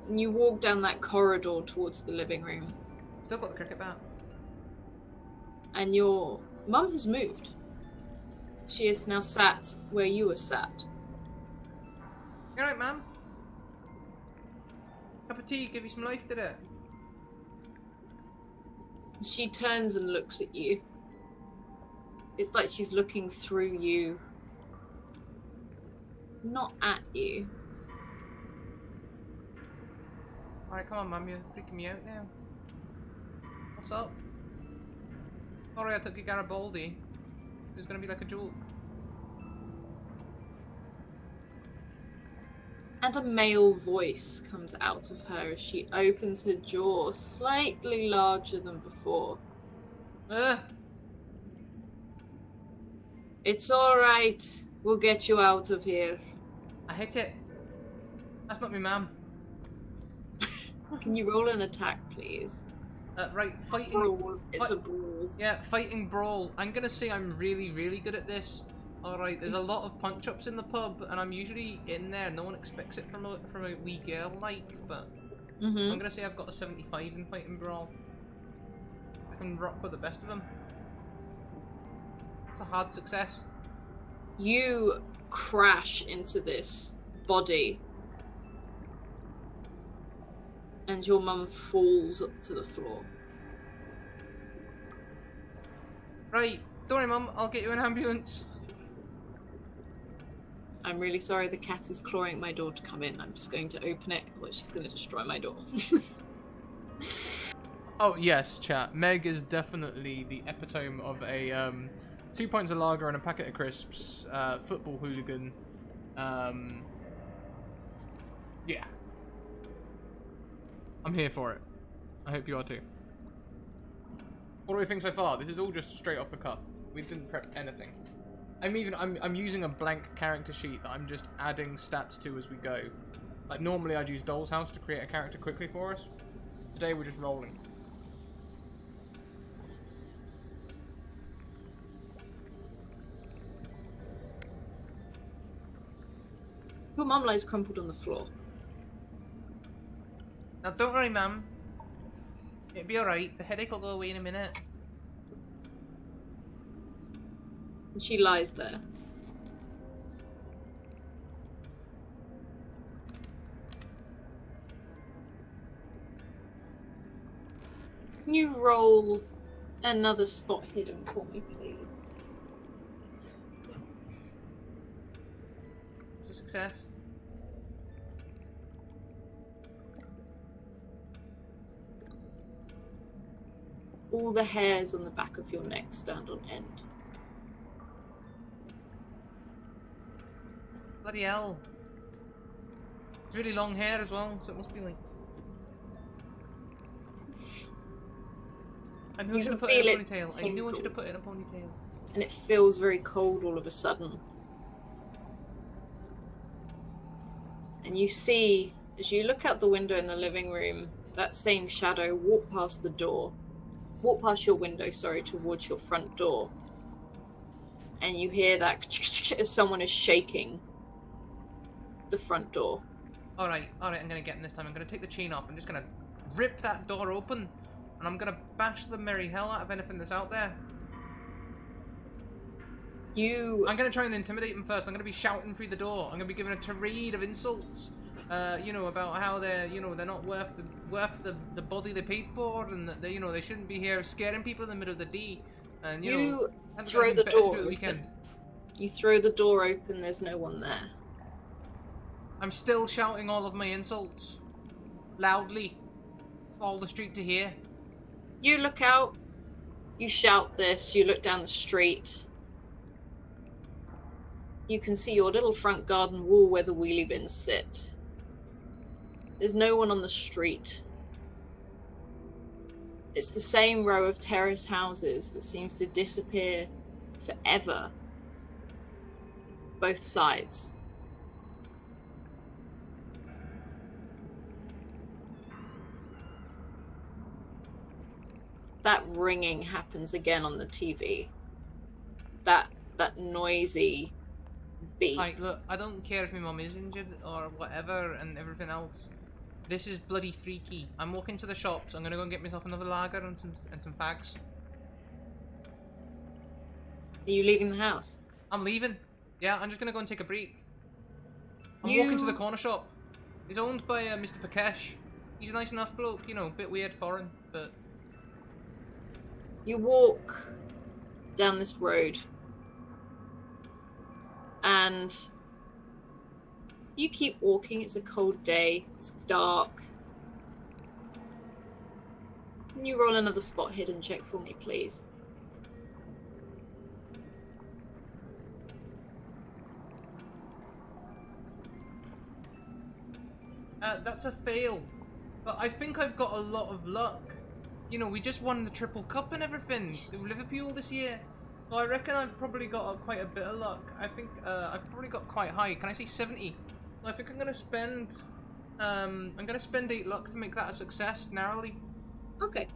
And you walk down that corridor towards the living room. Still got the cricket bat. And your mum has moved. She is now sat where you were sat. You alright, ma'am? Cup of tea, give you some life, did it? She turns and looks at you. It's like she's looking through you. Not at you. Alright, come on, ma'am, you're freaking me out now. What's up? Sorry, I took your Garibaldi. It was gonna be like a joke. And a male voice comes out of her as she opens her jaw, slightly larger than before. It's alright. We'll get you out of here. I hit it. That's not me, ma'am. Can you roll an attack, please? Right, fighting. Brawl. It's a brawl. Yeah, fighting brawl. I'm gonna say I'm really, really good at this. Alright, there's a lot of punch-ups in the pub, and I'm usually in there. No one expects it from a wee girl, like, but I'm gonna say I've got a 75 in fighting brawl. I can rock with the best of them. It's a hard success. You crash into this body. And your mum falls to the floor. Right, don't worry, mum. I'll get you an ambulance. I'm really sorry, the cat is clawing at my door to come in. I'm just going to open it, or she's going to destroy my door. Oh, yes, chat. Meg is definitely the epitome of a 2 pints of lager and a packet of crisps, football hooligan. Yeah. I'm here for it. I hope you are too. What do we think so far? This is all just straight off the cuff. We didn't prep anything. I'm using a blank character sheet that I'm just adding stats to as we go. Like normally I'd use Doll's House to create a character quickly for us. Today we're just rolling. Your mum lies crumpled on the floor. Now don't worry, ma'am. It'll be alright. The headache will go away in a minute. And she lies there. Can you roll another spot hidden for me, please? It's a success. All the hairs on the back of your neck stand on end. Bloody hell. It's really long hair as well, so it must be like... I knew I You should have can put it in a feel it ponytail. I knew I tingle. should have put it in a ponytail. And it feels very cold all of a sudden. And you see, as you look out the window in the living room, that same shadow walk past your window, towards your front door. And you hear that as someone is shaking the front door. Alright, I'm gonna get in this time. I'm gonna take the chain off. I'm just gonna rip that door open. And I'm gonna bash the merry hell out of anything that's out there. I'm gonna try and intimidate them first. I'm gonna be shouting through the door. I'm gonna be giving a tirade of insults. About how they're not worth the body they paid for, and that they shouldn't be here scaring people in the middle of the day. And you throw the door open. You throw the door open. There's no one there. I'm still shouting all of my insults loudly, for all the street to hear. You look out. You shout this. You look down the street. You can see your little front garden wall where the wheelie bins sit. There's no one on the street. It's the same row of terrace houses that seems to disappear forever. Both sides. That ringing happens again on the TV. That noisy beep. Right, look, I don't care if my mum is injured or whatever and everything else. This is bloody freaky. I'm walking to the shops. I'm gonna go and get myself another lager and some fags. Are you leaving the house? I'm leaving. Yeah, I'm just gonna go and take a break. I'm walking to the corner shop. It's owned by Mr. Pakesh. He's a nice enough bloke, a bit weird foreign, but... You walk down this road. And you keep walking. It's a cold day. It's dark. Can you roll another spot hidden check for me, please? That's a fail. But I think I've got a lot of luck. We just won the Triple Cup and everything with Liverpool this year. So I reckon I've probably got quite a bit of luck. I think I've probably got quite high. Can I say 70? I think I'm gonna spend 8 luck to make that a success narrowly. Okay.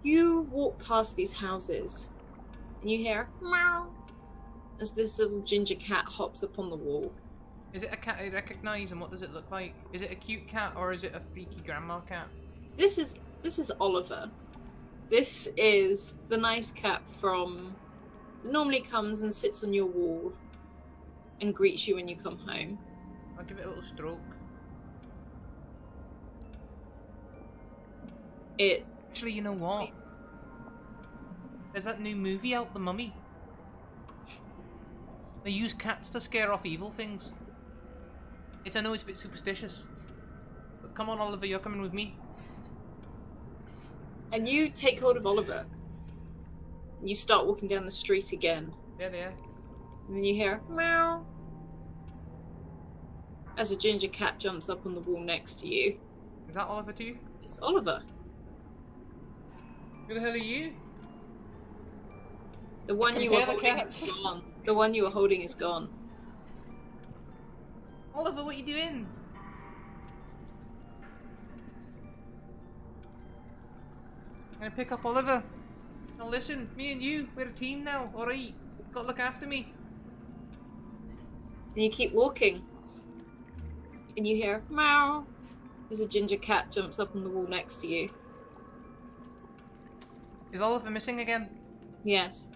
You walk past these houses and you hear meow as this little ginger cat hops up on the wall. Is it a cat I recognise, and what does it look like? Is it a cute cat or is it a freaky grandma cat? This is Oliver. This is the nice cat that normally comes and sits on your wall and greets you when you come home. I'll give it a little stroke. Actually, you know what? There's that new movie out, The Mummy. They use cats to scare off evil things. I know it's a bit superstitious. But come on, Oliver, you're coming with me. And you take hold of Oliver. And you start walking down the street again. Yeah, they are. And then you hear meow as a ginger cat jumps up on the wall next to you. Is that Oliver too? It's Oliver. Who the hell are you? The one you were holding is gone. The one you were holding is gone. Oliver, what are you doing? I'm gonna pick up Oliver. Now listen, me and you, we're a team now, alright? Gotta look after me. And you keep walking. And you hear meow as a ginger cat jumps up on the wall next to you. Is Oliver missing again? Yes.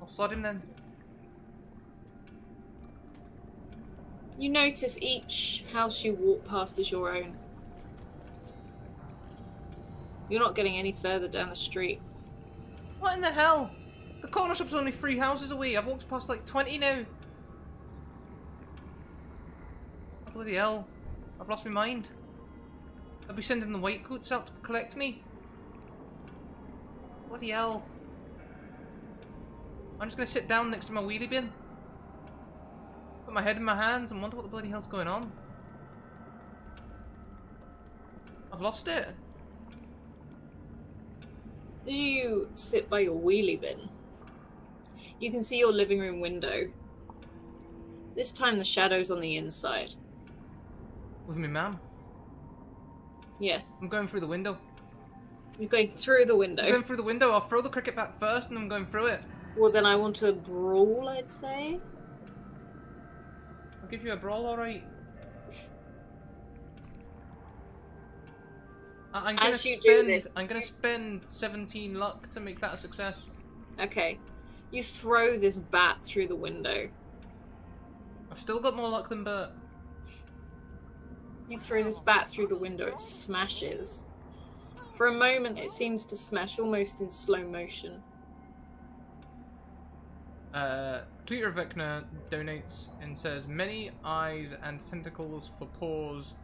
I'll sod him then. You notice each house you walk past is your own. You're not getting any further down the street. What in the hell? The corner shop's only 3 houses away. I've walked past like 20 now. Oh, bloody hell. I've lost my mind. I'll be sending the white coats out to collect me. Bloody hell. I'm just gonna sit down next to my wheelie bin. Put my head in my hands and wonder what the bloody hell's going on. I've lost it. As you sit by your wheelie bin, you can see your living room window. This time the shadow's on the inside. With me, ma'am. Yes. I'm going through the window. You're going through the window. I'm going through the window. I'll throw the cricket bat first and I'm going through it. Well, then I want to brawl, I'd say. I'll give you a brawl, alright. I'm gonna spend 17 luck to make that a success. Okay. You throw this bat through the window. I've still got more luck than Bert. You throw this bat through the window, it smashes. For a moment, it seems to smash almost in slow motion. Tweeter Vecna donates and says, many eyes and tentacles for paws.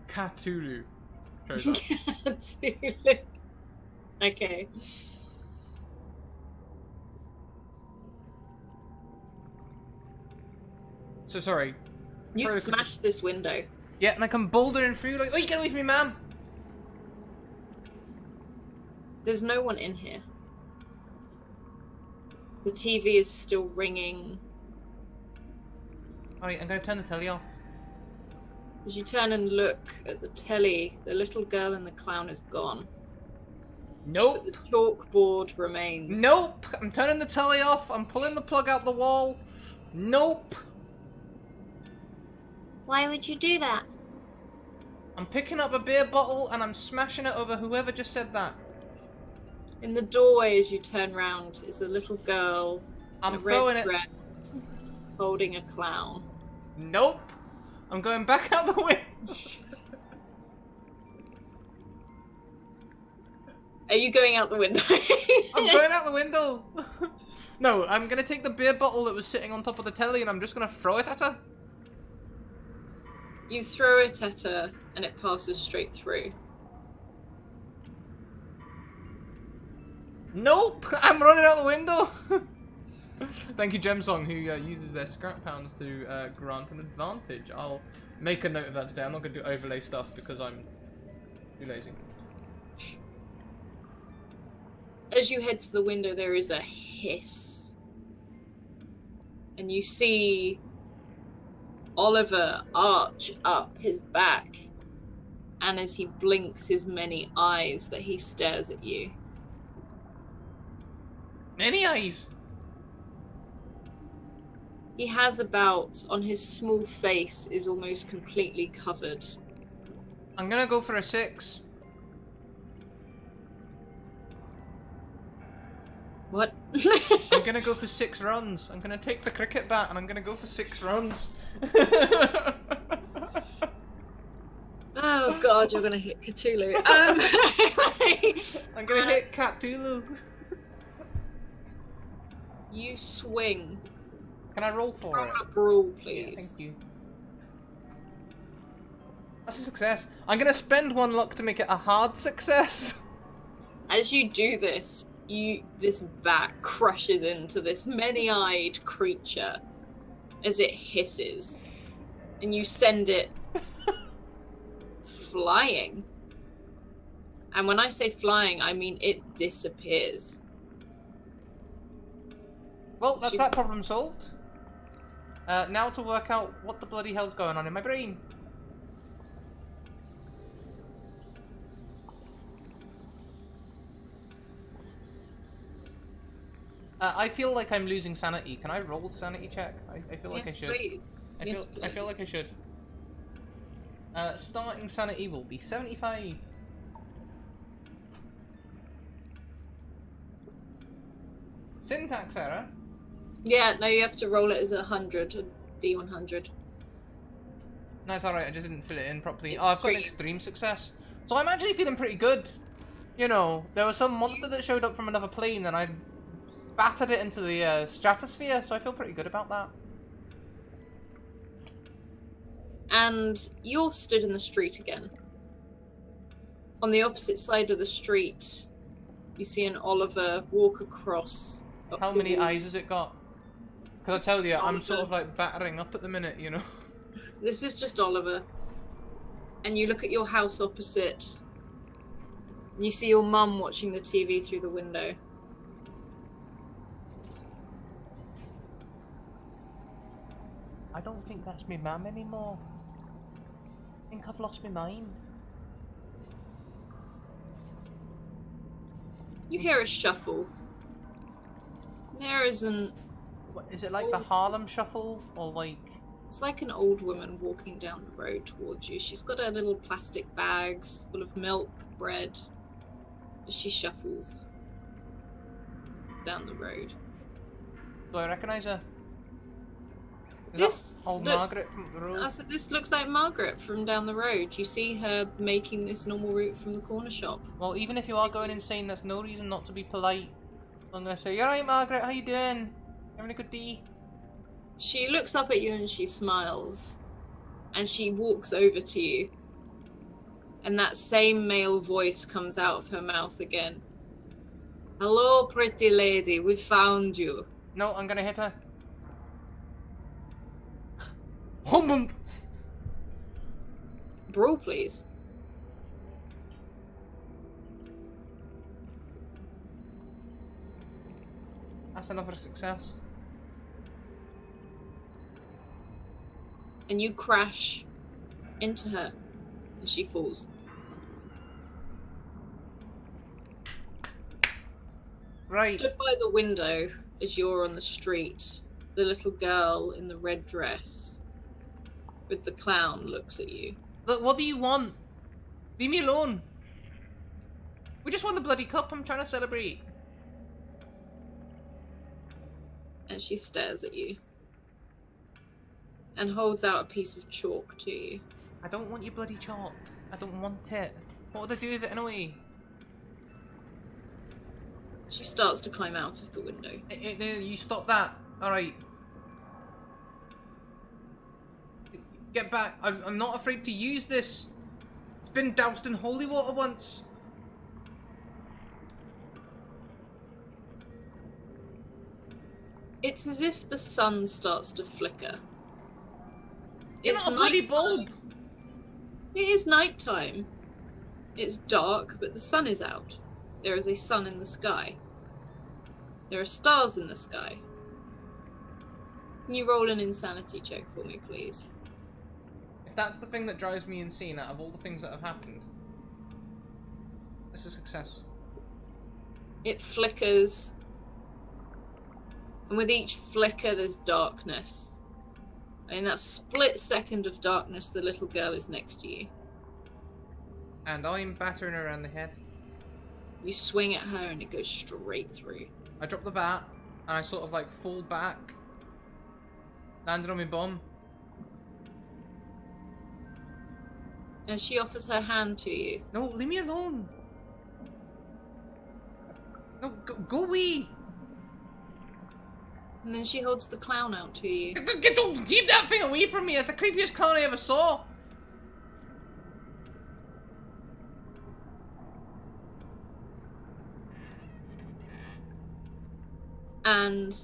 Cthulhu. Okay. So sorry. You've smashed this window. Yeah, and I come bouldering through like, oh, you get away from me, ma'am! There's no one in here. The TV is still ringing. Alright, I'm gonna turn the telly off. As you turn and look at the telly, the little girl and the clown is gone. Nope. But the chalkboard remains. Nope. I'm turning the telly off. I'm pulling the plug out the wall. Nope. Why would you do that? I'm picking up a beer bottle and I'm smashing it over whoever just said that. In the doorway as you turn round is a little girl in a throwing red it. dress holding a clown. Nope. I'm going back out the window. Are you going out the window? I'm going out the window. No, I'm going to take the beer bottle that was sitting on top of the telly and I'm just going to throw it at her. You throw it at her and it passes straight through. Nope. I'm running out the window. Thank you, Gemsong, who uses their scrap pounds to grant an advantage. I'll make a note of that today. I'm not going to do overlay stuff because I'm too lazy. As you head to the window, there is a hiss. And you see Oliver arch up his back. And as he blinks his many eyes that he stares at you. Many eyes? He has about, on his small face, is almost completely covered. I'm going to go for a 6. What? I'm gonna go for 6 runs. I'm gonna take the cricket bat and I'm gonna go for 6 runs. Oh god, you're gonna hit Cthulhu. I'm gonna hit Cthulhu. You swing. Can I roll for Roll it? a brawl, Yeah, please. thank you. That's a success. I'm gonna spend 1 luck to make it a hard success. As you do this, this bat crushes into this many-eyed creature as it hisses, and you send it flying. And when I say flying, I mean it disappears. Well, that's that problem solved. Now to work out what the bloody hell's going on in my brain. I feel like I'm losing sanity. Can I roll sanity check? I feel like I should. Please. I feel like I should. Starting sanity will be 75. Syntax error? Yeah, no, you have to roll it as 100, a D100. No, it's alright, I just didn't fill it in properly. It's Oh, I've got an extreme. extreme success. So I'm actually feeling pretty good. You know, there was some monster that showed up from another plane and I battered it into the stratosphere, so I feel pretty good about that. And you're stood in the street again. On the opposite side of the street, you see an Oliver walk across. How many eyes has it got? Because I tell you, I'm Oliver. sort of like battering up at the minute, you know? This is just Oliver. And you look at your house opposite. And you see your mum watching the TV through the window. I don't think that's my mum anymore. I think I've lost my mind. You hear a shuffle. There isn't... What, is it like the Harlem Shuffle, or like... It's like an old woman walking down the road towards you. She's got her little plastic bags full of milk, bread, as she shuffles down the road. Do I recognise her? Is This that old look- Margaret from the road? I said, this looks like Margaret from down the road. You see her making this normal route from the corner shop. Well, even if you are going insane, that's no reason not to be polite. I'm gonna say, "You alright, Margaret? How you doing? Having a good day?" She looks up at you and she smiles. And she walks over to you. And that same male voice comes out of her mouth again. "Hello, pretty lady. We found you." No, I'm gonna hit her. Hum. Brawl, please. That's another success. And you crash into her as she falls. Right. Stood by the window as you're on the street, the little girl in the red dress with the clown looks at you. Look, what do you want? Leave me alone. We just won the bloody cup. I'm trying to celebrate. And she stares at you and holds out a piece of chalk to you. I don't want your bloody chalk. I don't want it. What would I do with it anyway? She starts to climb out of the window. You stop that. Alright. Get back. I'm not afraid to use this. It's been doused in holy water once. It's as if the sun starts to flicker. You're It's not a bloody nighttime. bulb. It is nighttime. It's dark, but the sun is out. There is a sun in the sky. There are stars in the sky. Can you roll an insanity check for me, please? If that's the thing that drives me insane out of all the things that have happened, it's a success. It flickers. And with each flicker, there's darkness. And in that split second of darkness, the little girl is next to you. And I'm battering her around the head. You swing at her and it goes straight through. I drop the bat, and I sort of like fall back, landing on my bum. And she offers her hand to you. No, leave me alone. No, go away. And then she holds the clown out to you. Don't keep that thing away from me. It's the creepiest clown I ever saw. And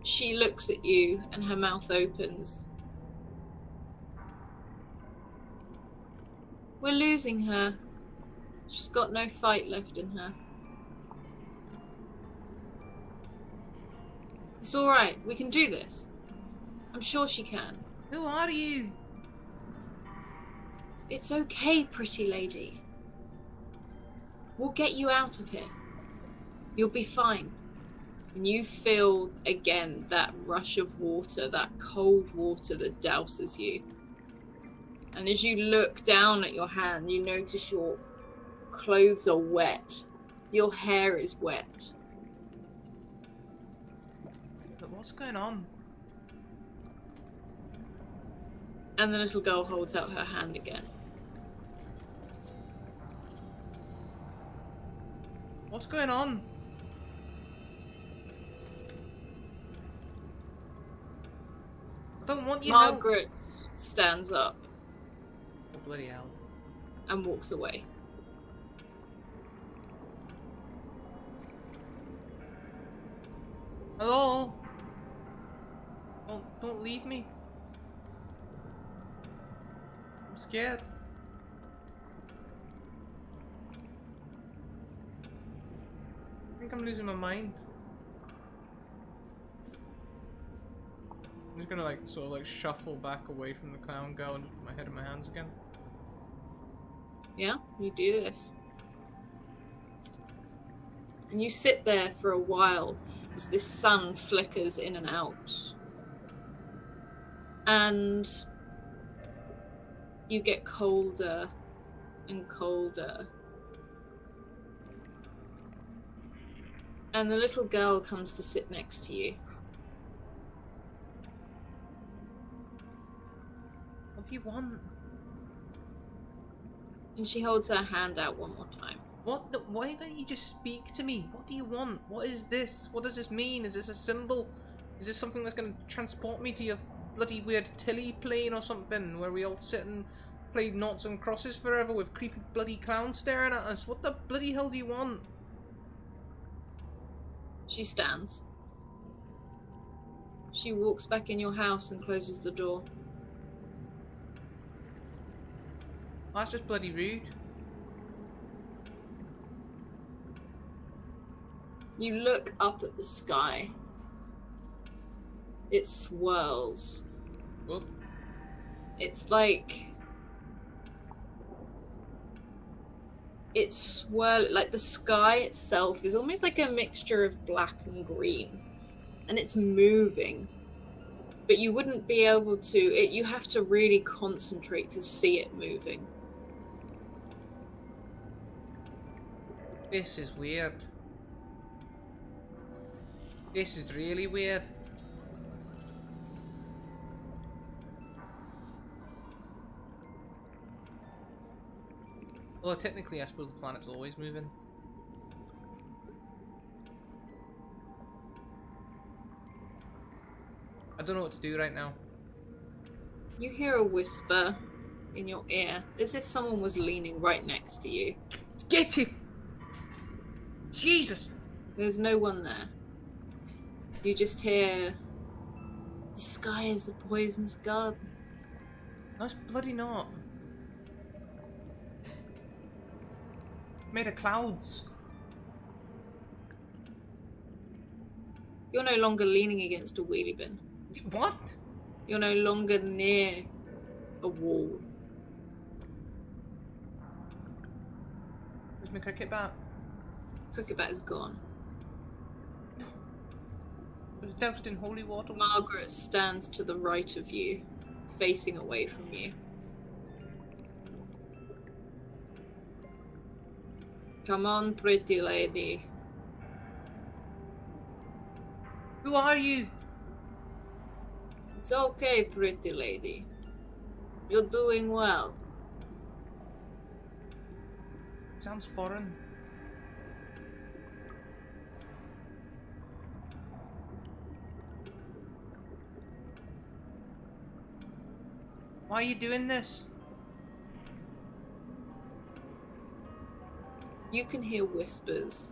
she looks at you and her mouth opens. We're losing her. She's got no fight left in her. It's alright, we can do this. I'm sure she can. Who are you? It's okay, pretty lady. We'll get you out of here. You'll be fine. And you feel again that rush of water, that cold water that douses you. And as you look down at your hand, you notice your clothes are wet. Your hair is wet. But what's going on? And the little girl holds out her hand again. What's going on? I don't want your help. Margaret stands up Oh, bloody hell. and walks away. Hello? Don't leave me. I'm scared. I think I'm losing my mind. I'm just gonna like sort of like shuffle back away from the clown girl and just put my head in my hands again. Yeah, you do this. And you sit there for a while as this sun flickers in and out. And you get colder and colder. And the little girl comes to sit next to you. What do you want? And she holds her hand out one more time. Why don't you just speak to me? What do you want? What is this? What does this mean? Is this a symbol? Is this something that's going to transport me to your bloody weird Tilly plane or something, where we all sit and play noughts and crosses forever with creepy bloody clowns staring at us? What the bloody hell do you want? She stands. She walks back in your house and closes the door. That's just bloody rude. You look up at the sky. It swirls. Whoop. It's like... It's like the sky itself is almost like a mixture of black and green. And it's moving. But you wouldn't be able to... you have to really concentrate to see it moving. This is weird. This is really weird. Well, technically, I suppose the planet's always moving. I don't know what to do right now. You hear a whisper in your ear, as if someone was leaning right next to you. Get him! Jesus! There's no one there. You just hear, the sky is a poisonous garden. That's bloody not. Made of clouds. You're no longer leaning against a wheelie bin. What? You're no longer near a wall. Where's my cricket bat? Cricket bat is gone. It was doused in holy water. Margaret stands to the right of you, facing away from you. Come on, pretty lady. Who are you? It's okay, pretty lady. You're doing well. Sounds foreign. Why are you doing this? You can hear whispers.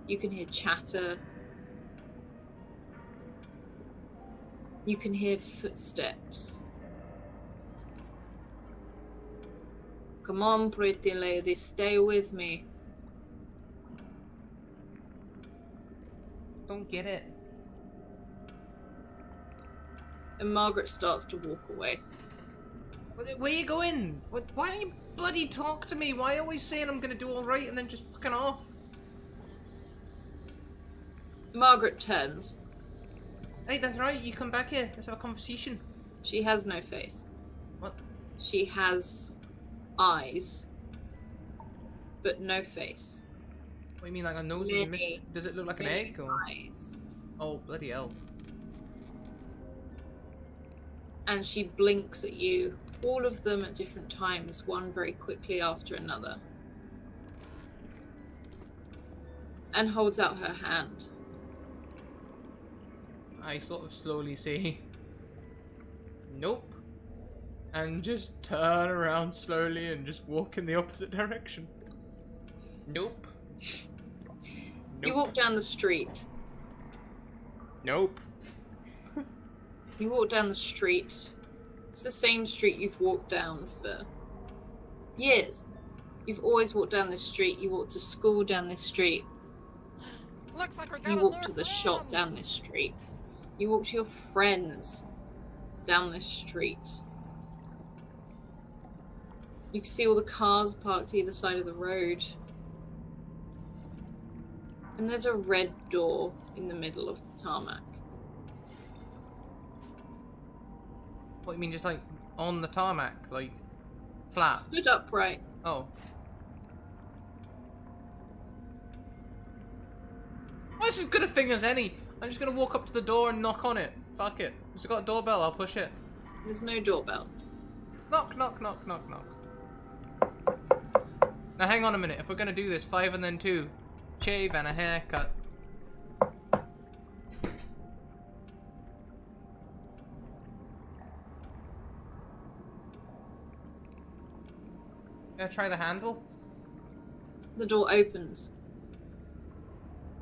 You can hear chatter. You can hear footsteps. Come on, pretty lady, stay with me. Don't get it. And Margaret starts to walk away. Where are you going? Why don't you bloody talk to me? Why are you always saying I'm gonna do alright and then just fucking off? Margaret turns. Hey, that's right, you come back here. Let's have a conversation. She has no face. What? She has eyes, but no face. What do you mean, like a nose? Many, Does it look like an many egg? Or... eyes. Oh, bloody hell. And she blinks at you, all of them at different times, one very quickly after another. and holds out her hand. I sort of slowly say, nope, and just turn around slowly and just walk in the opposite direction. Nope. You walk down the street. Nope. You walk down the street. It's the same street you've walked down for years. You've always walked down this street. You walk to school down this street. Looks like we got You a walk new to the friend. shop down this street. You walk to your friends down this street. You can see all the cars parked either side of the road. And there's a red door in the middle of the tarmac. What, you mean just like on the tarmac? Like flat? Stood upright. Oh. Well, it's as good a thing as any. I'm just gonna walk up to the door and knock on it. Fuck it. It's got a doorbell, I'll push it. There's no doorbell. Knock, knock, knock, knock, knock. Now hang on a minute, if we're gonna do this, 5 and then 2. Shave and a haircut. Gonna try the handle? The door opens.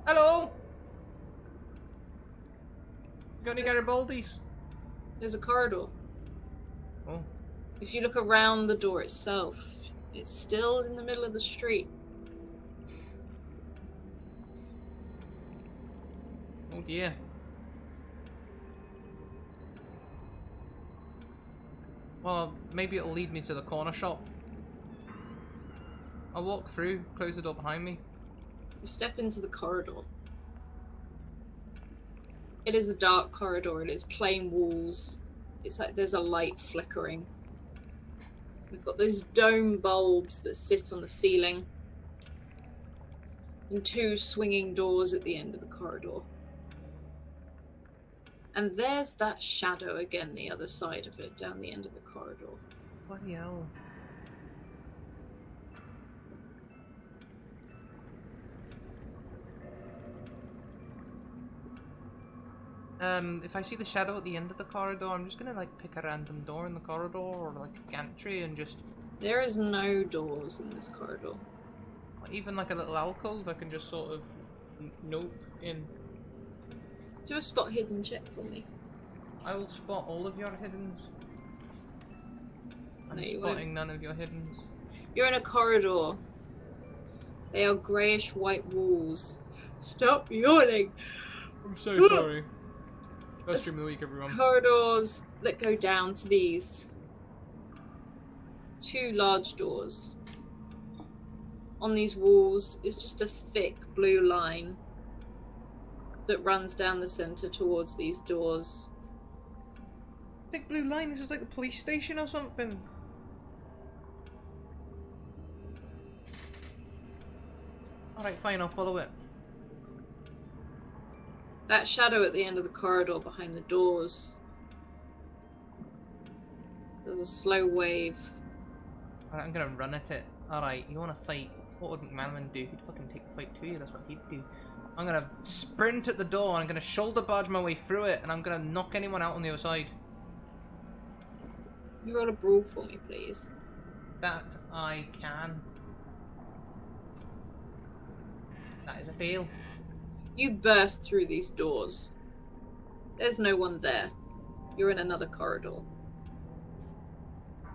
Hello? Got any Garibaldis? There's a corridor. Oh. If you look around the door itself, it's still in the middle of the street. Oh dear. Well, maybe it'll lead me to the corner shop. I'll walk through, close the door behind me. You step into the corridor. It is a dark corridor. It is plain walls. It's like there's a light flickering. We've got those dome bulbs that sit on the ceiling. And 2 swinging doors at the end of the corridor. And there's that shadow again, the other side of it, down the end of the corridor. Bloody hell. If I see the shadow at the end of the corridor, I'm just gonna like pick a random door in the corridor or like a gantry and just... There is no doors in this corridor. Even like a little alcove, I can just sort of nope in. Do a spot hidden check for me. I will spot all of your hiddens. I'm No, you spotting none of your hiddens. You're in a corridor. They are greyish white walls. Stop yawning! I'm so sorry. First stream of the week, everyone. Corridors that go down to these 2 large doors. On these walls is just a thick blue line that runs down the center towards these doors. Big blue line, this is like a police station or something. Alright, fine, I'll follow it. That shadow at the end of the corridor behind the doors. There's a slow wave. Alright, I'm gonna run at it. Alright, you wanna fight? What would McManaman do? He'd fucking take the fight to you, that's what he'd do. I'm gonna sprint at the door and I'm gonna shoulder barge my way through it and I'm gonna knock anyone out on the other side. You roll a brawl for me, please. That I can. That is a fail. You burst through these doors. There's no one there. You're in another corridor.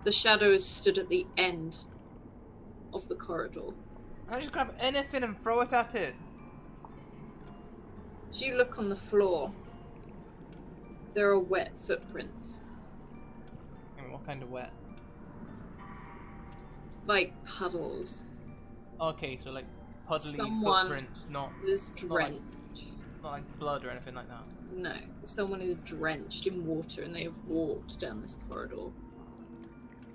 The shadow is stood at the end of the corridor. I just grab anything and throw it at it. As you look on the floor, there are wet footprints. I mean, what kind of wet? Like puddles. Okay, so like puddly Someone footprints, not is drenched. not like blood or anything like that. No, someone is drenched in water and they have walked down this corridor.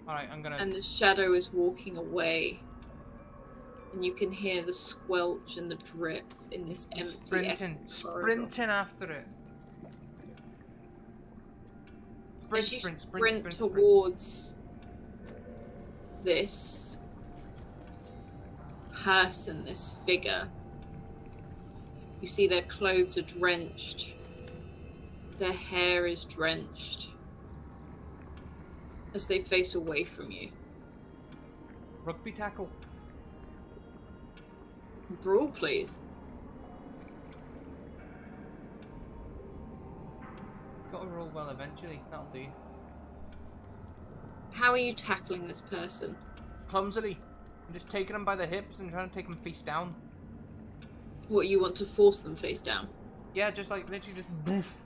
Alright, I'm gonna... And the shadow is walking away. And you can hear the squelch and the drip in this empty corridor. Sprinting after it. As you sprint towards this person, this figure, You see their clothes are drenched. Their hair is drenched. As they face away from you. Rugby tackle. Brawl, please. Gotta roll well eventually, that'll do. How are you tackling this person? Clumsily. I'm just taking them by the hips and trying to take them face down. What, you want to force them face down? Yeah, just like literally just boof.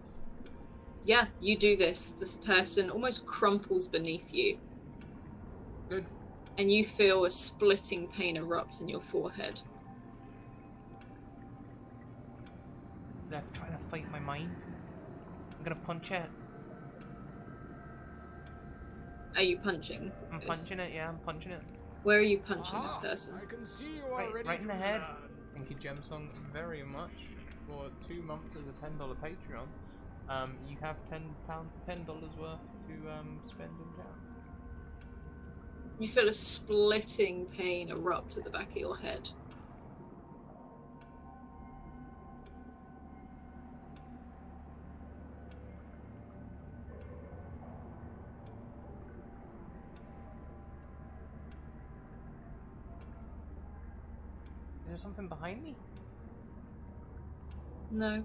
Yeah, you do this. This person almost crumples beneath you. Good. And you feel a splitting pain erupt in your forehead. They're trying to fight my mind. I'm gonna punch it. Are you punching? I'm punching it, yeah, I'm punching it. Where are you punching this person? I can see you are ready Right in to the head. run. Thank you, Gemsong, very much for 2 months as a $10 Patreon. You have $10 worth to spend in chat. You feel a splitting pain erupt at the back of your head. Is there something behind me? No.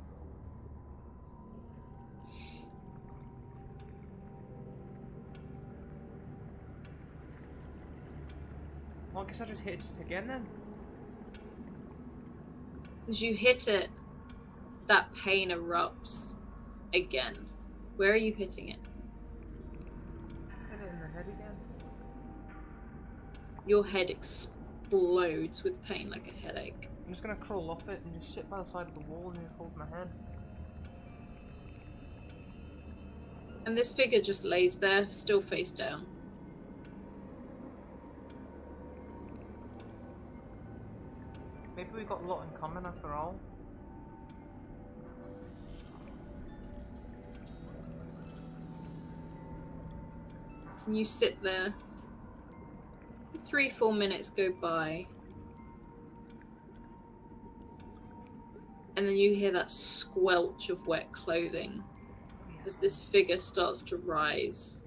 Well, I guess I just hit it again then. As you hit it, that pain erupts again. Where are you hitting it? Hit it in the head again. Your head explodes with pain like a headache. I'm just gonna crawl off it and just sit by the side of the wall and just hold my head. And this figure just lays there, still face down. Maybe we got a lot in common after all. And you sit there. 3-4 minutes go by. And then you hear that squelch of wet clothing as this figure starts to rise.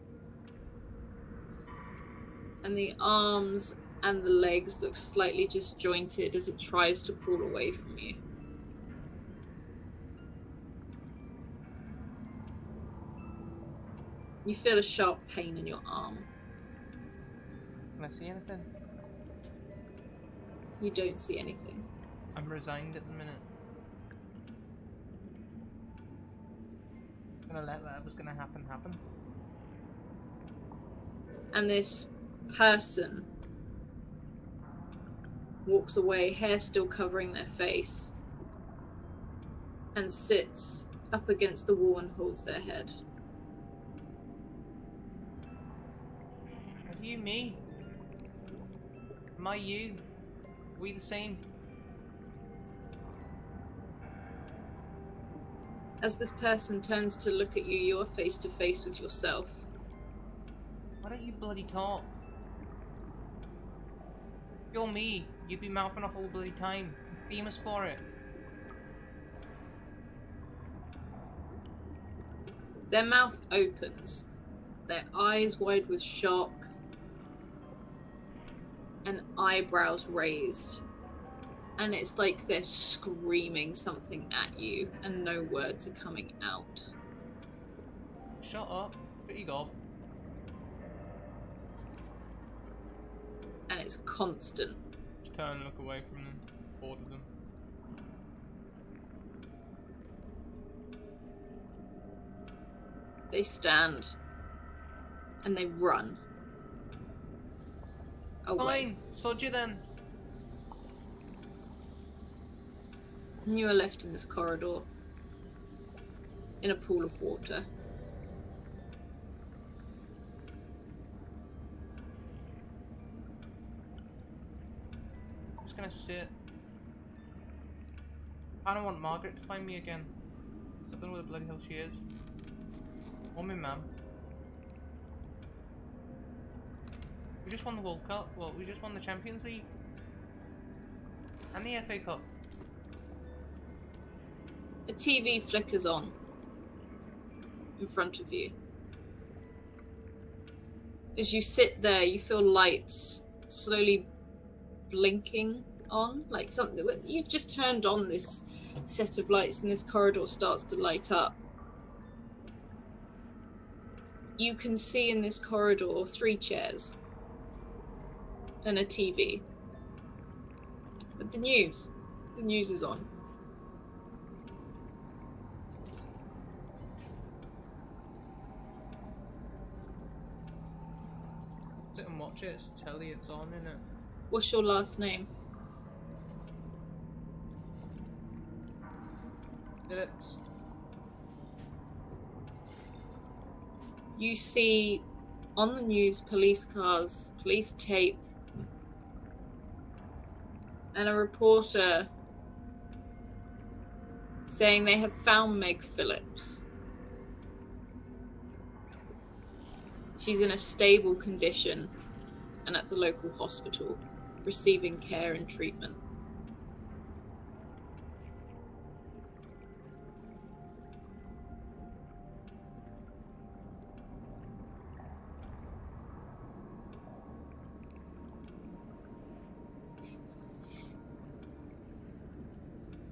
And the arms and the legs look slightly disjointed as it tries to crawl away from you. You feel a sharp pain in your arm. Can I see anything? You don't see anything. I'm resigned at the minute. I'm gonna let whatever's gonna happen happen. And this person walks away, hair still covering their face, and sits up against the wall and holds their head. Are you me? Am I you? Are we the same? As this person turns to look at you, you are face to face with yourself. Why don't you bloody talk? You're me. You'd be mouthing off all the bloody time. Famous for it. Their mouth opens, their eyes wide with shock, and eyebrows raised. And it's like they're screaming something at you, and no words are coming out. Shut up. Pretty gob. And it's constant. Just turn and look away from them. Bored of them. They stand, and they run away. Fine. Sod you then. And you are left in this corridor, in a pool of water. I'm just gonna sit. I don't want Margaret to find me again. I don't know where the bloody hell she is. Or my mum. We just won the World Cup. Well, we just won the Champions League. And the FA Cup. A TV flickers on in front of you. As you sit there, you feel lights slowly blinking on, like something. You've just turned on this set of lights and this corridor starts to light up. You can see in this corridor 3 chairs and a TV. But the news is on. Sit and watch it, it's telly, it's on, innit? What's your last name? Phillips. You see on the news police cars, police tape, and a reporter saying they have found Meg Phillips. She's in a stable condition and at the local hospital, receiving care and treatment.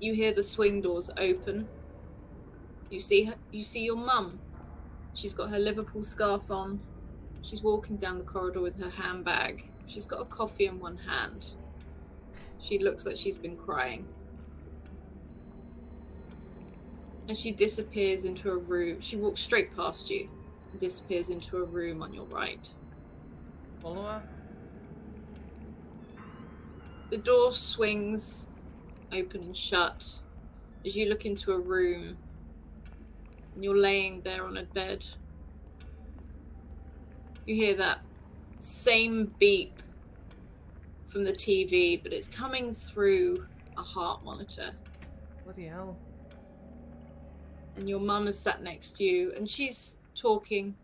You hear the swing doors open. You see your mum. She's got her Liverpool scarf on. She's walking down the corridor with her handbag. She's got a coffee in one hand. She looks like she's been crying. And she disappears into a room. She walks straight past you and disappears into a room on your right. Follow her? The door swings open and shut as you look into a room and you're laying there on a bed. You hear that same beep from the TV, but it's coming through a heart monitor. Bloody hell. And your mum is sat next to you and she's talking.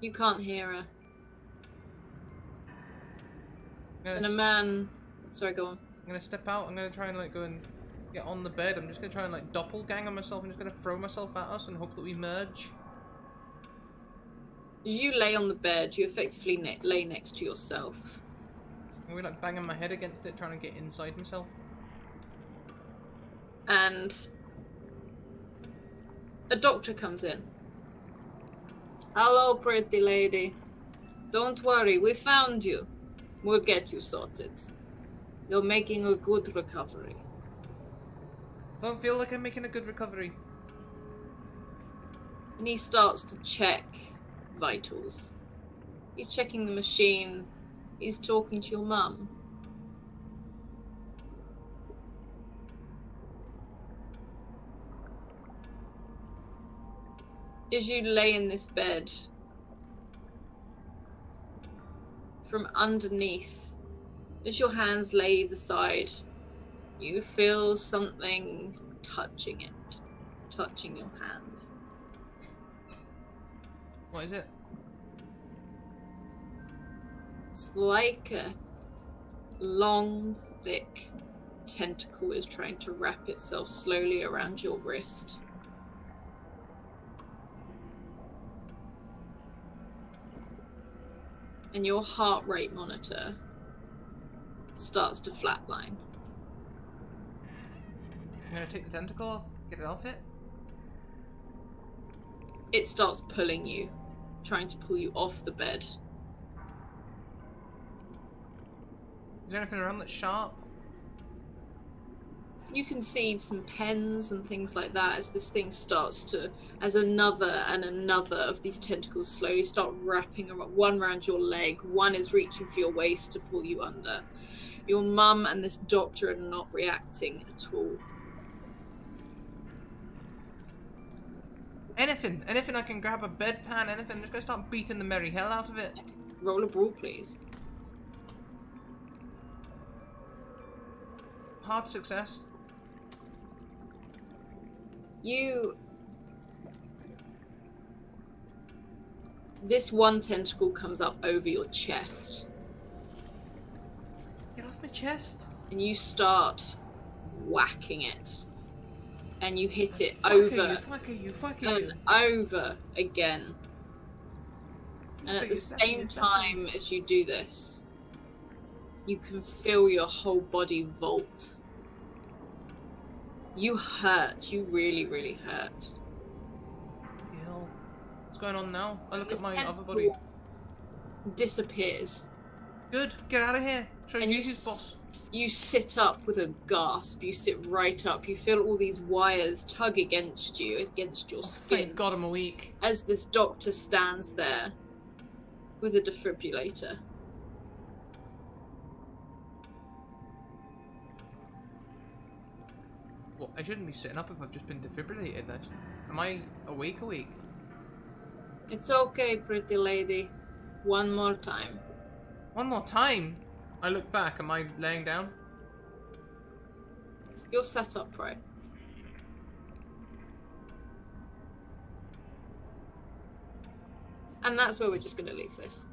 You can't hear her. And a man... Sorry, go on. I'm gonna step out. I'm gonna try and like go and get on the bed. I'm just gonna try and like doppelganger myself. I'm just gonna throw myself at us and hope that we merge. As you lay on the bed, you effectively lay next to yourself. I'm gonna like banging my head against it, trying to get inside myself. And a doctor comes in. Hello, pretty lady. Don't worry, we found you. We'll get you sorted. You're making a good recovery. Don't feel like I'm making a good recovery. And he starts to check vitals. He's checking the machine. He's talking to your mum. As you lay in this bed, from underneath, as your hands lay either side, you feel something touching it, touching your hand. What is it? It's like a long, thick tentacle is trying to wrap itself slowly around your wrist. And your heart rate monitor starts to flatline. I'm gonna take the tentacle off, get it off it. It starts pulling you, trying to pull you off the bed. Is there anything around that's sharp? You can see some pens and things like that as this thing starts to, as another and another of these tentacles slowly start wrapping around, one around your leg, one is reaching for your waist to pull you under. Your mum and this doctor are not reacting at all. Anything I can grab, a bedpan, anything. I'm just gonna start beating the merry hell out of it. Roll a brawl, please. Hard success. This one tentacle comes up over your chest. Get off my chest. And you start whacking it. and you hit it Fuck over you. and over again. And at the same time as you do this, you can feel your whole body vault. You hurt. You really, really hurt. What's going on now? I look at my other tentacle body. Disappears. Good. Get out of here. Show And you who's boss. you sit up with a gasp. You sit right up. You feel all these wires tug against you, against your skin. Thank God I'm awake. As this doctor stands there with a defibrillator. What? I shouldn't be sitting up if I've just been defibrillated. Am I awake? It's okay, pretty lady. One more time. One more time? I look back. Am I laying down? You're set up, right? And that's where we're just going to leave this.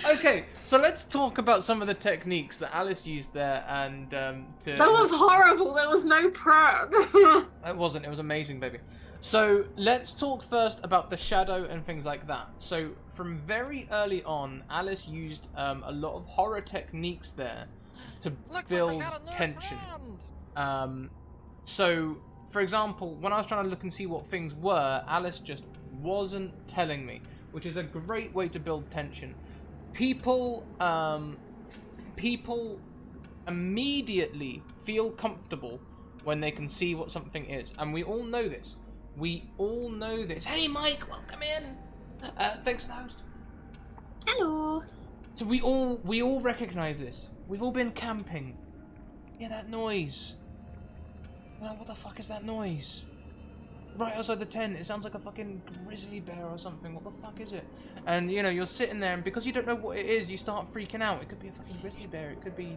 Okay, so let's talk about some of the techniques that Alice used there, and That was horrible. There was no prep. It wasn't. It was amazing, baby. So let's talk first about the shadow and things like that. So from very early on, Alice used a lot of horror techniques there to build tension. So, for example, when I was trying to look and see what things were, Alice just wasn't telling me, which is a great way to build tension. People immediately feel comfortable when they can see what something is, and we all know this. Hey, Mike, welcome in. Thanks for the host. Hello. So we all recognize this. We've all been camping. Yeah, that noise. You're like, what the fuck is that noise? Right outside the tent, it sounds like a fucking grizzly bear or something. What the fuck is it? And you know, you're sitting there, and because you don't know what it is, you start freaking out. It could be a fucking grizzly bear. It could be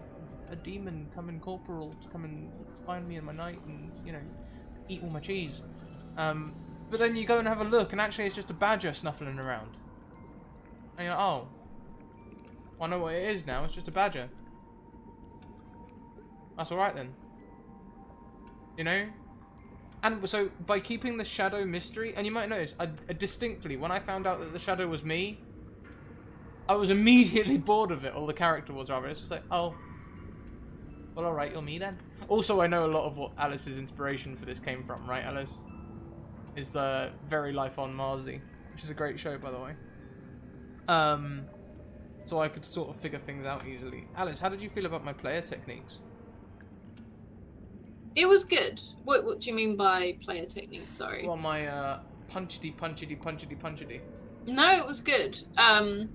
a demon coming corporal to come and find me in my night and, you know, eat all my cheese. But then you go and have a look, and actually it's just a badger snuffling around. And you're like, oh, I know what it is now. It's just a badger. That's alright then. You know? And so, by keeping the shadow mystery, and you might notice, I distinctly, when I found out that the shadow was me, I was immediately bored of it, or the character was rather. It's just like, oh, well, alright, you're me then. Also, I know a lot of what Alice's inspiration for this came from, right, Alice? Is Very Life on Marzi, which is a great show, by the way. So I could sort of figure things out easily. Alice, how did you feel about my player techniques? It was good. What do you mean by player technique? Sorry. Well, my punchity. No, it was good. I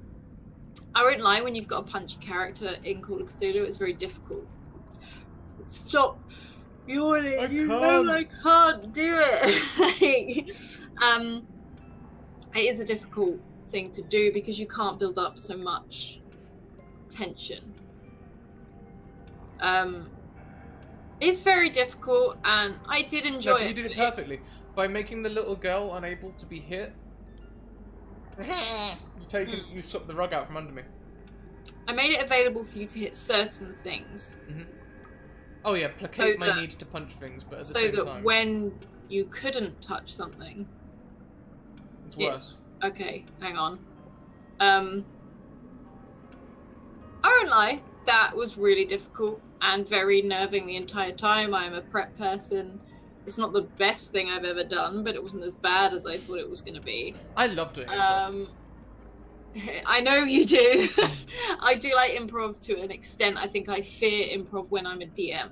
won't lie. When you've got a punchy character in Call of Cthulhu, it's very difficult. Stop. You know I can't do it. It is a difficult thing to do because you can't build up so much tension. It's very difficult, and I did enjoy it. You did it perfectly. By making the little girl unable to be hit, you swept the rug out from under me. I made it available for you to hit certain things. Mm-hmm. Oh yeah, placate my need to punch things, but at the same time. So that when you couldn't touch something... It's worse. Okay, hang on. I won't lie, that was really difficult and very nerving the entire time. I'm a prep person. It's not the best thing I've ever done, but it wasn't as bad as I thought it was going to be. I love doing improv. I know you do. I do like improv to an extent. I think I fear improv when I'm a DM.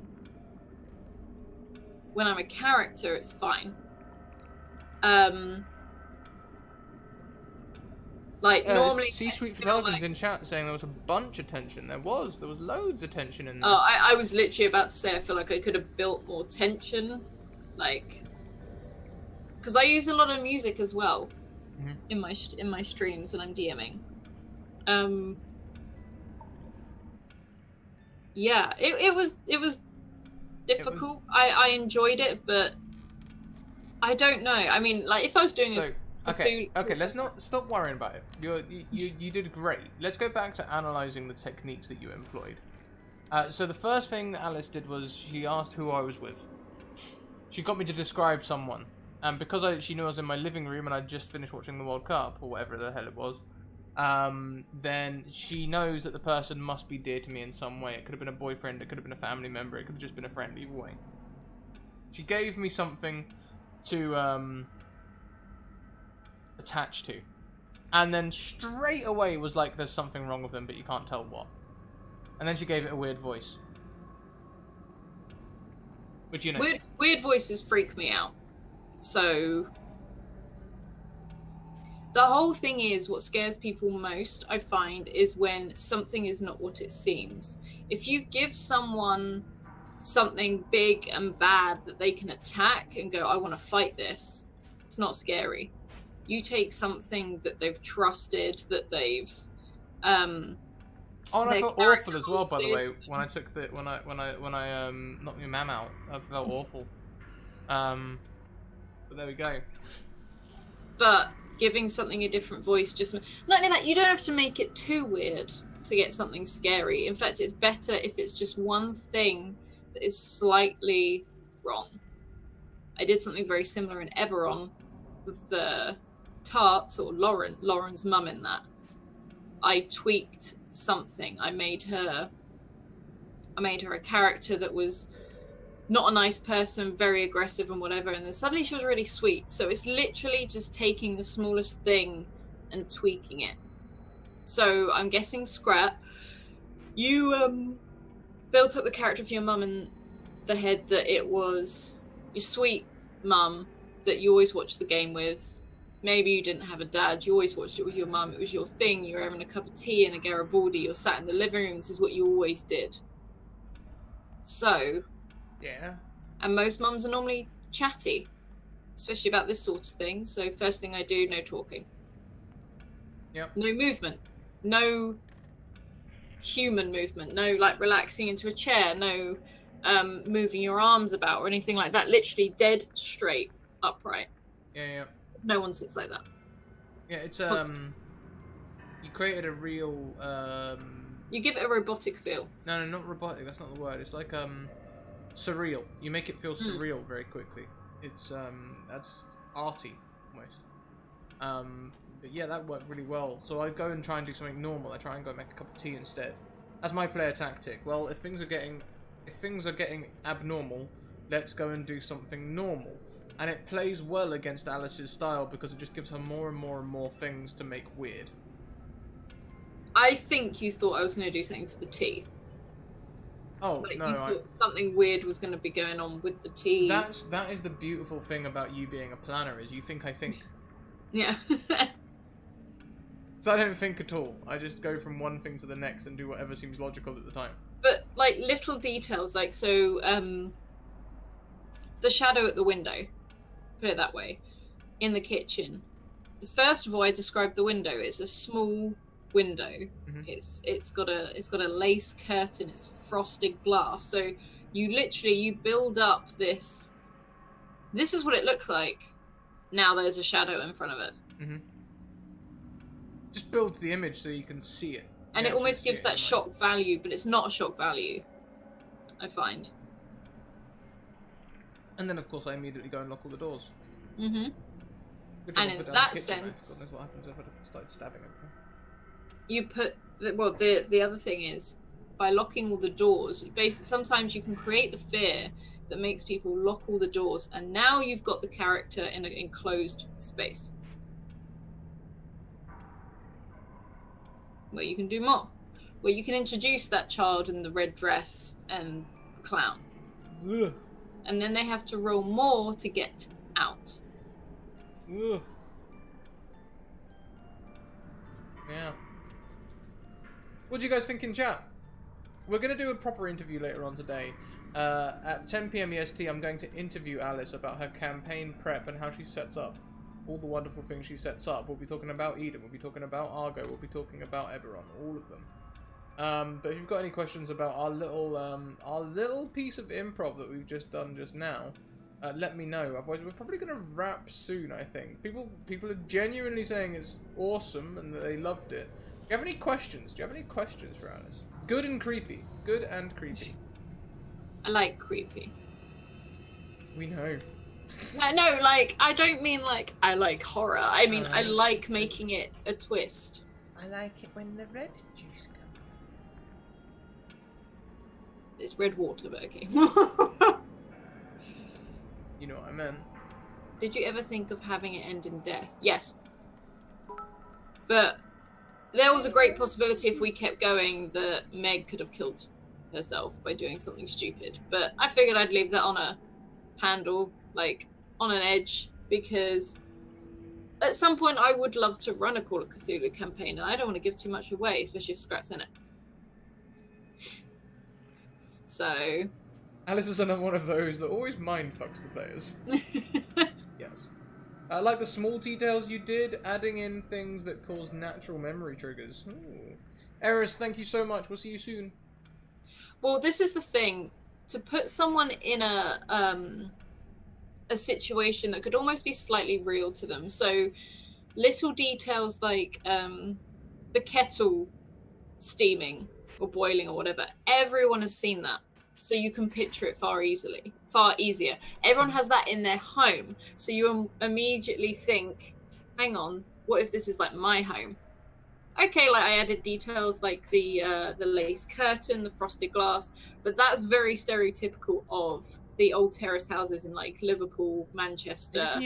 When I'm a character, it's fine. Normally... C-Suite Intelligence in chat saying there was a bunch of tension. There was loads of tension in there. Oh, I was literally about to say I feel like I could have built more tension. Like... Because I use a lot of music as well. Mm-hmm. in my streams when I'm DMing. Yeah, it was difficult. I enjoyed it, but I don't know. I mean, like if I was doing Okay, let's not stop worrying about it. You did great. Let's go back to analyzing the techniques that you employed. So the first thing that Alice did was she asked who I was with. She got me to describe someone. And because she knew I was in my living room and I'd just finished watching the World Cup, or whatever the hell it was, then she knows that the person must be dear to me in some way. It could have been a boyfriend, it could have been a family member, it could have just been a friend, either way. She gave me something to attach to. And then straight away was like, there's something wrong with them, but you can't tell what. And then she gave it a weird voice. Which, you know... Weird voices freak me out. So... The whole thing is, what scares people most, I find, is when something is not what it seems. If you give someone something big and bad that they can attack and go, I want to fight this, it's not scary. You take something that they've trusted, that they've oh, and I felt awful as well, by the way, when I took the when I knocked my mum out. I felt awful. But there we go. But giving something a different voice, just not only that, you don't have to make it too weird to get something scary. In fact, it's better if it's just one thing that is slightly wrong. I did something very similar in Eberron with the Tarts, or Lauren's mum in that. I tweaked something. I made her a character that was not a nice person, very aggressive and whatever, and then suddenly she was really sweet. So it's literally just taking the smallest thing and tweaking it. So I'm guessing, Scrap, you built up the character for your mum in the head that it was your sweet mum that you always watched the game with. Maybe you didn't have a dad, you always watched it with your mum, it was your thing, you were having a cup of tea and a Garibaldi, you're sat in the living room, this is what you always did. So... Yeah. And most mums are normally chatty, especially about this sort of thing. So first thing I do, no talking. Yep. No movement. No human movement. No like relaxing into a chair. No moving your arms about or anything like that. Literally dead straight, upright. Yeah. No one sits like that. Yeah, it's you created a real You give it a robotic feel. No, not robotic, that's not the word. It's like surreal. You make it feel surreal very quickly. It's that's arty almost. But yeah, that worked really well. So I go and try and do something normal. I try and go make a cup of tea instead. That's my player tactic. Well, if things are getting abnormal, let's go and do something normal. And it plays well against Alice's style because it just gives her more and more and more things to make weird. I think you thought I was going to do something to the tea. Oh, like no, you thought something weird was going to be going on with the tea. That is the beautiful thing about you being a planner, is you think I think. Yeah. So I don't think at all. I just go from one thing to the next and do whatever seems logical at the time. But like little details, like so the shadow at the window, put it that way, in the kitchen. First of all, I described the window. It's a small window. Mm-hmm. It's got a lace curtain, it's frosted glass. So you build up this is what it looked like. Now there's a shadow in front of it. Mm-hmm. Just builds the image so you can see it. And it almost gives that shock value, but it's not a shock value, I find. And then of course I immediately go and lock all the doors. Mm-hmm. And in that sense, God knows what happens if I start stabbing everything. You put the other thing is, by locking all the doors, sometimes you can create the fear that makes people lock all the doors, and now you've got the character in an enclosed space where you can do more, where you can introduce that child in the red dress and clown. Ugh. And then they have to roll more to get out. Ugh. Yeah. What do you guys think in chat? We're going to do a proper interview later on today. At 10 PM EST, I'm going to interview Alice about her campaign prep and how she sets up all the wonderful things she sets up. We'll be talking about Eden, we'll be talking about Argo, we'll be talking about Eberron, all of them. But if you've got any questions about our little piece of improv that we've just done just now, let me know. Otherwise, we're probably going to wrap soon, I think. People are genuinely saying it's awesome and that they loved it. Do you have any questions? Do you have any questions for Alice? Good and creepy. Good and creepy. I like creepy. We know. No, like, I don't mean like I like horror. I mean, I Alright. like making it a twist. I like it when the red juice comes. It's red water, but okay. You know what I meant. Did you ever think of having it end in death? Yes. But there was a great possibility if we kept going that Meg could have killed herself by doing something stupid. But I figured I'd leave that on a handle, like on an edge, because at some point I would love to run a Call of Cthulhu campaign, and I don't want to give too much away, especially if Scrat's in it. So Alice is another one of those that always mind fucks the players. Yes. I like the small details you did, adding in things that cause natural memory triggers. Ooh. Eris, thank you so much. We'll see you soon. well, this is the thing. To put someone in a situation that could almost be slightly real to them. So little details like the kettle steaming or boiling or whatever. Everyone has seen that. So you can picture it far easier. Everyone has that in their home. So you immediately think, hang on, what if this is like my home? Okay, like I added details like the lace curtain, the frosted glass, but that's very stereotypical of the old terrace houses in like Liverpool, Manchester,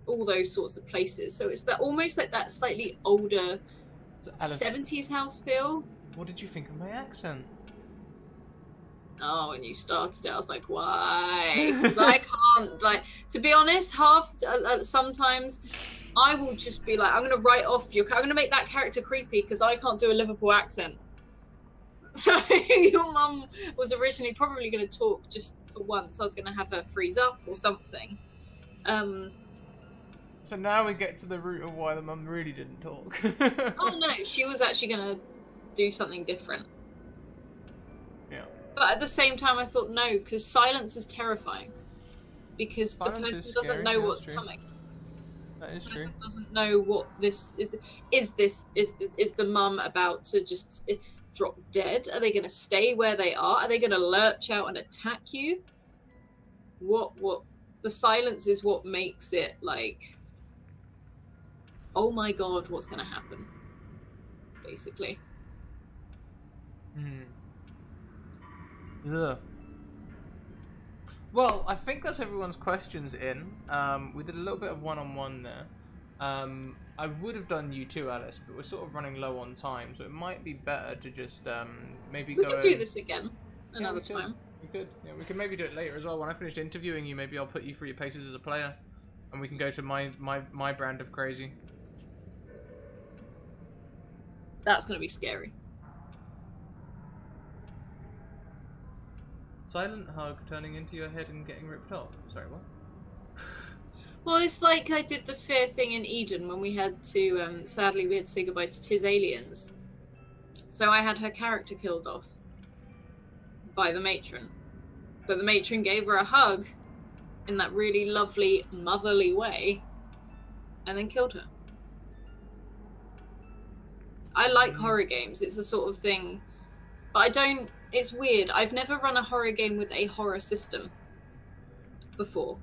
all those sorts of places. So it's that almost like that slightly older Alice, 70s house feel. what did you think of my accent? Oh, when you started it, I was like, why? 'Cause I can't, like, to be honest, sometimes I will just be like, I'm going to write off I'm going to make that character creepy because I can't do a Liverpool accent. So your mum was originally probably going to talk just for once. I was going to have her freeze up or something. So now we get to the root of why the mum really didn't talk. Oh no, she was actually going to do something different. Yeah. But at the same time, I thought no, because silence is terrifying. Because Silence the is person doesn't scary, know yeah, what's that's true. coming. That is The true. person doesn't know what this is. Is the mum about to just drop dead? Are they going to stay where they are? Are they going to lurch out and attack you? What? The silence is what makes it like, oh my god, what's going to happen? Basically. Ugh. Well, I think that's everyone's questions in. We did a little bit of one-on-one there. I would have done you too, Alice, but we're sort of running low on time, so it might be better to just maybe We go. could do this again another we could. time. We could. Yeah, we could maybe do it later as well. When I finished interviewing you, maybe I'll put you through your paces as a player, and we can go to my brand of crazy. That's going to be scary. Silent hug turning into your head and getting ripped off. Sorry, what? Well, it's like I did the fair thing in Eden when we had to, sadly, we had to say goodbye to Tis Aliens. So I had her character killed off by the matron. But the matron gave her a hug in that really lovely, motherly way and then killed her. I like horror games. It's the sort of thing, but I don't, it's weird. I've never run a horror game with a horror system before.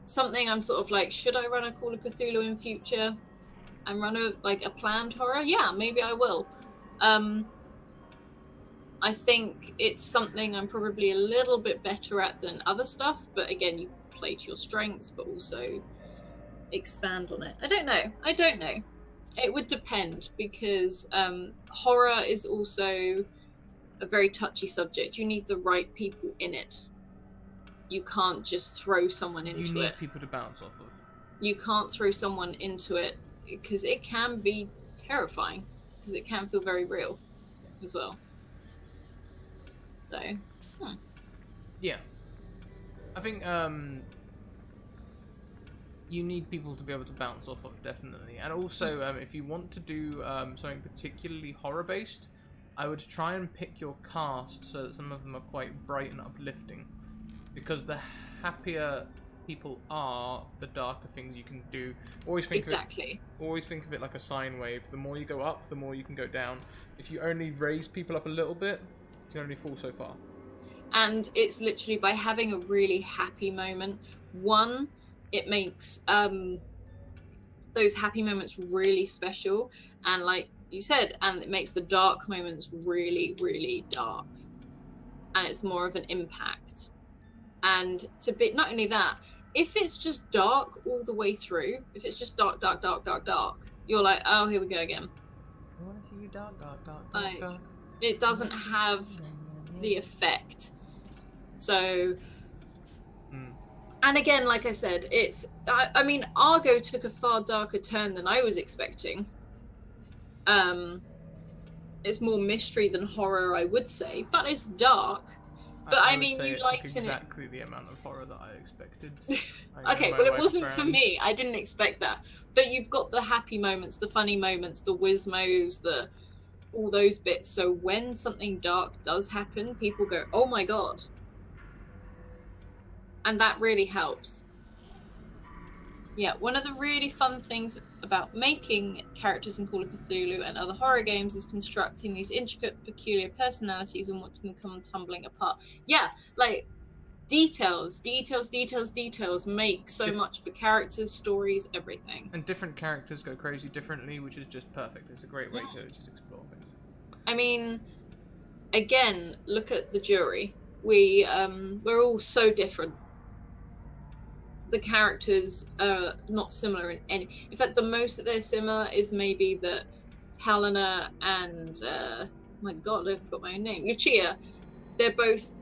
Something I'm sort of like, should I run a Call of Cthulhu in future and run a planned horror? Yeah, maybe I will. I think it's something I'm probably a little bit better at than other stuff, but again, you play to your strengths, but also expand on it. I don't know. It would depend, because horror is also a very touchy subject. You need the right people in it. You can't just throw someone into it. You need people to bounce off of. You can't throw someone into it because it can be terrifying, because it can feel very real as well. So, Yeah. I think you need people to be able to bounce off of, definitely. And also, if you want to do something particularly horror-based, I would try and pick your cast so that some of them are quite bright and uplifting. Because the happier people are, the darker things you can do. Always think of it like a sine wave. The more you go up, the more you can go down. If you only raise people up a little bit, you can only fall so far. And it's literally by having a really happy moment. One, it makes those happy moments really special, and like you said, and it makes the dark moments really, really dark, and it's more of an impact. And to be, not only that, if it's just dark all the way through, if it's just dark, dark, dark, dark, dark, you're like, oh, here we go again. I want to see you dark, dark, dark, like, dark. It doesn't have the effect. So, and again, like I said, it's, I mean, Argo took a far darker turn than I was expecting. It's more mystery than horror, I would say, but it's dark. But I mean, you liked it. Exactly the amount of horror that I expected. Okay, well, it wasn't for me. I didn't expect that. But you've got the happy moments, the funny moments, the whiz-mos, all those bits. So when something dark does happen, people go, oh my god. And that really helps. Yeah, one of the really fun things about making characters in Call of Cthulhu and other horror games is constructing these intricate, peculiar personalities and watching them come tumbling apart. Yeah, like details make so much for characters, stories, everything. And different characters go crazy differently, which is just perfect. It's a great way to just explore things. I mean, again, look at the jury. We're all so different. The characters are not similar in any. In fact, the most that they're similar is maybe that Helena and my god, I forgot my own name, Lucia. They're both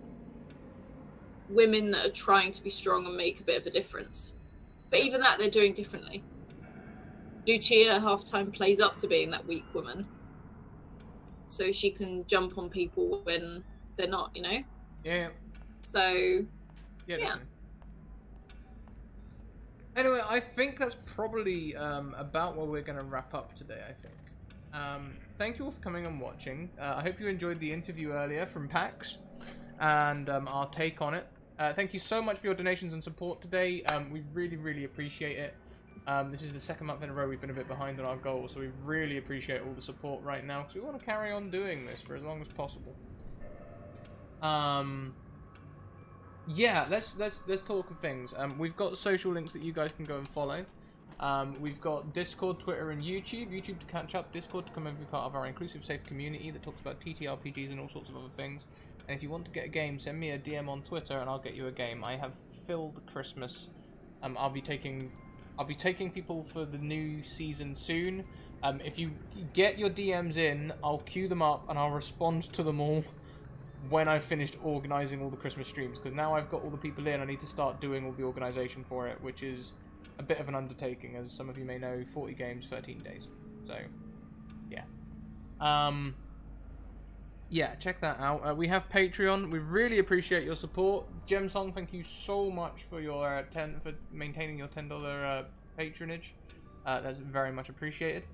women that are trying to be strong and make a bit of a difference. But even that, they're doing differently. Lucia half-time plays up to being that weak woman, so she can jump on people when they're not, you know. Yeah. So. Yeah. Definitely. Anyway, I think that's probably about where we're going to wrap up today, I think. Thank you all for coming and watching. I hope you enjoyed the interview earlier from PAX and our take on it. Thank you so much for your donations and support today. We really, really appreciate it. This is the second month in a row we've been a bit behind on our goals, so we really appreciate all the support right now because we want to carry on doing this for as long as possible. Yeah, let's talk of things. We've got social links that you guys can go and follow. We've got Discord, Twitter, and YouTube. YouTube to catch up, Discord to come and be part of our inclusive, safe community that talks about TTRPGs and all sorts of other things. And if you want to get a game, send me a DM on Twitter and I'll get you a game. I have filled Christmas. I'll be taking people for the new season soon. If you get your DMs in, I'll queue them up and I'll respond to them all when I've finished organising all the Christmas streams, because now I've got all the people in, I need to start doing all the organisation for it, which is a bit of an undertaking, as some of you may know, 40 games, 13 days. So, yeah. Yeah, check that out. We have Patreon. We really appreciate your support. Gemsong, thank you so much for your for maintaining your $10 patronage. That's very much appreciated.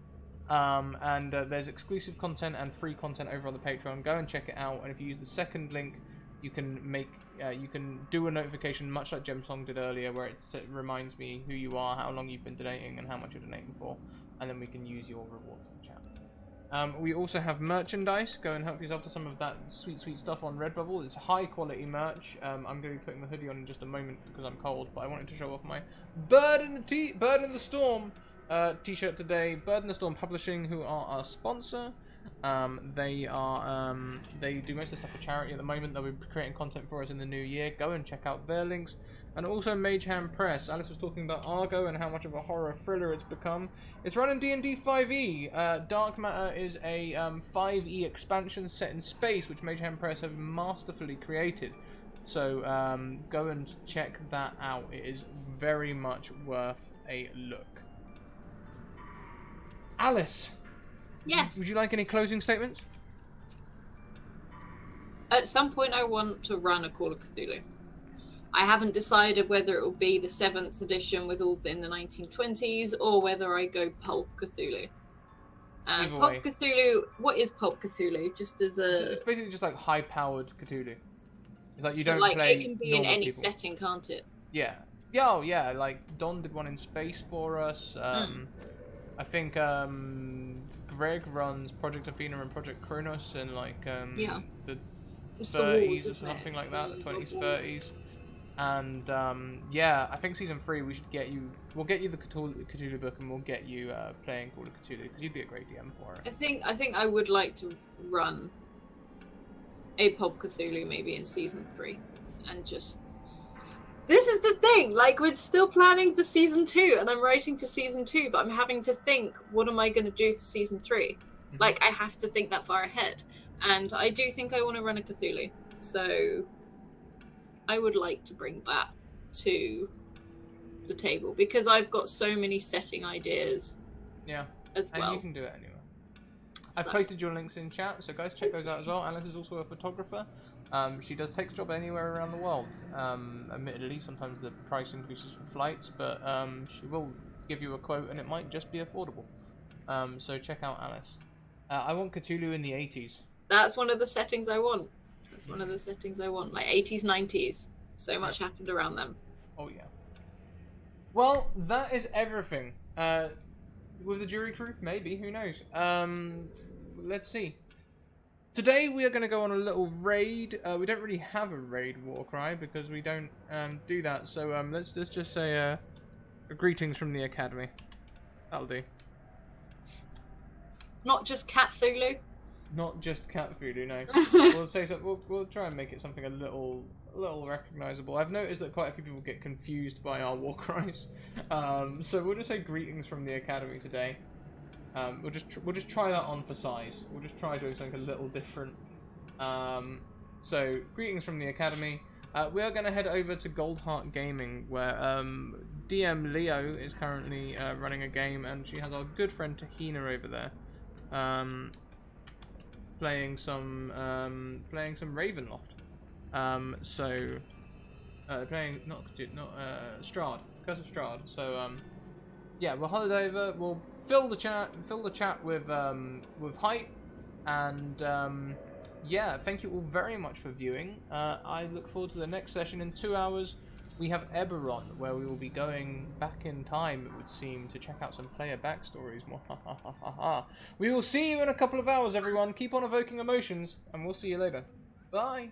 And there's exclusive content and free content over on the Patreon. Go and check it out. And if you use the second link, you can do a notification, much like Gemsong did earlier, where it reminds me who you are, how long you've been donating, and how much you're donating for, and then we can use your rewards in chat. We also have merchandise. Go and help yourself to some of that sweet stuff on Redbubble. It's high quality merch. I'm going to be putting the hoodie on in just a moment because I'm cold, but I wanted to show off my Bird in the Storm t-shirt today. Bird in the Storm Publishing, who are our sponsor. They do most of the stuff for charity at the moment. They'll be creating content for us in the new year. Go and check out their links. And also Mage Hand Press. Alice was talking about Argo and how much of a horror thriller it's become. It's run in D&D 5e. Dark Matter is a 5e expansion set in space, which Mage Hand Press have masterfully created. So go and check that out. It is very much worth a look. Alice! Yes. Would you like any closing statements? At some point I want to run a Call of Cthulhu. I haven't decided whether it will be the 7th edition with all in the 1920s or whether I go Pulp Cthulhu. Pulp Cthulhu, what is Pulp Cthulhu? Just as a... It's basically just like high-powered Cthulhu. It's like you don't like play it can be in any people. setting, can't it? Yeah. Yeah, oh, yeah, like Don did one in space for us. I think Greg runs Project Athena and Project Kronos and like Yeah. the It's the walls, 30s or isn't it? something like that, the 20s, Walls. 30s. And yeah, I think season 3 we should get you. We'll get you the Cthulhu book, and we'll get you playing Call of Cthulhu because you'd be a great DM for it. I think I would like to run a Pop Cthulhu maybe in season 3, and just. This is the thing. Like, we're still planning for season 2, and I'm writing for season 2, but I'm having to think, what am I going to do for season 3? Like, I have to think that far ahead, and I do think I want to run a Cthulhu. So I would like to bring that to the table because I've got so many setting ideas. Yeah, as well. And you can do it anywhere. I've posted your links in chat, so guys, check those out as well. Alice is also a photographer. She does take a job anywhere around the world. Admittedly, sometimes the price increases for flights, but she will give you a quote, and it might just be affordable. So check out Alice. I want Cthulhu in the 80s. That's one of the settings I want. That's one of the settings I want. Like 80s, 90s. So much happened around them. Oh, yeah. Well, that is everything. With the jury crew? Maybe. Who knows? Let's see. Today we are going to go on a little raid. We don't really have a raid Warcry because we don't do that. So let's just say greetings from the Academy. That'll do. Not just Cthulhu. Not just cat food, no. We'll say so. We'll try and make it something a little recognizable. I've noticed that quite a few people get confused by our war cries, so we'll just say greetings from the Academy today. We'll just try that on for size. We'll just try doing something a little different. So greetings from the Academy. We are going to head over to Goldheart Gaming, where DM Leo is currently running a game, and she has our good friend Tahina over there. Playing some Ravenloft. Playing not Strahd, Curse of Strahd. So yeah, we'll head over. We'll fill the chat with hype, and yeah, thank you all very much for viewing. I look forward to the next session in 2 hours. We have Eberron, where we will be going back in time, it would seem, to check out some player backstories. We will see you in a couple of hours, everyone. Keep on evoking emotions, and we'll see you later. Bye!